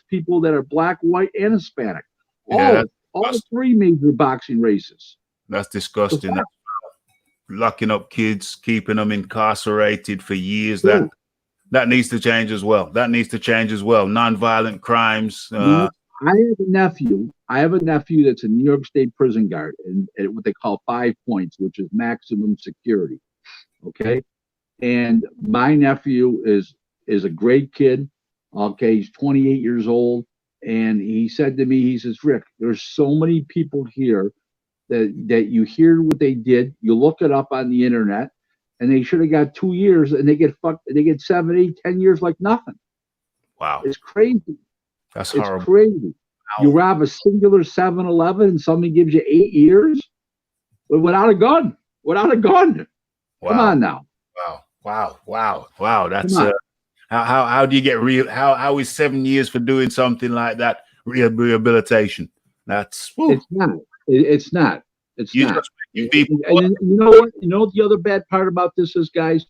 people that are black, white, and Hispanic. All 3 major boxing races. That's disgusting. That's locking up kids, keeping them incarcerated for years. True. That needs to change as well. Nonviolent crimes. I have a nephew that's a New York State prison guard and what they call 5 points, which is maximum security. Okay. And my nephew is a great kid. Okay. He's 28 years old. And he said to me, he says, Rick, there's so many people here that you hear what they did. You look it up on the internet and they should have got 2 years and they get 7, 8, 10 years like nothing. Wow. It's crazy. That's horrible. It's crazy. Wow. You rob a singular 7-Eleven and somebody gives you 8 years without a gun. without a gun. Wow. Come on now. Wow. That's how do you get real? How is 7 years for doing something like that rehabilitation? That's It's not. It's not. It's you not. just And people. you know what? You know what the other bad part about this is, guys?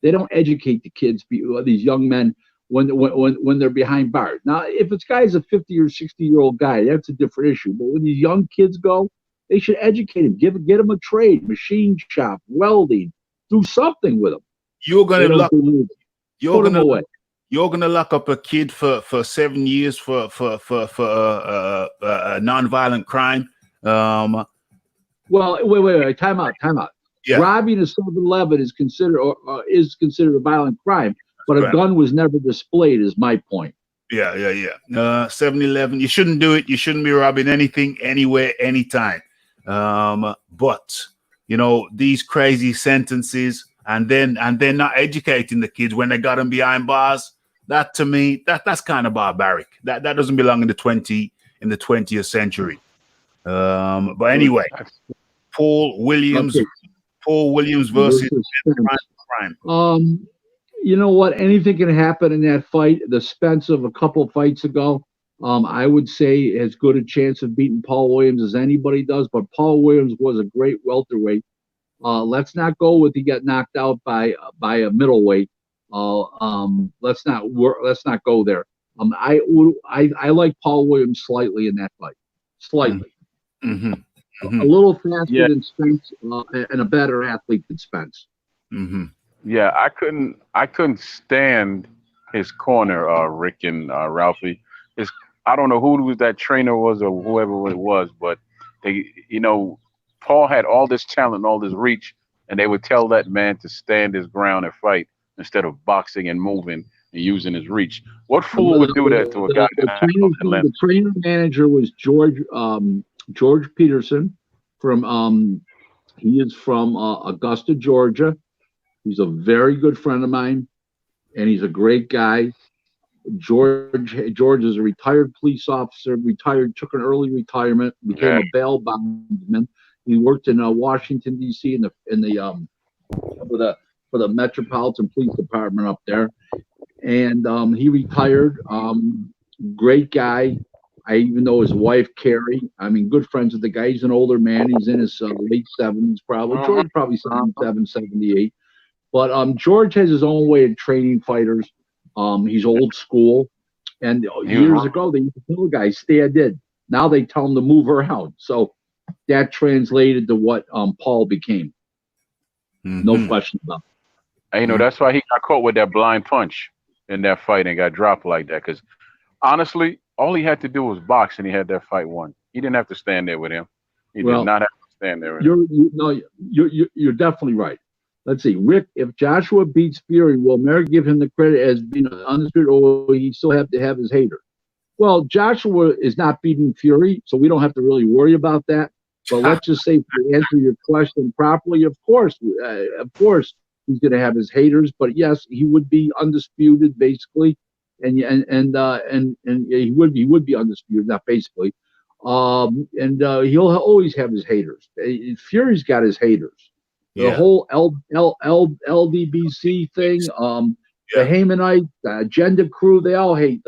They don't educate the kids, these young men, when they're behind bars. Now, if this guy's a 50 or 60-year-old guy, that's a different issue. But when these young kids go, they should educate him, get him a trade, machine shop, welding, do something with him. You're gonna lock. Put him away. You're gonna lock up a kid for 7 years for a non-violent crime. Well, wait. Time out. Yeah. Robbing a 7-Eleven is considered a violent crime, but a Right. gun was never displayed. Is my point. Yeah. 7-Eleven. You shouldn't do it. You shouldn't be robbing anything, anywhere, anytime. But you know, these crazy sentences, and then not educating the kids when they got them behind bars. That, to me, that's kind of barbaric. That doesn't belong in the 20th century. But anyway, Paul Williams. Okay. Paul Williams versus crime. You know what? Anything can happen in that fight. The Spence of a couple fights ago, I would say has good a chance of beating Paul Williams as anybody does. But Paul Williams was a great welterweight. Let's not go with he got knocked out by a middleweight. Let's not go there. I like Paul Williams slightly in that fight, slightly. Mm-hmm. A little faster than Spence and a better athlete than Spence. Mm-hmm. Yeah, I couldn't stand his corner, Rick and Ralphie. I don't know who that trainer was or whoever it was, but Paul had all this talent, all this reach, and they would tell that man to stand his ground and fight instead of boxing and moving and using his reach. What fool would do that to a guy? The trainer manager was George Peterson he is from Augusta, Georgia. He's a very good friend of mine, and he's a great guy. George is a retired police officer, took an early retirement, became a bail bondsman. He worked in Washington D.C. for the Metropolitan Police Department up there, and he retired. Great guy. I even know his wife Carrie. I mean, good friends with the guy. He's an older man. He's in his late 70s, probably. George probably 77, 78. But George has his own way of training fighters. He's old school. And years ago, they used to tell guys, stand in. Now they tell him to move around. So that translated to what Paul became. Mm-hmm. No question about it. And, that's why he got caught with that blind punch in that fight and got dropped like that. Because honestly, all he had to do was box, and he had that fight won. He didn't have to stand there with him. He did not have to stand there with him. You're definitely right. Let's see, Rick. If Joshua beats Fury, will Merrick give him the credit as being undisputed, or will he still have to have his haters? Well, Joshua is not beating Fury, so we don't have to really worry about that. But let's just say, to answer your question properly, of course, he's going to have his haters. But yes, he would be undisputed, basically. And he would be undisputed, not basically, he'll always have his haters. Fury's got his haters. The whole LDBC thing, the Haymanites, the Agenda crew, they all hate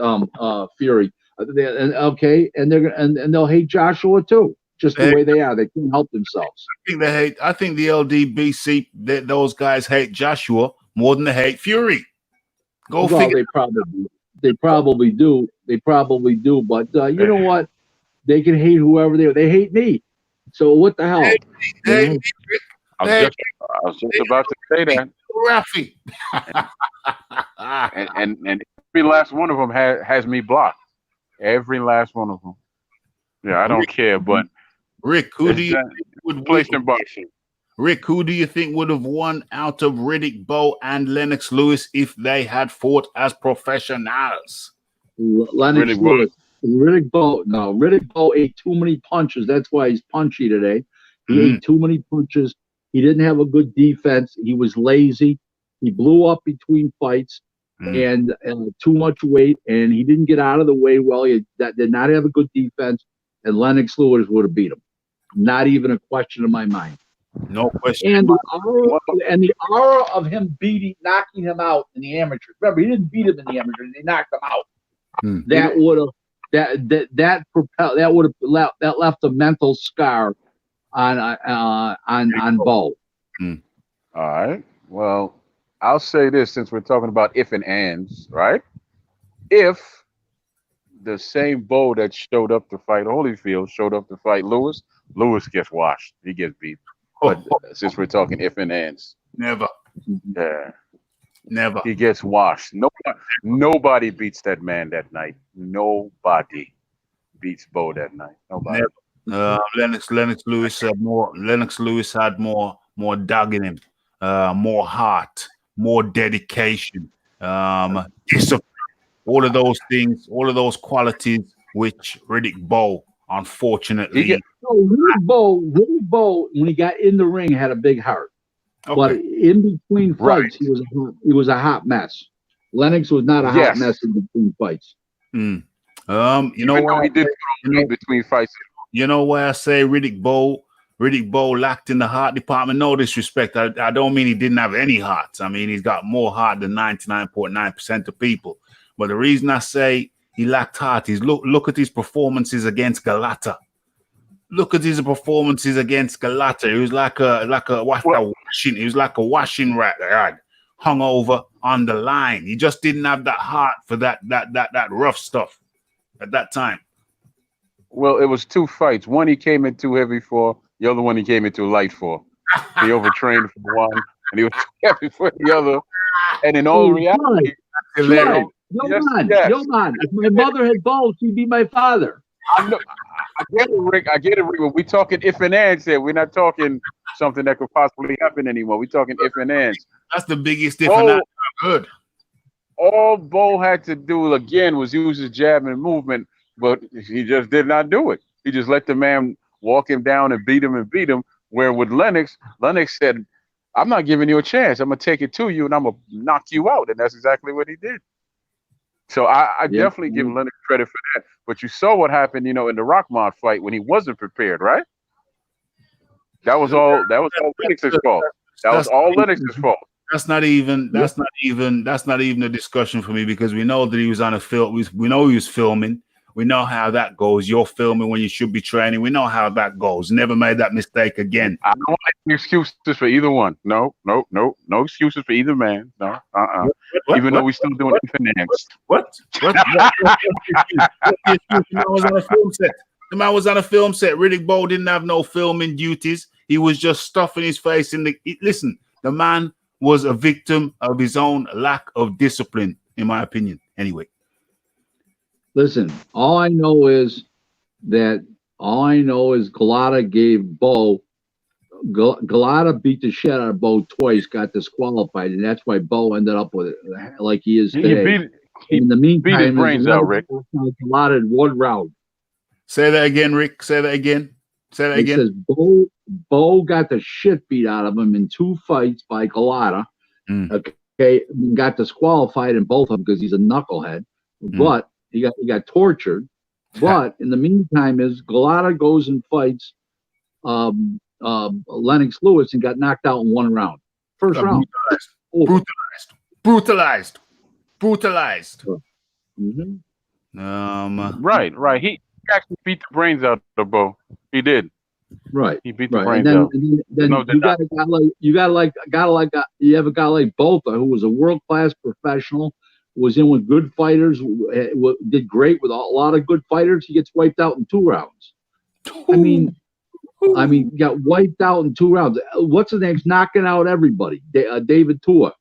Fury. And they'll hate Joshua too, just the way they are. They can't help themselves. I think the LDBC, those guys hate Joshua more than they hate Fury. Go figure. They probably do. But you know what? They can hate whoever they hate me. So what the hell? I was just about to say that. Raphie. and every last one of them has me blocked. Every last one of them. Yeah, I don't care. But Rick, who do you think would place in boxing? Rick, who do you think would have won out of Riddick Bowe and Lennox Lewis if they had fought as professionals? Lennox Lewis. Riddick Bowe ate too many punches. That's why he's punchy today. He ate too many punches. He didn't have a good defense. He was lazy. He blew up between fights and too much weight, and he didn't get out of the way well. He did not have a good defense, and Lennox Lewis would have beat him. Not even a question in my mind. No question. And the aura of him knocking him out in the amateurs. Remember, he didn't beat him in the amateurs; he knocked him out. That would have that left a mental scar on Bo. All right. Well, I'll say this since we're talking about if and ands, right? If the same Bo that showed up to fight Holyfield showed up to fight Lewis, Lewis gets washed. He gets beat. But since we're talking if and ands, Never. yeah, Never. he gets washed. Nobody beats that man that night. Nobody beats Bo that night. Nobody. Never. Lennox Lewis had more. Lennox Lewis had more dog in him, more heart, more dedication, discipline. All of those things, all of those qualities, which Riddick Bowe, unfortunately, Riddick Bowe, when he got in the ring, had a big heart. okay. But in between fights, he was a hot mess. Lennox was not a hot mess in between fights. You know what? He did in between fights. You know why I say Riddick Bowe lacked in the heart department? No disrespect. I don't mean he didn't have any hearts. I mean, he's got more heart than 99.9% of people. But the reason I say he lacked heart is look at his performances against Galata. Look at his performances against Galata. He was like a washing rag hung over on the line. He just didn't have that heart for that rough stuff at that time. Well, it was two fights. One he came in too heavy for. The other one he came in too light for. He overtrained for one, and he was too heavy for the other. And in all reality, Yo, man. If my mother had balls, she'd be my father. I get it, Rick. But we're talking if and ands here. We're not talking something that could possibly happen anymore. We're talking if and ands. That's the biggest difference. Good. All Bo had to do again was use his jab and movement, but he just did not do it. He just let the man walk him down and beat him. Where with Lennox said, "I'm not giving you a chance. I'm gonna take it to you and I'm gonna knock you out," and that's exactly what he did. So I definitely give Lennox credit for that. But you saw what happened, in the Rockmont fight when he wasn't prepared, right? That was all Lennox's fault. That was all Lennox's fault. That's not even a discussion for me because we know that he was on a film. We know he was filming. We know how that goes. You're filming when you should be training. We know how that goes. Never made that mistake again. I don't want any excuses for either one. No excuses for either man. No, Even though we're still doing finance. What? The man was on a film set. The man was on a film set. Riddick Bowe didn't have no filming duties. He was just stuffing his face in the. Listen, the man was a victim of his own lack of discipline, in my opinion. Anyway. Listen, all I know is Galata gave Bo. Galata beat the shit out of Bo twice, got disqualified, and that's why Bo ended up with it like he is today. In the meantime, beat his brains out, Rick. Galata in one round. Say that again, Rick. Say that again. It says Bo got the shit beat out of him in two fights by Galata. Okay, got disqualified in both of them because he's a knucklehead. But he got tortured. But in the meantime, is Galata goes and fights Lennox Lewis and got knocked out in one round. First round. Brutalized. Right. He actually beat the brains out of Bo. He did. Right. He beat the brains out. And then you have a guy like Bolta, who was a world-class professional, was in with good fighters, did great with a lot of good fighters. He gets wiped out in 2 rounds. I mean, got wiped out in 2 rounds. What's his name's knocking out everybody? David Tua.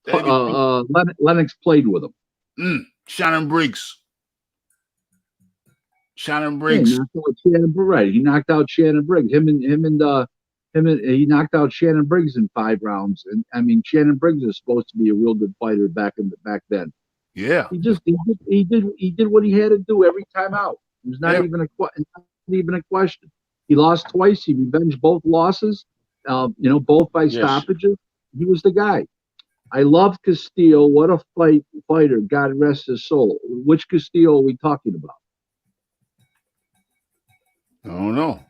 Lennox played with him. Shannon Briggs. He knocked out Shannon Briggs. He knocked out Shannon Briggs in 5 rounds. And I mean, Shannon Briggs is supposed to be a real good fighter back then. Yeah. He did what he had to do every time out. It was not even a question. He lost twice. He revenged both losses. Both by stoppages. He was the guy. I love Castillo. What a fighter. God rest his soul. Which Castillo are we talking about? I don't know.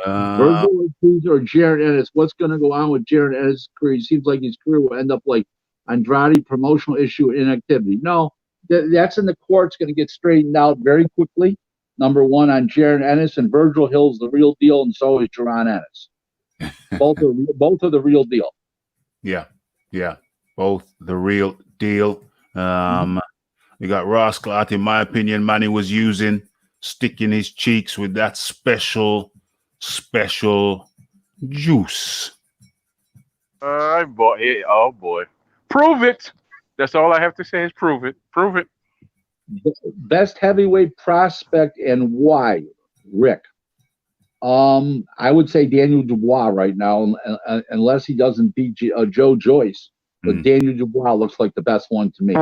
Virgil Ortiz or Jaron Ennis. What's going to go on with Jaron Ennis' career? He seems like his career will end up like Andrade, promotional issue, inactivity. No, that's in the courts, going to get straightened out very quickly. Number one on Jaron Ennis, and Virgil Hill's the real deal, and so is Jaron Ennis. Both are the real deal. Yeah, both the real deal. We got Ross Clark. In my opinion, Manny was sticking his cheeks with that special juice. Boy, oh boy, prove it. That's all I have to say is prove it. Prove it. Best heavyweight prospect and why, Rick? I would say Daniel Dubois right now, unless he doesn't beat Joe Joyce. But Daniel Dubois looks like the best one to me.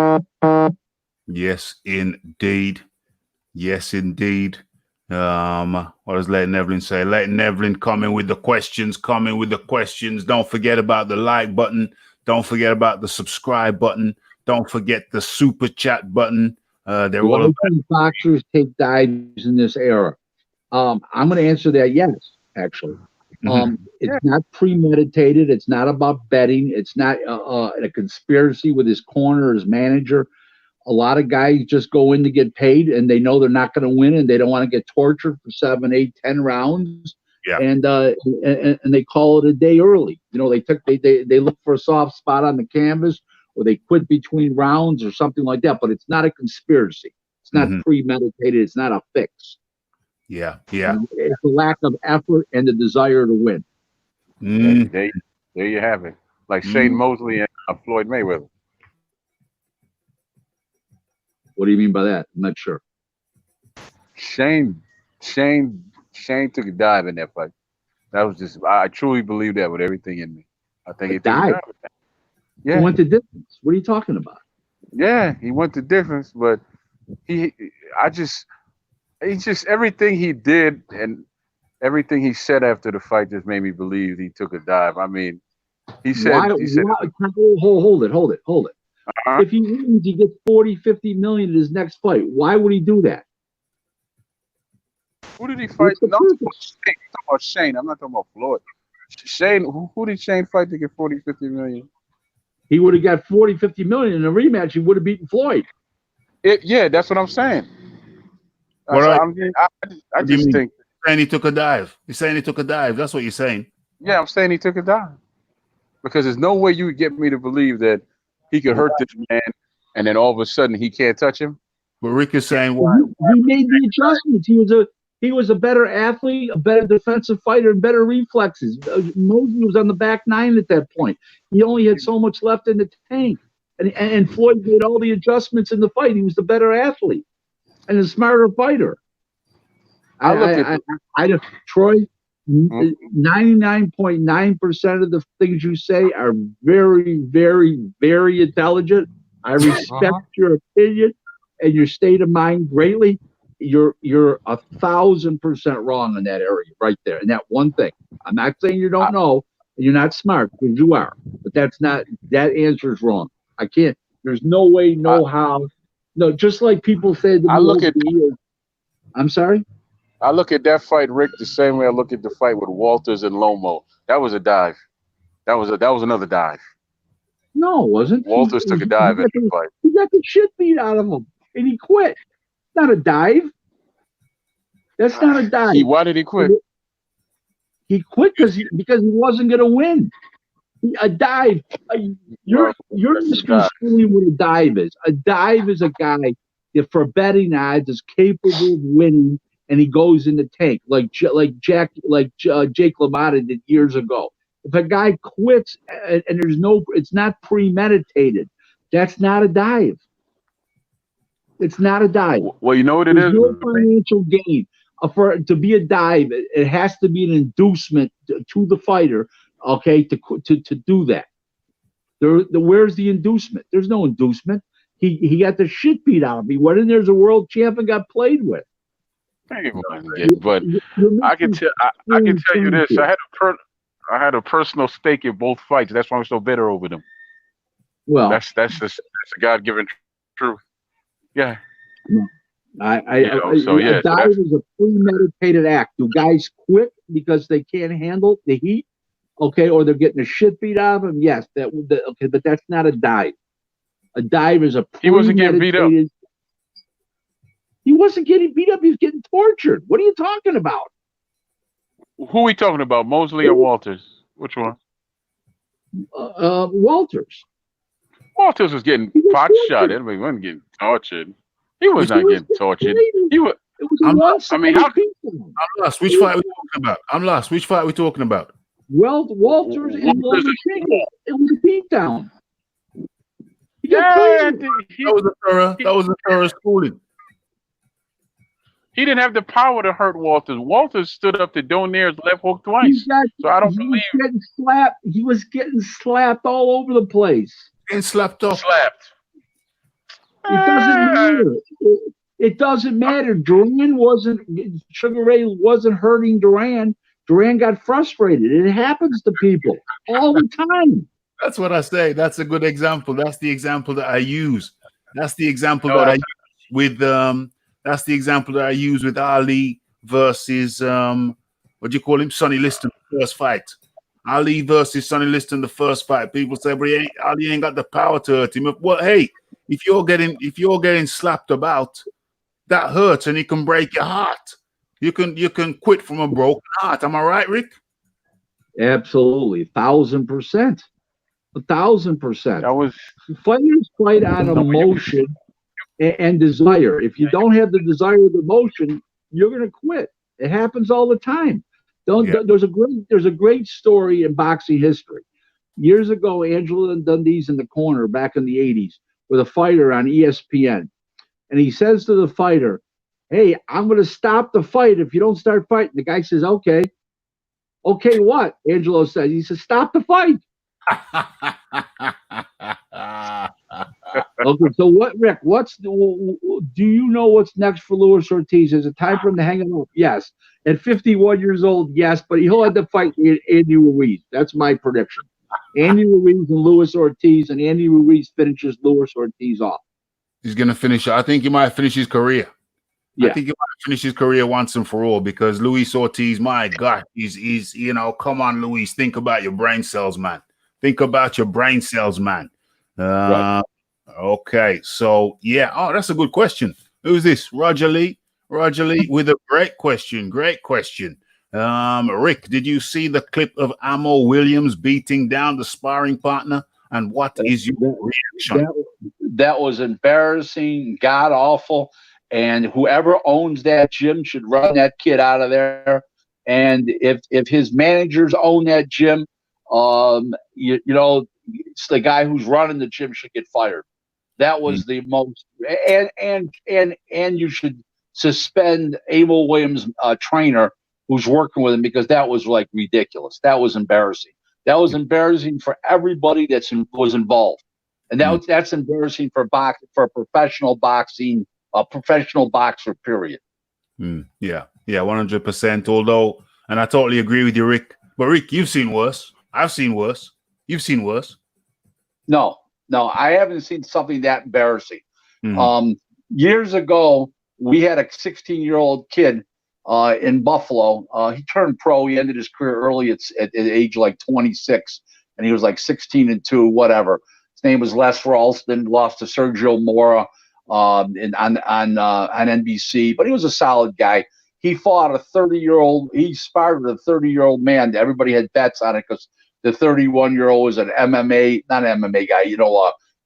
Yes, indeed. Yes, indeed. What does Leighton Evelyn say? Leighton Evelyn coming with the questions. Don't forget about the like button. Don't forget about the subscribe button. Don't forget the super chat button. They're all boxers take dives in this era. I'm going to answer that yes, actually. It's not premeditated. It's not about betting. It's not a conspiracy with his corner or his manager. A lot of guys just go in to get paid, and they know they're not going to win, and they don't want to get tortured for 7, 8, 10 rounds. Yeah. And they call it a day early. You know, they look for a soft spot on the canvas, or they quit between rounds or something like that. But it's not a conspiracy. It's not premeditated. It's not a fix. Yeah. It's a lack of effort and the desire to win. There you have it. Like Shane Mosley and Floyd Mayweather. What do you mean by that? I'm not sure. Shane took a dive in that fight. That was just, I truly believe that with everything in me. I think he took a dive. Yeah. He went the distance. What are you talking about? Yeah, he went the difference, but everything he did and everything he said after the fight just made me believe he took a dive. I mean, he said, hold it. If he wins, he gets 40, 50 million in his next fight. Why would he do that? Who did he fight? No, I'm talking about Shane. I'm not talking about Floyd. Shane, who did Shane fight to get 40, 50 million? He would have got 40, 50 million in a rematch. He would have beaten Floyd. Yeah, that's what I'm saying. I just think. Saying he took a dive. You're saying he took a dive. That's what you're saying. Yeah, I'm saying he took a dive. Because there's no way you would get me to believe that he could hurt this man and then all of a sudden he can't touch him. But Rick is saying why? He made the adjustments. He was a better athlete, a better defensive fighter, and better reflexes. Mosley was on the back nine at that point. He only had so much left in the tank. And Floyd made all the adjustments in the fight. He was the better athlete and a smarter fighter. Troy, 99.9% of the things you say are very, very, very intelligent. I respect your opinion and your state of mind greatly. You're 1,000% wrong in that area right there. And that one thing. I'm not saying you don't know and you're not smart, because you are. But that answer is wrong. I can't. There's no way, no how. No, just like people say I'm sorry? I look at that fight, Rick, the same way I look at the fight with Walters and Lomo. That was a dive. That was another dive. No, it wasn't. Walters took a dive in the fight. He got the shit beat out of him, and he quit. It's not a dive. That's not a dive. Why did he quit? He quit because he wasn't going to win. A dive. You're misconstruing what a dive is. A dive is a guy that for betting odds is capable of winning, and he goes in the tank like Jake LaMotta did years ago. If a guy quits and it's not premeditated, that's not a dive. It's not a dive. Well, you know what There's no financial gain. For to be a dive, it has to be an inducement to the fighter, okay, to do that. Where's the inducement? There's no inducement. He got the shit beat out of him. He went in there as a world champ and got played with. But I can tell you this: I had a personal stake in both fights. That's why I'm so bitter over them. Well, that's a God-given truth. Yeah. A dive is a premeditated act. Do guys quit because they can't handle the heat, okay, or they're getting the shit beat out of them, yes, okay, but that's not a dive. A dive is a He wasn't getting beat up. He wasn't getting beat up. He was getting tortured. What are you talking about? Who are we talking about, Mosley or Walters? Which one? Walters. Walters was getting pot shot. He wasn't getting tortured. He was not getting tortured. He was. I'm lost. Which fight are we talking about? I'm lost. Which fight are we talking about? Well, Walters and Lomachenko. It was a beatdown. Yeah, that was a thorough schooling. He didn't have the power to hurt Walters. Walters stood up to Donaire's left hook twice. So I don't believe getting slapped. He was getting slapped all over the place. Getting slapped off. Slapped. It doesn't matter. It doesn't matter. Sugar Ray wasn't hurting Duran. Duran got frustrated. It happens to people all the time. That's what I say. That's a good example. That's the example that I use. That's the example that I use with that's the example that I use with Ali versus what do you call him? Sonny Liston, the first fight. Ali versus Sonny Liston, the first fight. People say, but Ali ain't got the power to hurt him. Well, hey, if you're getting slapped about, that hurts and it can break your heart. You can quit from a broken heart. Am I right, Rick? Absolutely, 1,000%. 1,000%. That was fighters fight on emotion and desire. If you don't have the desire of the emotion, you're going to quit. It happens all the time. There's a great story in boxing history. Years ago, Angela Dundee's in the corner back in the 80s with a fighter on ESPN. And he says to the fighter, "Hey, I'm going to stop the fight if you don't start fighting." The guy says, "Okay." "Okay, what?" Angelo says. He says, "Stop the fight." Okay, so what, Rick? Do you know what's next for Luis Ortiz? Is it time for him to hang it up? Yes. At 51 years old, yes, but he'll have to fight Andy Ruiz. That's my prediction. Andy Ruiz and Luis Ortiz, and Andy Ruiz finishes Luis Ortiz off. He's gonna finish. I think he might finish his career. Yeah. I think he might finish his career once and for all because Luis Ortiz, my God, he's come on, Luis, think about your brain cells, man. Think about your brain cells, man. Right. Okay, so yeah. Oh, that's a good question. Who's this? Roger Lee with a great question. Great question. Rick, did you see the clip of Amo Williams beating down the sparring partner? And what is your reaction? That was embarrassing, god awful. And whoever owns that gym should run that kid out of there. And if his managers own that gym, it's the guy who's running the gym should get fired. That was the most, and you should suspend Abel Williams' trainer who's working with him because that was like ridiculous. That was embarrassing. That was embarrassing for everybody was involved, and that's embarrassing for professional boxing, a professional boxer. Period. Yeah, 100%. Although, and I totally agree with you, Rick. But Rick, you've seen worse. I've seen worse. You've seen worse. No, I haven't seen something that embarrassing. Years ago, we had a 16-year-old kid in Buffalo. He turned pro. He ended his career early at age like 26, and he was like 16-2, whatever. His name was Les Ralston. Lost to Sergio Mora on NBC, but he was a solid guy. He fought a 30-year-old. He sparred with a 30-year-old man. Everybody had bets on it because the 31-year-old was an MMA, not an MMA guy,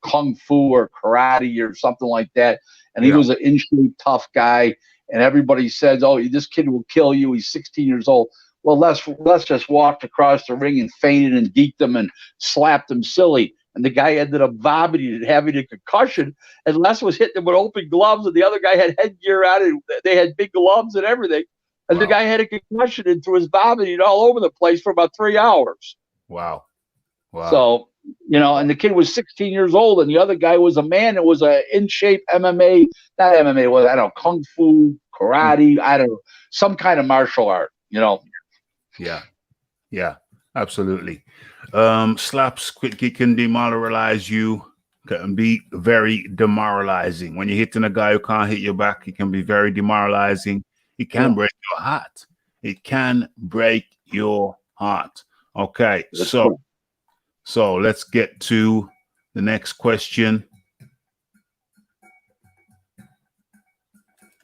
kung fu or karate or something like that. And he was an in-shape, tough guy. And everybody says, "Oh, this kid will kill you. He's 16 years old." Well, Les just walked across the ring and feinted and deked him and slapped him silly. And the guy ended up vomiting and having a concussion. And Les was hitting him with open gloves, and the other guy had headgear on and they had big gloves and everything. And the guy had a concussion and was vomiting all over the place for about 3 hours. Wow. So, and the kid was 16 years old, and the other guy was a man that was a in-shape MMA, not MMA, I don't know, kung fu, karate, I don't know, some kind of martial art, Yeah, absolutely. Slaps, quick kick can demoralize you, can be very demoralizing. When you're hitting a guy who can't hit your back, it can be very demoralizing. It can break your heart. It can break your heart. Okay, That's so cool. so let's get to the next question.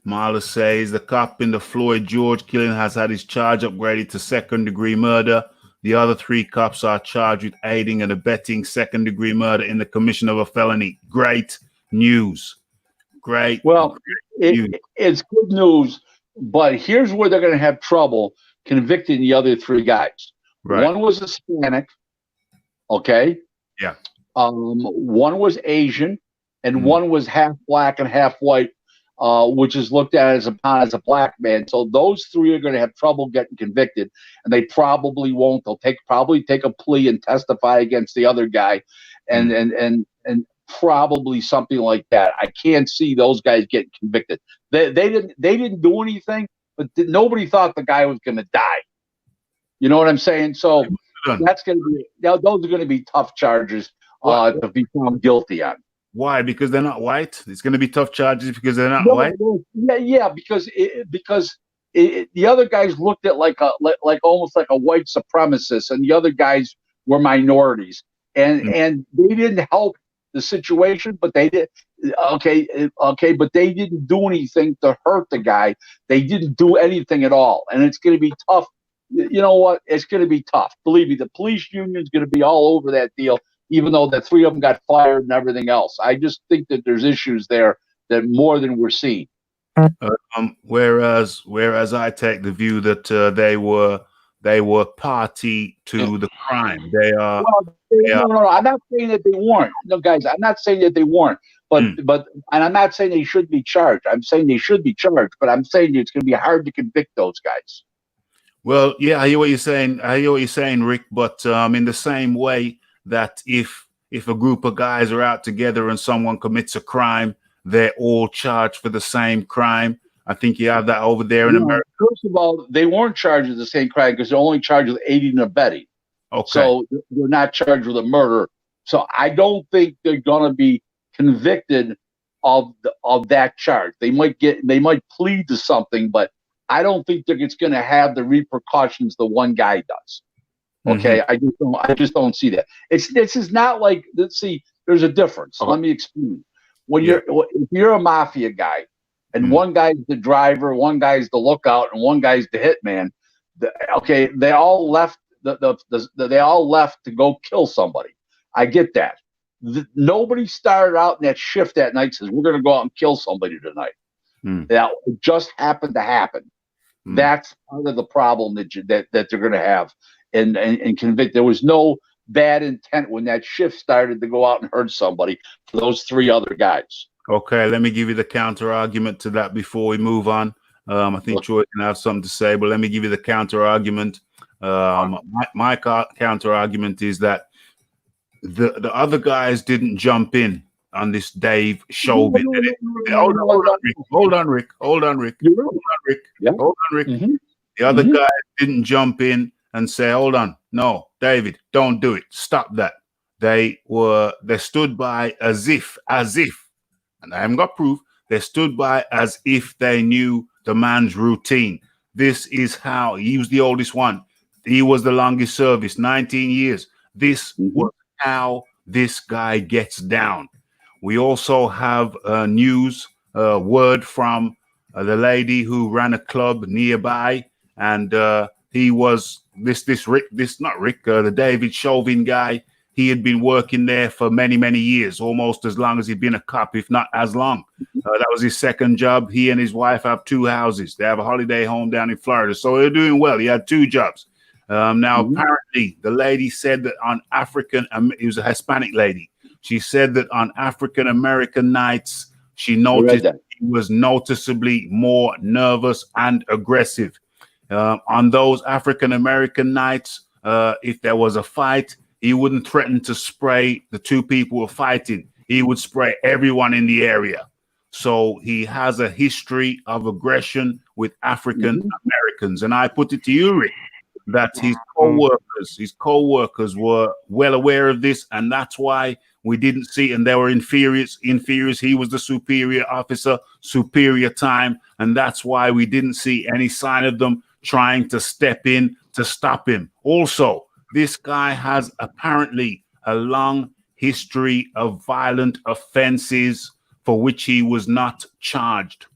Marla says the cop in the Floyd George killing has had his charge upgraded to second-degree murder. The other 3 cops are charged with aiding and abetting second-degree murder in the commission of a felony. Great news. Great. Well, news. it's good news, but here's where they're going to have trouble convicting the other 3 guys. Right. One was Hispanic, okay? Yeah. One was Asian, and one was half black and half white, which is looked at as a black man. So those 3 are going to have trouble getting convicted, and they probably won't. They'll probably take a plea and testify against the other guy, and probably something like that. I can't see those guys getting convicted. They didn't do anything, but nobody thought the guy was going to die. You know what I'm saying? So that's going to be those are going to be tough charges to be found guilty on. Why? Because they're not white. It's going to be tough charges because they're not white. Yeah, because the other guys looked at like almost like a white supremacist, and the other guys were minorities, and they didn't help the situation, but they did. Okay, but they didn't do anything to hurt the guy. They didn't do anything at all, and it's going to be tough. You know what? It's going to be tough. Believe me, the police union is going to be all over that deal, even though the 3 of them got fired and everything else. I just think that there's issues there that more than we're seeing. Whereas I take the view that they were party to the crime. They are. Well, no. I'm not saying that they weren't. No, guys, I'm not saying that they weren't. But and I'm not saying they should be charged. I'm saying they should be charged. But I'm saying it's going to be hard to convict those guys. Well, yeah, I hear what you're saying. Rick. But in the same way that if a group of guys are out together and someone commits a crime, they're all charged for the same crime. I think you have that over there in America. First of all, they weren't charged with the same crime because they're only charged with aiding and abetting. Okay. So they're not charged with a murder. So I don't think they're going to be convicted of that charge. They might plead to something, but I don't think that it's going to have the repercussions the one guy does. Okay, I just don't see that. This is not like, let's see. There's a difference. Let me explain. If you're a mafia guy, and one guy's the driver, one guy's the lookout, and one guy's the hitman. They all left. They all left to go kill somebody. I get that. Nobody started out in that shift that night and says, we're going to go out and kill somebody tonight. That just happened to happen. That's part of the problem that they're going to have and convict. There was no bad intent when that shift started to go out and hurt somebody for those 3 other guys. Okay, let me give you the counter argument to that before we move on. I think Troy can have something to say, but let me give you the counter argument. My counter argument is that the other guys didn't jump in on this Dave Chauvin. Hold on, Rick. The other guys didn't jump in and say, hold on, no, David, don't do it. Stop that. They stood by as if, and I haven't got proof, they stood by as if they knew the man's routine. This is how he was the oldest one. He was the longest service, 19 years. This was how this guy gets down. We also have news word from the lady who ran a club nearby, and he was the David Chauvin guy. He had been working there for many, many years, almost as long as he'd been a cop, if not as long. That was his second job. He and his wife have 2 houses. They have a holiday home down in Florida. So they're doing well. He had 2 jobs. Apparently, the lady said that on it was a Hispanic lady. She said that on African-American nights, she noticed he was noticeably more nervous and aggressive. On those African-American nights, if there was a fight, he wouldn't threaten to spray the 2 people who were fighting. He would spray everyone in the area. So he has a history of aggression with African Americans. And I put it to you, Rick, that his co-workers were well aware of this, and that's why we didn't see, and they were inferiors. He was the superior officer, superior time, and that's why we didn't see any sign of them trying to step in to stop him. Also, this guy has apparently a long history of violent offenses for which he was not charged.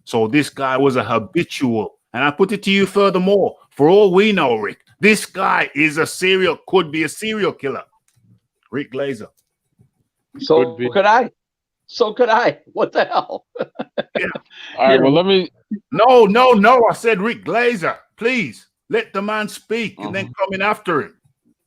So this guy was a habitual. And I put it to you furthermore, for all we know, Rick, this guy is could be a serial killer. Rick Glaser. So could I. So could I. What the hell? Yeah. All right, well, let me. No. I said Rick Glaser. Please let the man speak and then come in after him.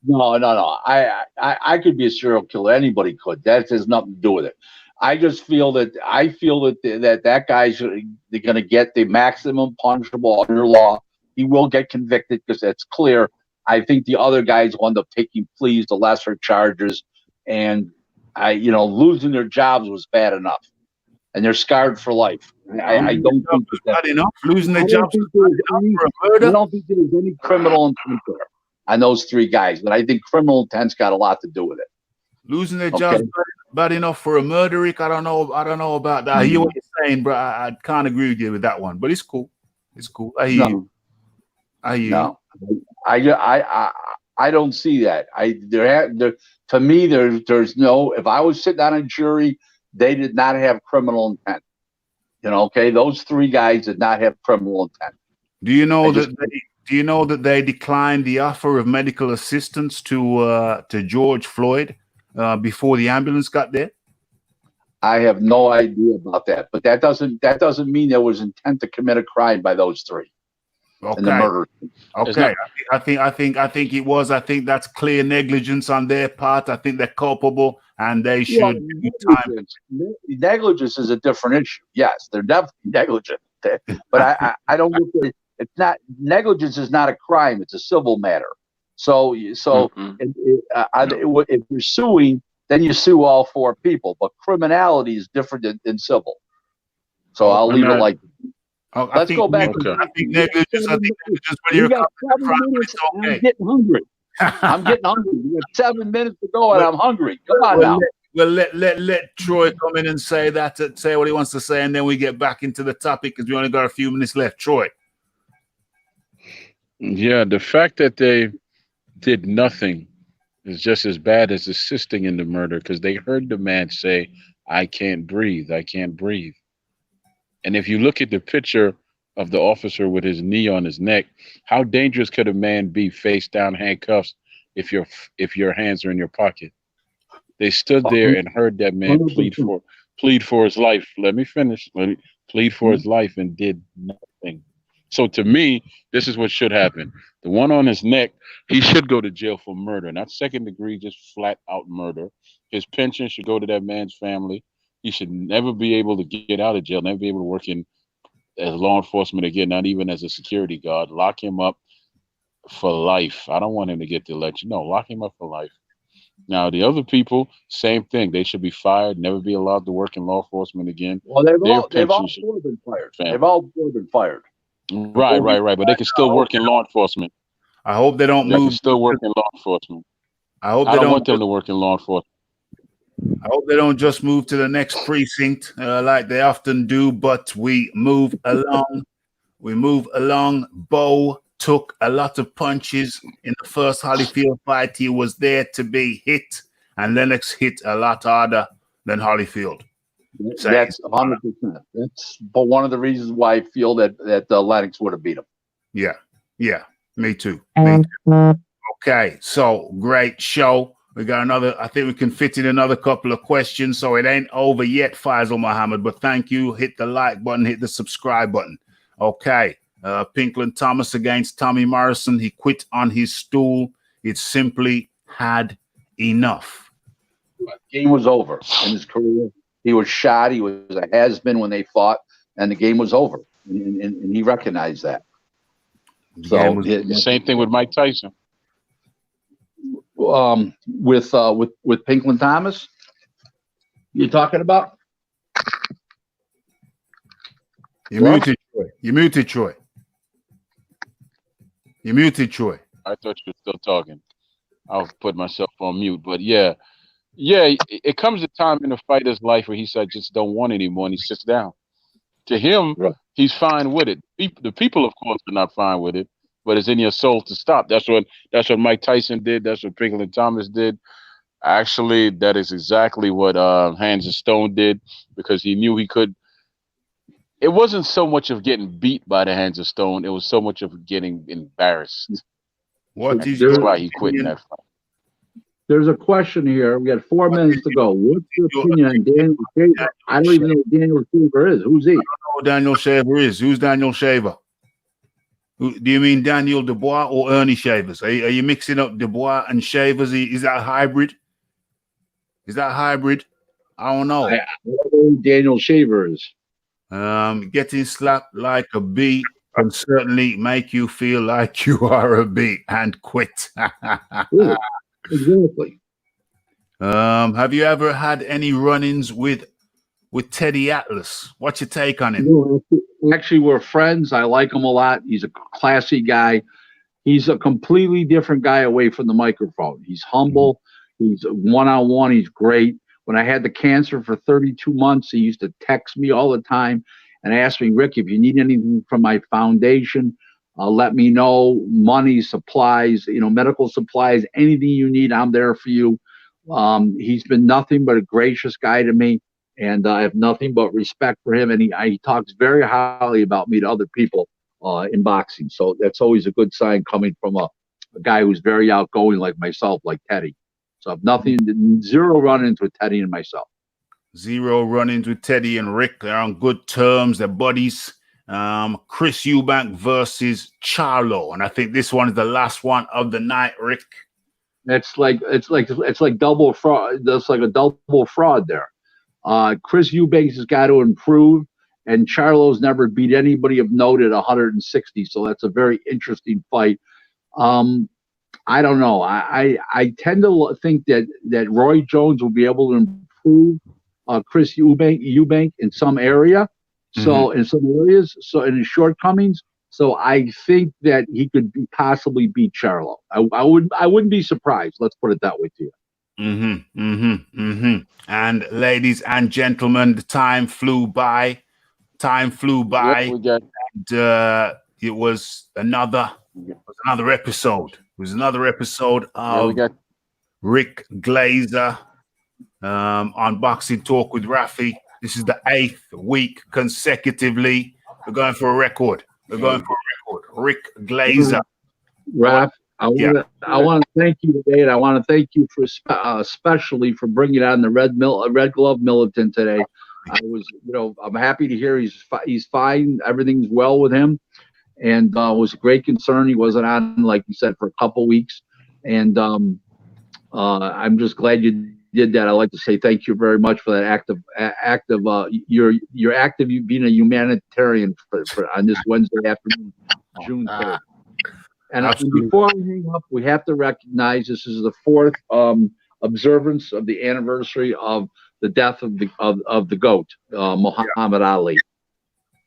No. I could be a serial killer. Anybody could. That has nothing to do with it. I just feel that that guy's going to get the maximum punishable under law. He will get convicted because that's clear. I think the other guys will end up taking pleas to lesser charges, and losing their jobs was bad enough, and they're scarred for life. I don't think that's bad enough. Losing their jobs for a murder. I don't think there's any criminal intent there on those three guys, but I think criminal intent's got a lot to do with it. Losing their jobs bad enough for a murder, Rick. I don't know about that. I hear what you're saying, but I can't agree with you with that one. But it's cool. It's cool. I hear you. No, I don't see that. To me, there's no. If I was sitting on a jury, they did not have criminal intent. Those three guys did not have criminal intent. Do you know that they declined the offer of medical assistance to George Floyd before the ambulance got there? I have no idea about that, but that doesn't mean there was intent to commit a crime by those three. Okay. And the murder. Okay. I think it was. I think that's clear negligence on their part. I think they're culpable and they should do time. Negligence is a different issue. Yes, they're definitely negligent. But I don't look at it's not negligence is not a crime, it's a civil matter. So if you're suing, then you sue all four people. But criminality is different than civil. So I'll leave it like let's go back. I think negligence. When you're got 7 minutes, I'm getting hungry. I'm getting hungry. We got 7 minutes to go, and I'm hungry. Come on now. Well, let Troy come in and say what he wants to say, and then we get back into the topic because we only got a few minutes left. Troy. Yeah, the fact that they did nothing is just as bad as assisting in the murder because they heard the man say, "I can't breathe. I can't breathe." And if you look at the picture of the officer with his knee on his neck, how dangerous could a man be face down, handcuffs, if your hands are in your pocket? They stood there and heard that man plead for his life. Let me finish. Plead for his life and did nothing. So to me, this is what should happen. The one on his neck, he should go to jail for murder, not second degree, just flat out murder. His pension should go to that man's family. He should never be able to get out of jail, never be able to work as law enforcement again, not even as a security guard. Lock him up for life. I don't want him to get the election. No, lock him up for life. Now, the other people, same thing. They should be fired, never be allowed to work in law enforcement again. Well, they've all been fired. They've all been fired. Right. But they can still work in law enforcement. I hope they don't They move. can still work in law enforcement. I hope I don't want them to work in law enforcement. I hope they don't just move to the next precinct like they often do, but we move along. We move along. Bo took a lot of punches in the first Holyfield fight. He was there to be hit, and Lennox hit a lot harder than Holyfield. That's 100%. That's one of the reasons why I feel that Lennox would have beat him. Yeah, me too. Okay, so great show. We got another. I think we can fit in another couple of questions, so it ain't over yet, Faisal Muhammad. But thank you. Hit the like button. Hit the subscribe button. Okay. Pinkland Thomas against Tommy Morrison. He quit on his stool. It simply had enough. The game was over in his career. He was shot. He was a has-been when they fought, and the game was over. And he recognized that. So the same thing with Mike Tyson. With Pinkland Thomas, you talking about? You muted Troy. You muted Troy. You muted Troy. I thought you were still talking. I'll put myself on mute. But yeah, it comes a time in a fighter's life where he said, "I just don't want anymore," and he sits down. To him, he's fine with it. The people, of course, are not fine with it, but it's in your soul to stop. That's what Mike Tyson did. That's what Franklin Thomas did. Actually, that is exactly what Hands of Stone did, because he knew he could. It wasn't so much of getting beat by the Hands of Stone. It was so much of getting embarrassed. What is That's your why he quit in opinion? that fight. There's a question here. We got 4 minutes to go. What's your opinion on Daniel Shaver? I don't even know who Daniel Shaver is. Who's he? Who Daniel Shaver is? Who's Daniel Shaver? Do you mean Daniel Dubois or Ernie Shavers? Are you mixing up Dubois and Shavers? Is that hybrid? Is that hybrid? I don't know. I don't know who Daniel Shaver is. Getting slapped like a bee can certainly make you feel like you are a bee and quit. Yeah, exactly. Have you ever had any run-ins with Teddy Atlas? What's your take on him? No, actually, we're friends. I like him a lot. He's a classy guy. He's a completely different guy away from the microphone. He's humble. He's one-on-one. He's great. When I had the cancer for 32 months, he used to text me all the time and ask me, Rick, if you need anything from my foundation, let me know. Money, supplies, medical supplies, anything you need, I'm there for you. He's been nothing but a gracious guy to me, and I have nothing but respect for him. And he talks very highly about me to other people in boxing. So that's always a good sign coming from a guy who's very outgoing like myself, like Teddy. So I've zero run-ins with Teddy and myself. Zero run-ins with Teddy and Rick. They're on good terms. They're buddies. Chris Eubank versus Charlo, and I think this one is the last one of the night, Rick. It's like double fraud. That's like a double fraud there. Chris Eubanks has got to improve, and Charlo's never beat anybody of note at 160. So that's a very interesting fight. I don't know. I tend to think that Roy Jones will be able to improve Chris Eubank in some area. So in some areas, so in his shortcomings. So I think that he could possibly beat Charlo. I wouldn't be surprised. Let's put it that way to you. And ladies and gentlemen, the time flew by. Yep, And it was another episode. It was another episode of Rick Glaser on Boxing Talk with Raphie. This is the 8th week consecutively. We're going for a record. Rick Glaser. Raph, I want to thank you today, and I want to thank you for especially for bringing on the Red Glove Militant today. I'm happy to hear he's fine. Everything's well with him, and it was a great concern. He wasn't on, like you said, for a couple weeks, and I'm just glad you did that. I'd like to say thank you very much for that you're active, you being a humanitarian for on this Wednesday afternoon, June 3rd. And before I hang up, we have to recognize this is the 4th observance of the anniversary of the death of the GOAT, Muhammad Ali.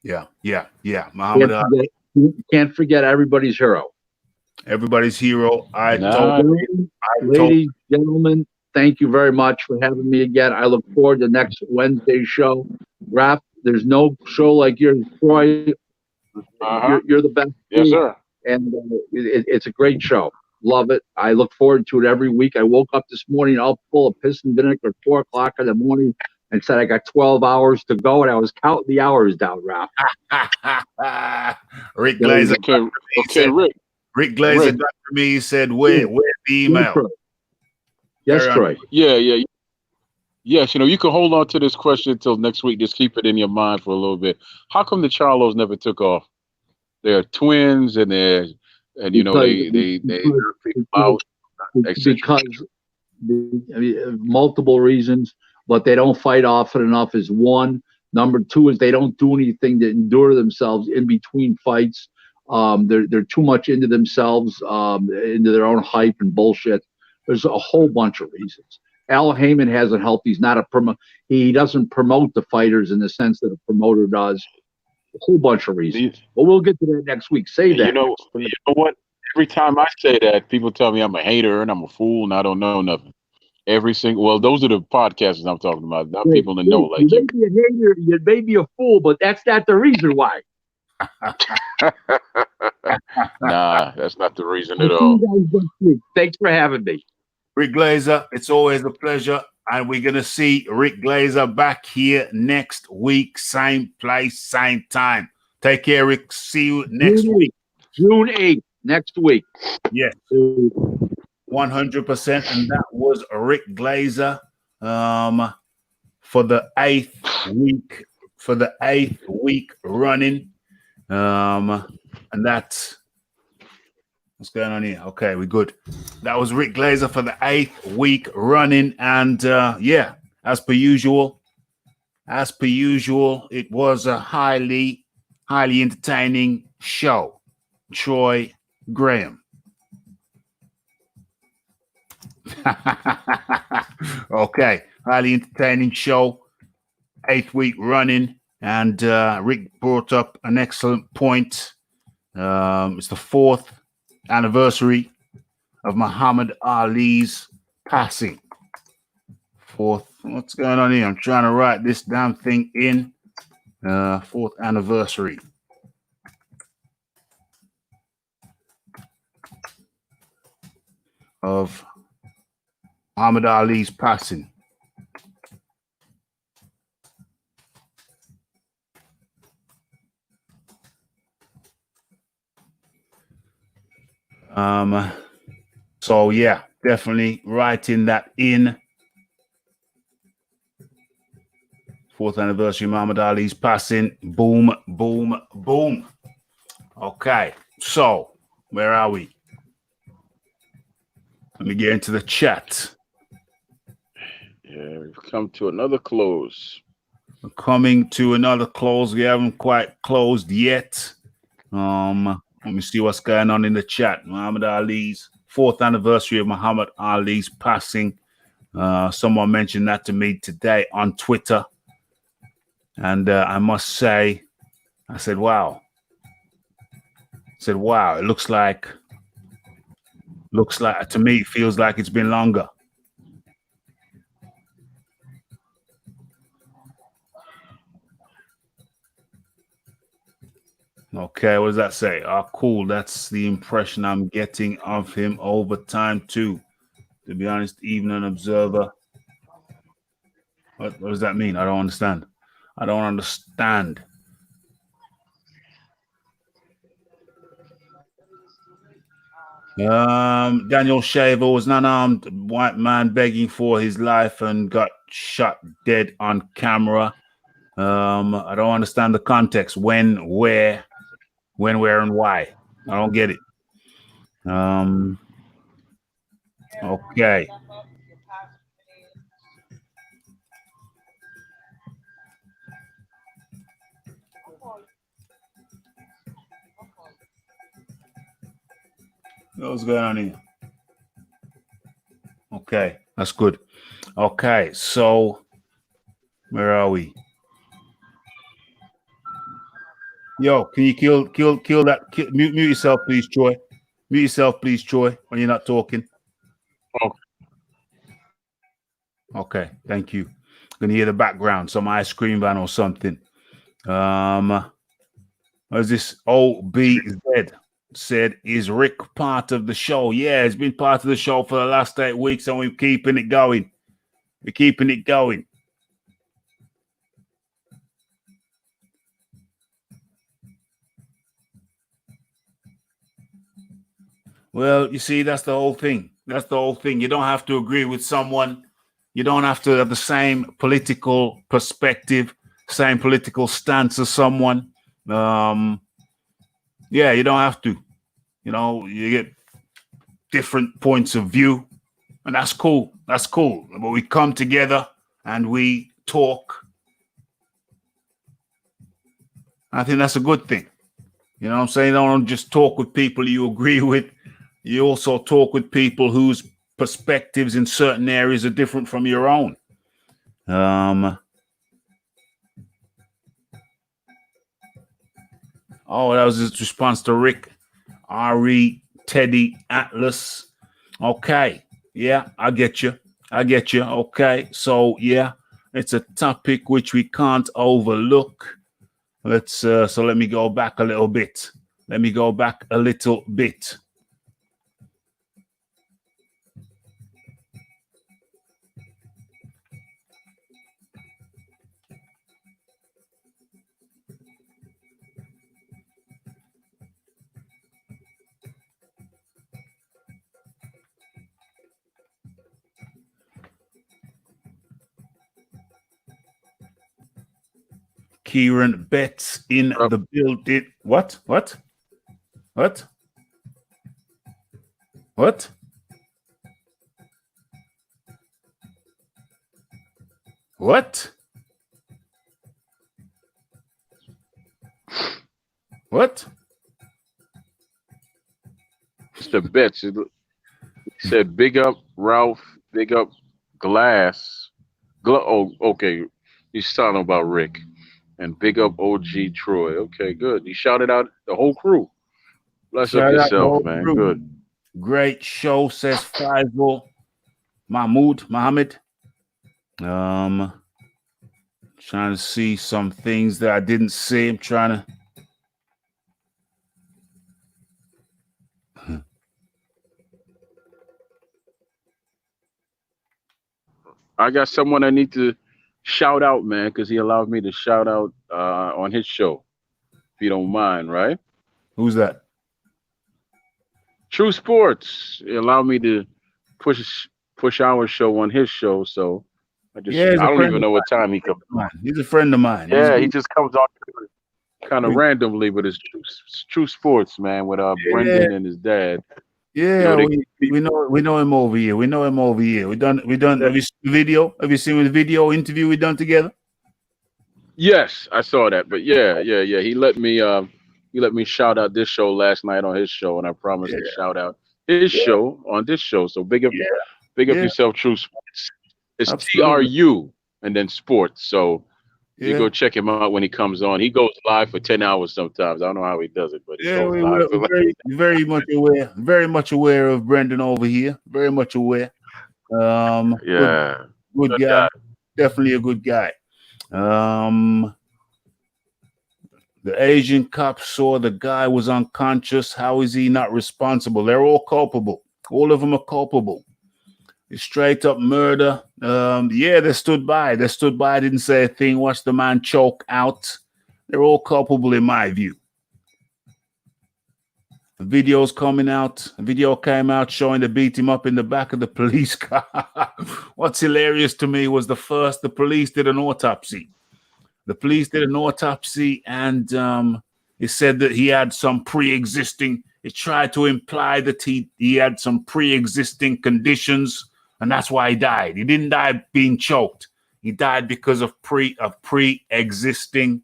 Yeah. Muhammad Ali. Can't forget everybody's hero. Everybody's hero. Ladies, gentlemen, thank you very much for having me again. I look forward to next Wednesday's show. Raph, there's no show like yours, Troy. You're the best. Yes, sir. And it's a great show. Love it. I look forward to it every week. I woke up this morning all full of piss and vinegar at 4 o'clock in the morning and said I got 12 hours to go, and I was counting the hours down, Raph. Rick Glaser. Okay, Rick. Rick Glaser got to me. He said, where's the email? Yes, Troy. Yeah. Yes, you can hold on to this question until next week. Just keep it in your mind for a little bit. How come the Charlos never took off? They're twins, and they out. Because multiple reasons, but they don't fight often enough is one. Number two is they don't do anything to endure themselves in between fights. They're too much into themselves, into their own hype and bullshit. There's a whole bunch of reasons. Al Heyman hasn't helped. He's not a he doesn't promote the fighters in the sense that a promoter does. A whole bunch of reasons. But we'll get to that next week. Say that. You know what? Every time I say that, people tell me I'm a hater and I'm a fool and I don't know nothing. Those are the podcasters I'm talking about, not people that know like you. May be a hater, you may be a fool, but that's not the reason why. Nah, that's not the reason I'll at see all. you guys next week. Thanks for having me. Rick Glaser, it's always a pleasure. And we're going to see Rick Glaser back here next week. Same place, same time. Take care, Rick. See you next June week. 8th, June 8th, next week. Yes, 100%. And that was Rick Glaser for the eighth week running. And that's what's going on here. Okay, we're good. That was Rick Glaser for the 8th week running. And yeah, as per usual, it was a highly entertaining show. Troy Graham. Okay, highly entertaining show, 8th week running, and Rick brought up an excellent point. It's the 4th anniversary of Muhammad Ali's passing. 4th. What's going on here? I'm trying to write this damn thing in. 4th anniversary. Of Muhammad Ali's passing. So yeah, definitely writing that in. 4th anniversary of Muhammad Ali's passing. Boom, boom, boom. Okay, so where are we? Let me get into the chat. Yeah, we've come to another close. We're coming to another close. We haven't quite closed yet. Let me see what's going on in the chat. Muhammad Ali's 4th anniversary of Muhammad Ali's passing. Someone mentioned that to me today on Twitter. And I must say, I said, wow. It looks like to me, it feels like it's been longer. Okay, what does that say? Oh, cool. That's the impression I'm getting of him over time, too. To be honest, even an observer. What does that mean? I don't understand. Daniel Shaver was an unarmed white man begging for his life and got shot dead on camera. I don't understand the context. When, where, and why. I don't get it. Okay. What's going on here? Okay, that's good. Okay, so where are we? Yo, can you kill that? Mute yourself, please, Troy. Mute yourself, please, Troy, when you're not talking. Okay, thank you. I'm gonna hear the background, some ice cream van or something. What is this? OBZ said, is Rick part of the show? Yeah, it's been part of the show for the last 8 weeks, and we're keeping it going. Well, you see, that's the whole thing. You don't have to agree with someone. You don't have to have the same political perspective, same political stance as someone. Yeah, you don't have to. You know, you get different points of view, and that's cool. But we come together and we talk. I think that's a good thing. You know what I'm saying? You don't just talk with people you agree with. You also talk with people whose perspectives in certain areas are different from your own. Oh, that was his response to Rick. Ari, Teddy, Atlas. Okay. Yeah, I get you. Okay. So, yeah, it's a topic which we can't overlook. Let's so let me go back a little bit. Let me go back a little bit. Kieran Betts in the building. What? What? What? What? What? What? Mr. Betts said, "Big up Ralph, big up Glass." Oh, okay. He's talking about Rick. And big up OG Troy. Okay, good. He shouted out the whole crew. Bless up yourself, man. Good. Great show, says Faisal Mohammed. Trying to see some things that I didn't see. I'm trying to. I got someone I need to shout out, man, because he allowed me to shout out on his show, if you don't mind, right? Who's that? True Sports. He allowed me to push our show on his show, so I don't even know what time he comes on. He's a friend of mine. Yeah, he just comes on kind of randomly, but it's True Sports, man, with Brendan and his dad. Yeah, we know him over here. We know him over here. We done. Have you seen the video? Have you seen the video interview we done together? Yes, I saw that. But yeah. He let me shout out this show last night on his show, and I promised to shout out his show on this show. So big up yourself, True Sports. It's TRU and then Sports. So you go check him out when he comes on. He goes live for 10 hours sometimes. I don't know how he does it, but we're very much aware of Brendan over here. Very much aware. Good guy. Definitely a good guy. The Asian cop saw the guy was unconscious. How is he not responsible? They're all culpable. All of them are culpable. It's straight up murder. They stood by. Didn't say a thing. Watched the man choke out. They're all culpable in my view. The video's coming out. A video came out showing they beat him up in the back of the police car. What's hilarious to me was the police did an autopsy. The police did an autopsy, and it said that he had some pre-existing. It tried to imply that he had some pre-existing conditions, and that's why he died. He didn't die being choked. He died because of pre-existing.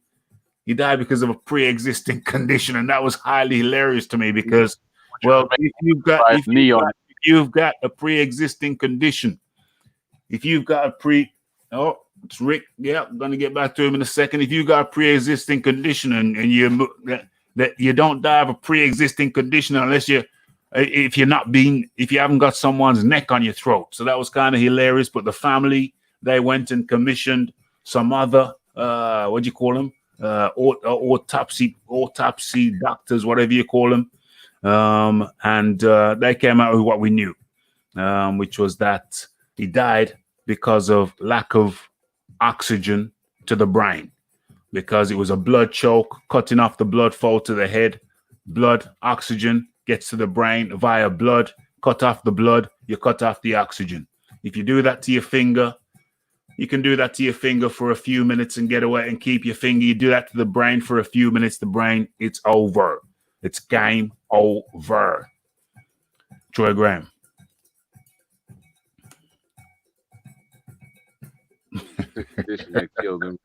He died because of a pre-existing condition, and that was highly hilarious to me because, well, if you've got a pre-existing condition, if you've got a it's Rick. Yeah, I'm gonna get back to him in a second. If you got a pre-existing condition and that you don't die of a pre-existing condition unless if you haven't got someone's neck on your throat. So that was kind of hilarious. But the family, they went and commissioned some other what do you call them? Autopsy doctors, whatever you call them. And they came out with what we knew, which was that he died because of lack of oxygen to the brain, because it was a blood choke, cutting off the blood flow to the head. Blood oxygen gets to the brain via blood. Cut off the blood, you cut off the oxygen. If you do that to your finger, you can do that to your finger for a few minutes and get away and keep your finger. You do that to the brain for a few minutes, the brain, it's over. It's game over. Troy Graham. Condition that killed him.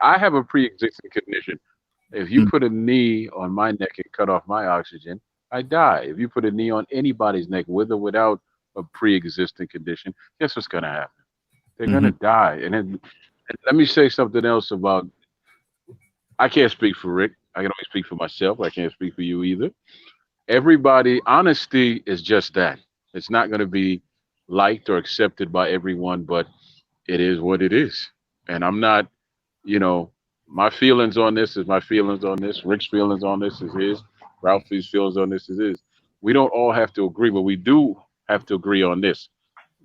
I have a pre-existing condition. If you put a knee on my neck and cut off my oxygen, I die. If you put a knee on anybody's neck with or without a pre-existing condition, guess what's going to happen? They're going to die. And let me say something else about, I can't speak for Rick. I can only speak for myself. I can't speak for you either. Everybody, honesty is just that. It's not going to be liked or accepted by everyone, but it is what it is. And I'm not, My feelings on this is my feelings on this. Rick's feelings on this is his. Ralphie's feelings on this is his. We don't all have to agree, but we do have to agree on this: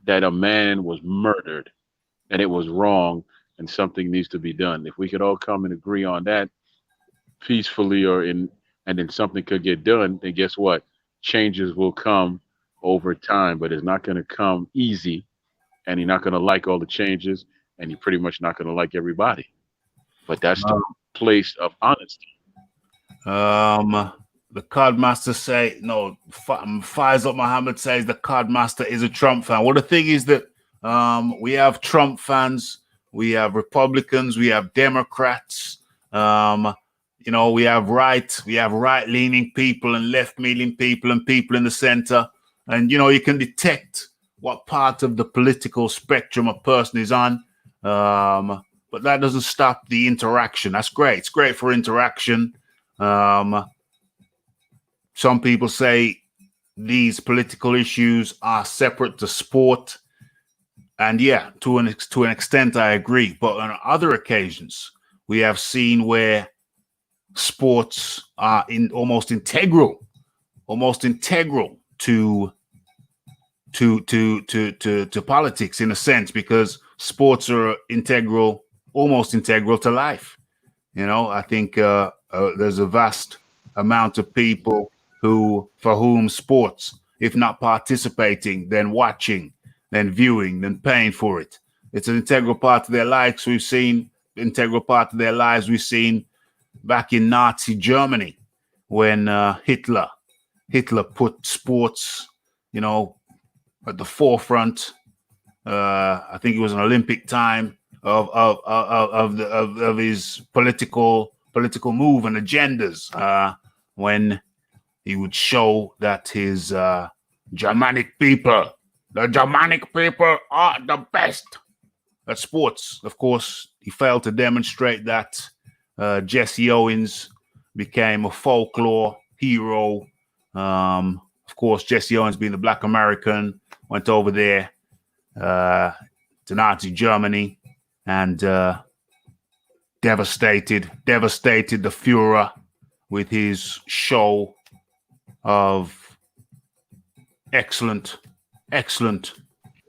that a man was murdered and it was wrong, and something needs to be done. If we could all come and agree on that peacefully, and then something could get done, then guess what? Changes will come over time, but it's not going to come easy, and you're not going to like all the changes, and you're pretty much not going to like everybody. But that's the place of honesty. The Cardmaster say no. Faisal Muhammad says the Cardmaster is a Trump fan. Well, the thing is that we have Trump fans, we have Republicans, we have Democrats. You know, we have right-leaning people and left-leaning people and people in the center. And you know, you can detect what part of the political spectrum a person is on. But that doesn't stop the interaction. That's great. It's great for interaction. Some people say these political issues are separate to sport. And yeah, to an extent, I agree. But on other occasions, we have seen where sports are almost integral to politics in a sense, because sports are almost integral to life. You know, I think there's a vast amount of people for whom sports, if not participating, then watching, then viewing, then paying for it. It's an integral part of their lives. We've seen back in Nazi Germany when Hitler put sports, you know, at the forefront. I think it was an Olympic time of his political move and agendas, when he would show that his Germanic people are the best at sports. Of course, he failed to demonstrate that. Jesse Owens became a folklore hero. Of course, Jesse Owens, being the Black American, went over there to Nazi Germany and devastated the Führer with his show of excellent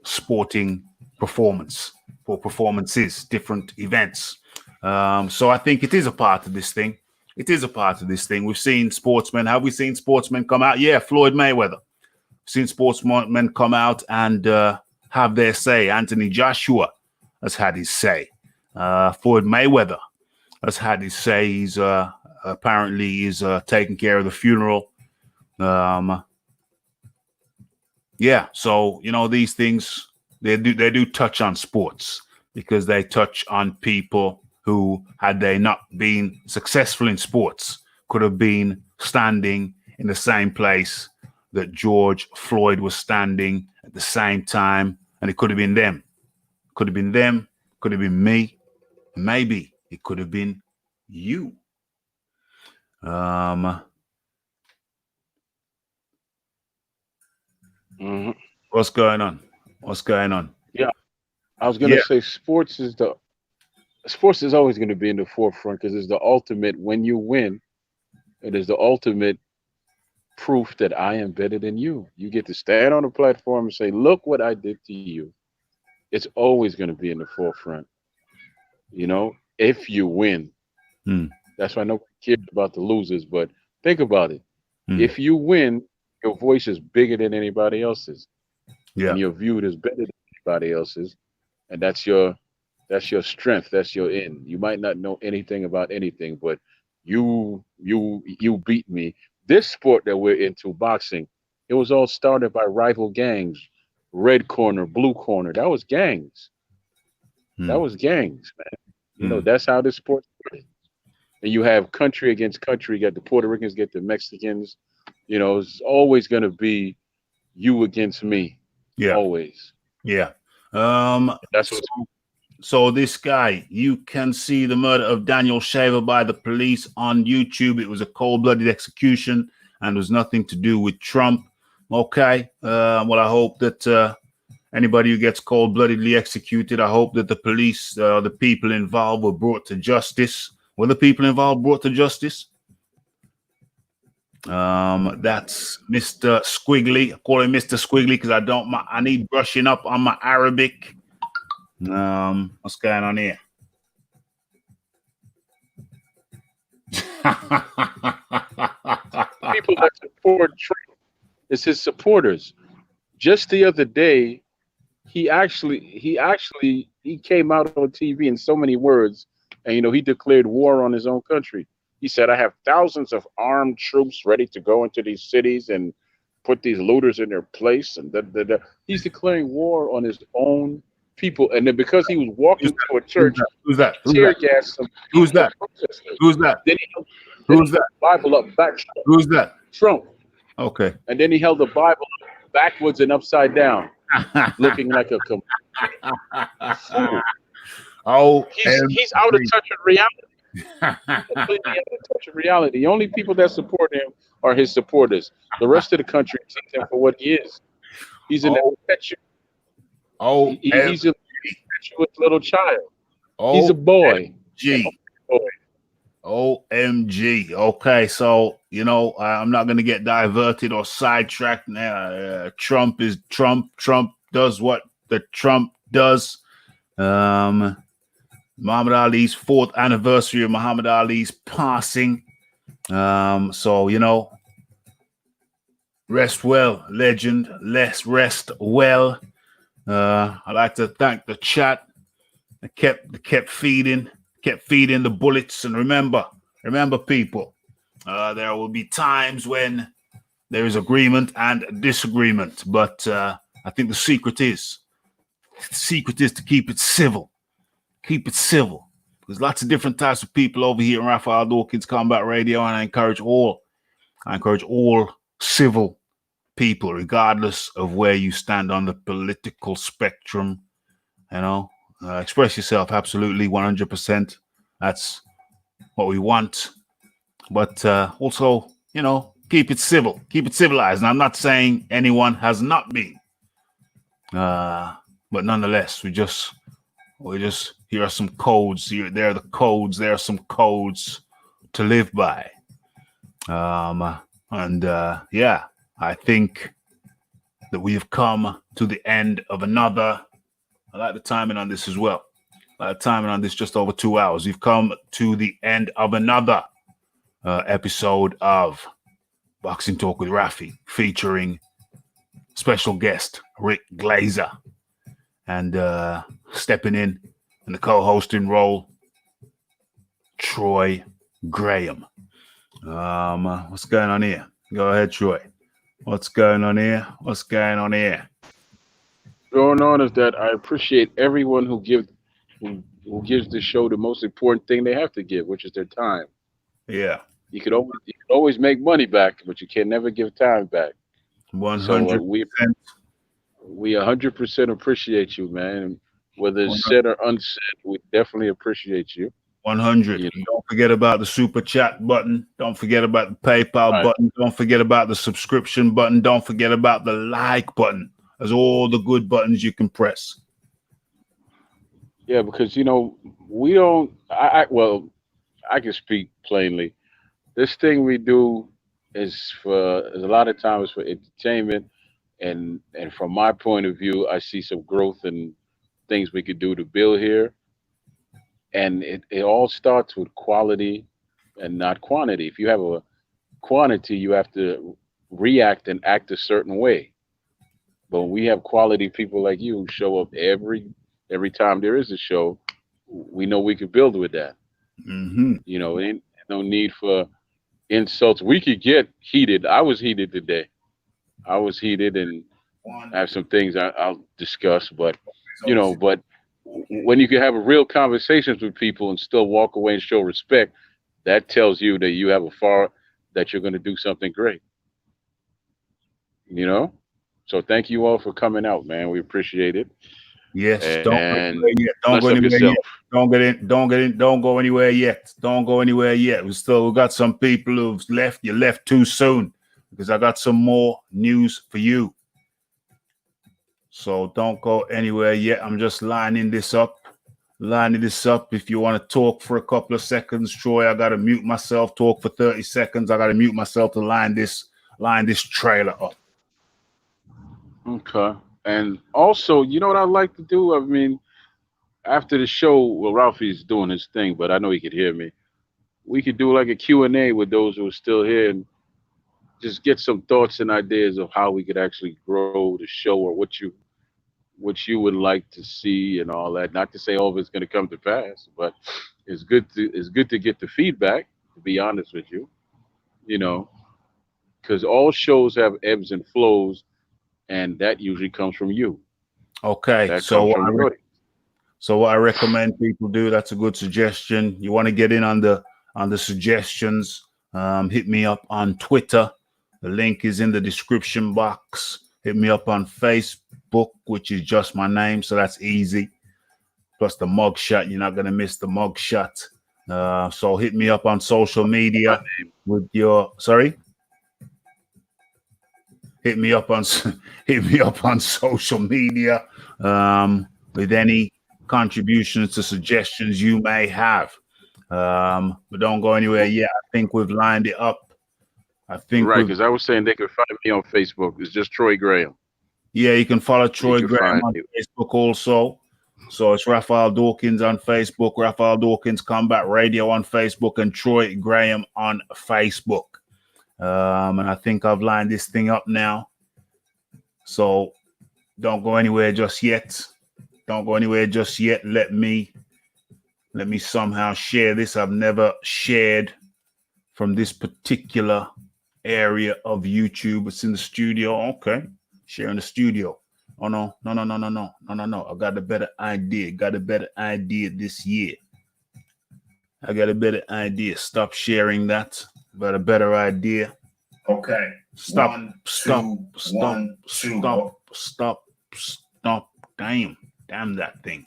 sporting performances, different events. So I think it is a part of this thing. We've seen sportsmen. Have we seen sportsmen come out? Yeah, Floyd Mayweather. Seen sportsmen come out and have their say. Anthony Joshua has had his say. Floyd Mayweather has had his say. He's apparently taking care of the funeral. Yeah, so you know, these things they do touch on sports, because they touch on people who, had they not been successful in sports, could have been standing in the same place that George Floyd was standing at the same time, and it could have been them. Could have been them, could have been me, and maybe it could have been you. What's going on? Yeah, I was gonna say sports is always going to be in the forefront, because it's the ultimate. When you win, it is the ultimate proof that I am better than you. You get to stand on a platform and say, "Look what I did to you." It's always going to be in the forefront. You know, if you win, that's why nobody cares about the losers. But think about it: if you win, your voice is bigger than anybody else's. Yeah, and you're viewed as better than anybody else's, and that's your strength. That's your end. You might not know anything about anything, but you beat me. This sport that we're into, boxing, it was all started by rival gangs. Red corner, blue corner. That was gangs. That was gangs, man. You know, that's how this sport started. And you have country against country. You got the Puerto Ricans, get the Mexicans. You know, it's always going to be you against me. Yeah. Always. Yeah. That's what. So this guy, you can see the murder of Daniel Shaver by the police on YouTube. It was a cold-blooded execution and was nothing to do with Trump. Okay. Well, I hope that anybody who gets cold-bloodedly executed, I hope that the police, the people involved, were brought to justice. were the people involved brought to justice? That's Mr. Squiggly. I call him Mr. Squiggly because I need brushing up on my Arabic. What's going on here? People that support Trump is his supporters. Just the other day, he came out on TV in so many words, and he declared war on his own country. He said, "I have thousands of armed troops ready to go into these cities and put these looters in their place." And he's declaring war on his own people. And then because he was walking to a church, Who's that? tear gas some Who's that? Who's that? Then he held Who's that? the Bible up back. Who's that? Trump. Okay. And then he held the Bible backwards and upside down, looking like a fool. Oh, he's out of touch with reality. Completely out of touch with reality. The only people that support him are his supporters. The rest of the country sees him for what he is. He's an impetuous. He's a impetuous little child. He's a boy. OMG. Okay, so I'm not gonna get diverted or sidetracked now. Trump is Trump. Trump does what the Trump does. Muhammad Ali's 4th anniversary of Muhammad Ali's passing. So rest well, legend. Let's rest well. I'd like to thank the chat that kept feeding the bullets. And remember people, there will be times when there is agreement and disagreement, but I think the secret is to keep it civil. Keep it civil. There's lots of different types of people over here in Raphael Dawkins Combat Radio, and I encourage all civil people, regardless of where you stand on the political spectrum. Express yourself absolutely 100%. That's what we want. But also, keep it civil, keep it civilized. And I'm not saying anyone has not been, but nonetheless, we just here are some codes. There are the codes. There are some codes to live by. I think that we have come to the end of another. I like the timing on this as well. Just over 2 hours. We've come to the end of another episode of Boxing Talk with Raphie, featuring special guest Rick Glaser, and stepping in the co-hosting role, Troy Graham. What's going on here? Go ahead, Troy. What's going on here? Going on is that I appreciate everyone who gives the show the most important thing they have to give, which is their time. Yeah. You could always make money back, but you can never give time back. 100%. So we 100% appreciate you, man. Whether it's said or unsaid, we definitely appreciate you. 100. Don't forget about the super chat button. Don't forget about the PayPal button. Don't forget about the subscription button. Don't forget about the like button. There's all the good buttons you can press. Yeah, because we don't. I can speak plainly. This thing we do is a lot of times for entertainment, and from my point of view, I see some growth in things we could do to build here. And it all starts with quality and not quantity. If you have a quantity, you have to react and act a certain way. But when we have quality people like you who show up every time there is a show, we know we could build with that. Mm-hmm. Ain't no need for insults. We could get heated. I was heated today. And I have some things I'll discuss, but but when you can have real conversations with people and still walk away and show respect, that tells you that you have that you're going to do something great. So thank you all for coming out, man. We appreciate it. Yes. And don't go anywhere yet. Don't go anywhere yet. Don't go anywhere yet. We got some people who've left. You left too soon, because I got some more news for you. So don't go anywhere yet. I'm just lining this up lining this up. If you want to talk for a couple of seconds, Troy, I got to mute myself. Talk for 30 seconds. I got to mute myself to line this trailer up. Okay. And also, you know what I'd like to do? I mean, after the show, well, Ralphie's doing his thing, but I know he could hear me. We could do like a Q&A with those who are still here and just get some thoughts and ideas of how we could actually grow the show, or what you would like to see and all that. Not to say all of it's going to come to pass, but it's good to get the feedback, to be honest with you, you know, because all shows have ebbs and flows, and that usually comes from you. Okay, That so comes from the audience. so what I recommend people do, that's a good suggestion. You want to get in on the suggestions, hit me up on Twitter. The link is in the description box. Hit me up on Facebook, which is just my name, so that's easy. Plus the mugshot, you're not going to miss the mugshot. So hit me up on social media with your, sorry? Hit me up on social media with any contributions to suggestions you may have. But don't go anywhere yet. I think we've lined it up. I think Right, because I was saying they could find me on Facebook. It's just Troy Graham. Yeah, you can follow Troy Graham on Facebook also. So it's Raphael Dawkins on Facebook, Raphael Dawkins Combat Radio on Facebook, and Troy Graham on Facebook. And I think I've lined this thing up now. So don't go anywhere just yet. Don't go anywhere just yet. Let me somehow share this. I've never shared from this particular area of YouTube. It's in the studio. Okay. Share in the studio. Oh no. I got a better idea. This year. I got a better idea. Stop sharing that. Got a better idea. Okay. Stop. Damn that thing.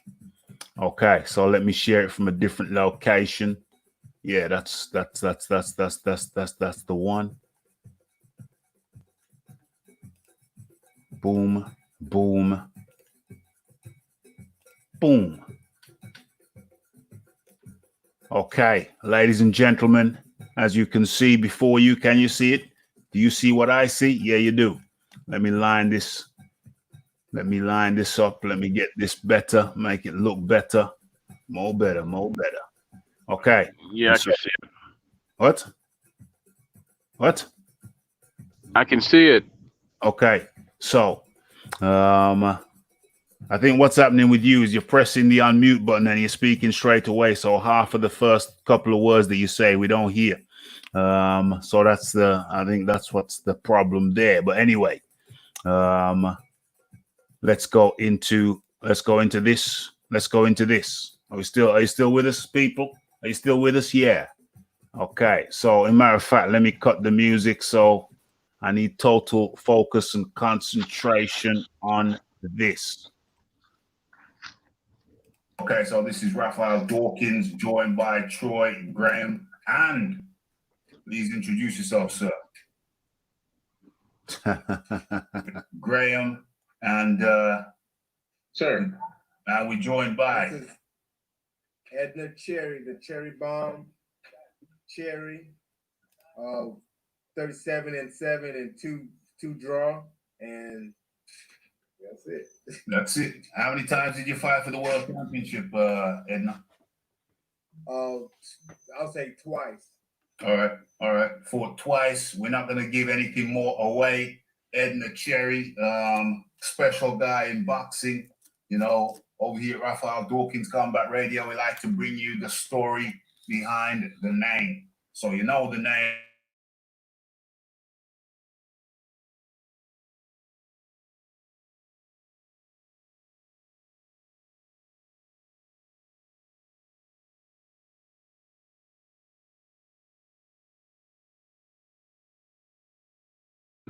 Okay, so let me share it from a different location. Yeah, that's the one. Boom, boom, boom. Okay, ladies and gentlemen, as you can see before you, can you see it? Do you see what I see? Yeah, you do. Let me line this up. Let me get this better, make it look better. More better. Okay. Yeah, I can see it. What? I can see it. Okay. So, I think what's happening with you is you're pressing the unmute button and you're speaking straight away. So half of the first couple of words that you say, we don't hear. So I think that's what's the problem there. But anyway, let's go into this. Are you still with us, people? Are you still with us? Yeah. Okay. So, as a matter of fact, let me cut the music. So I need total focus and concentration on this. Okay, so this is Raphael Dawkins, joined by Troy Graham, and please introduce yourself, sir. Graham and Sir. Now we're joined by Edna Cherry, the Cherry Bomb, Cherry, 37-7 and two draw, and that's it. That's it. How many times did you fight for the World Championship, Edna? I'll say twice. All right. Fought twice. We're not gonna give anything more away. Edna Cherry, special guy in boxing. You know, over here at Raphael Dawkins Combat Radio, we like to bring you the story behind the name. So you know the name.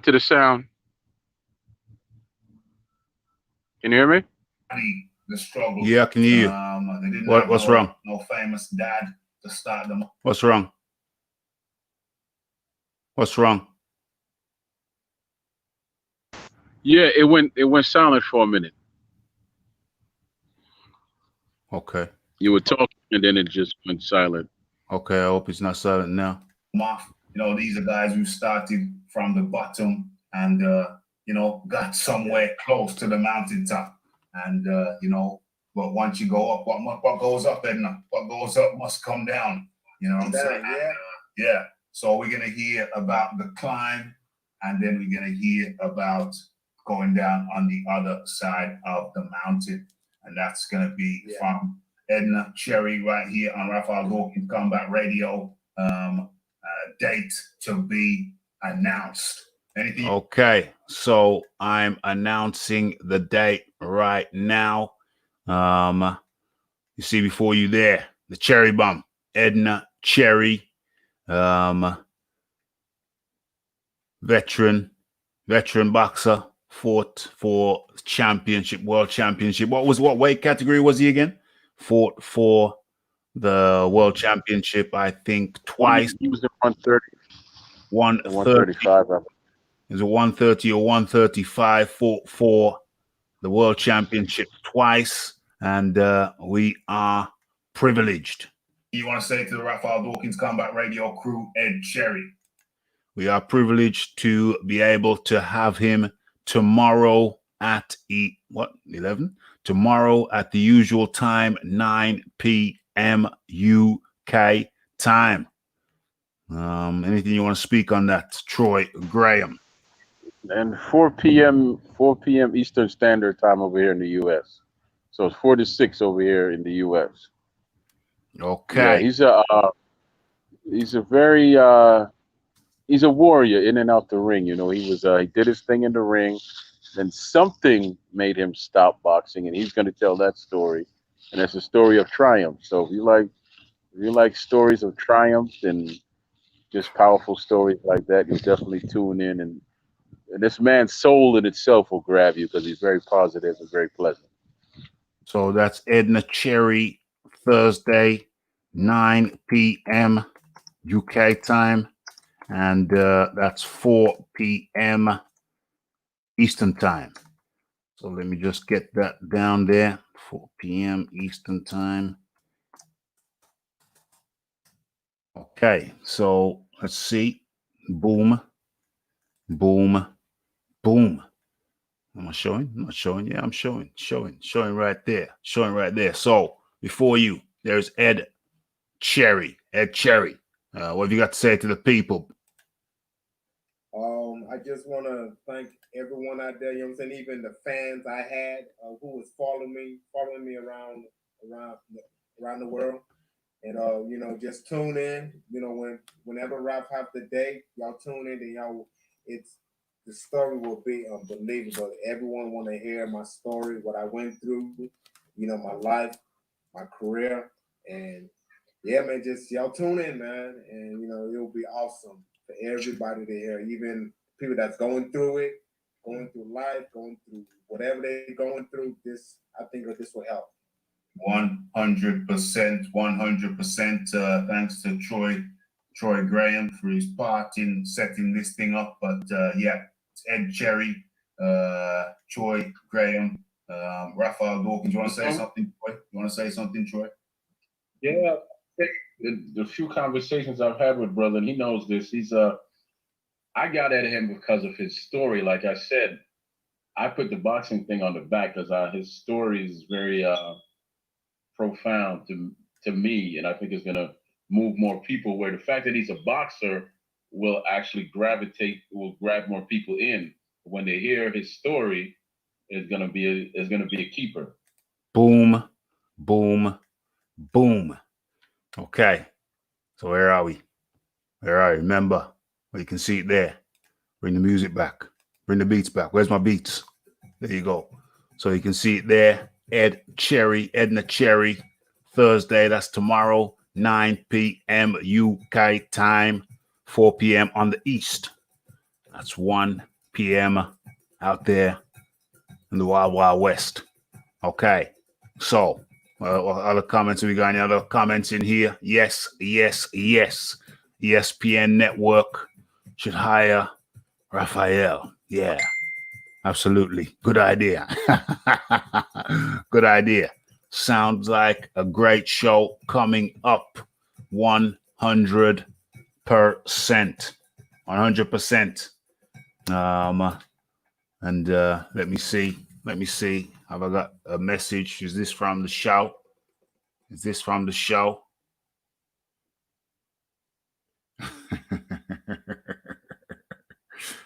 To the sound. Can you hear me? The struggle. Yeah, I can hear you. What's wrong? No famous dad to start them. What's wrong? Yeah, it went silent for a minute. Okay. You were talking and then it just went silent. Okay, I hope it's not silent now. These are guys who started from the bottom and got somewhere close to the mountaintop. And but once you go up, what goes up, Edna? What goes up must come down. You know what I'm saying? Yeah. Yeah. So we're gonna hear about the climb, and then we're gonna hear about going down on the other side of the mountain. And that's gonna be from Edna Cherry right here on Raphie Dawkins Combat Radio. Date to be announced. Anything? Okay, so I'm announcing the date right now. You see before you there, the Cherry Bomb, Edna Cherry, veteran boxer, fought for championship, world championship. What weight category was he again? Fought for the world championship, I think twice. He was at 130. 135. It was a 130 or 135. Fought for the world championship twice, and we are privileged. You want to say to the Raphie Dawkins Combat Radio crew, Ed Cherry? We are privileged to be able to have him tomorrow at 11? Tomorrow at the usual time, 9 p.m. UK time. Anything you want to speak on that, Troy Graham? And 4 p.m. Eastern Standard Time over here in the U.S. So it's 4 to 6 over here in the U.S. Okay. Yeah, he's a warrior in and out the ring. He did his thing in the ring, then something made him stop boxing, and he's going to tell that story, and it's a story of triumph. So if you like stories of triumph and just powerful stories like that, you definitely tune in, and this man's soul in itself will grab you because he's very positive and very pleasant. So that's Edna Cherry, Thursday, 9 p.m. UK time. And that's 4 p.m. Eastern time. So let me just get that down there. 4 p.m. Eastern time. Okay, so let's see. Boom, boom, boom. Am I showing? I'm not showing. Yeah, I'm showing right there. Showing right there. So before you, there's Ed Cherry. Ed Cherry. What have you got to say to the people? I just want to thank everyone out there, you know what I'm saying, even the fans I had who was following me around the world. And just tune in, whenever Raph have the day, y'all tune in and y'all, the story will be unbelievable. Everyone want to hear my story, what I went through, my life, my career, and yeah, man, just y'all tune in, man, and it'll be awesome for everybody to hear, even people that's going through it, going through life, going through whatever they're going through. I think this will help. 100%. Thanks to Troy Graham for his part in setting this thing up. But yeah, it's Ed Cherry, Troy Graham, Raphie Dawkins. You want to say something, Troy? You want to say something, Troy? Yeah, the few conversations I've had with brother, and he knows this. I got at him because of his story. Like I said, I put the boxing thing on the back because his story is very profound to me, and I think it's gonna move more people. Where the fact that he's a boxer will actually grab more people in. When they hear his story, it's gonna be a keeper. Boom, boom, boom. Okay, so where are we? Remember, well, you can see it there. Bring the music back. Bring the beats back. Where's my beats? There you go. So you can see it there. Edna Cherry, Thursday. That's tomorrow, 9 p.m. UK time, 4 p.m. on the East. That's 1 p.m. out there in the Wild Wild West. Okay, so other comments? We got any other comments in here? Yes. ESPN Network should hire Raphael. Yeah, absolutely. Good idea. Good idea. Sounds like a great show coming up. 100%. 100%. And let me see. Have I got a message? Is this from the show?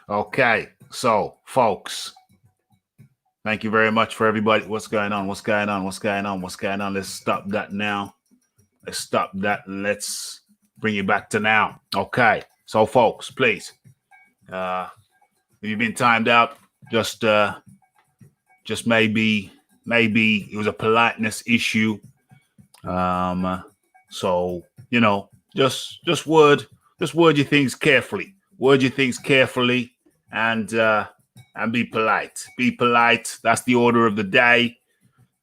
Okay, so folks, thank you very much for everybody. What's going on? Let's stop that now. Let's bring it back to now. Okay, so folks, please, if you've been timed out, just maybe it was a politeness issue. So just word your things carefully. And be polite. Be polite. That's the order of the day.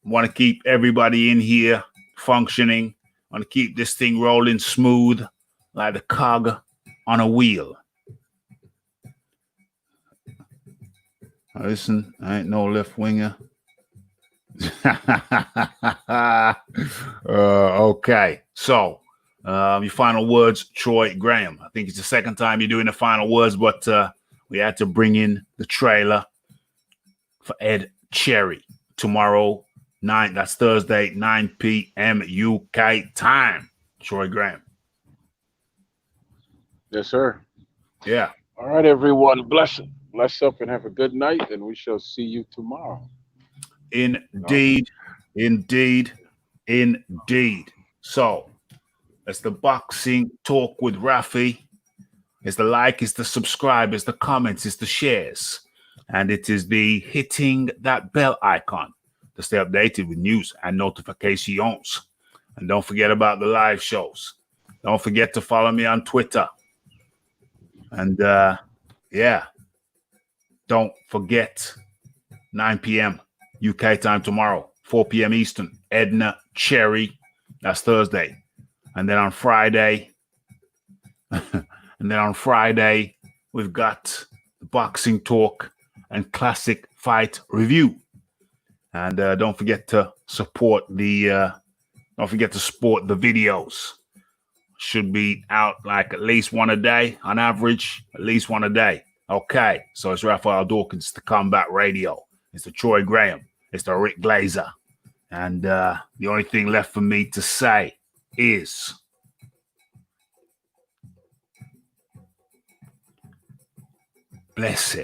Want to keep everybody in here functioning. Want to keep this thing rolling smooth like the cog on a wheel. Listen, I ain't no left winger. Okay, so your final words, Troy Graham. I think it's the second time you're doing the final words, but we had to bring in the trailer for Ed Cherry tomorrow 9. That's Thursday, 9 p.m. UK time. Troy Graham. Yes, sir. Yeah. All right, everyone. Bless up and have a good night, and we shall see you tomorrow. Indeed. So it's the boxing talk with Raphie. It's the like, it's the subscribe, it's the comments, it's the shares, and it is the hitting that bell icon to stay updated with news and notifications. And don't forget about the live shows. Don't forget to follow me on Twitter. And don't forget 9 p.m. UK time tomorrow, 4 p.m. Eastern, Edna Cherry. That's Thursday. And then on Friday, we've got the boxing talk and classic fight review. And don't forget to support the videos. Should be out like at least one a day on average, at least one a day. Okay, so it's Raphael Dawkins, the Combat Radio. It's the Troy Graham. It's the Rick Glaser. And the only thing left for me to say is blessed.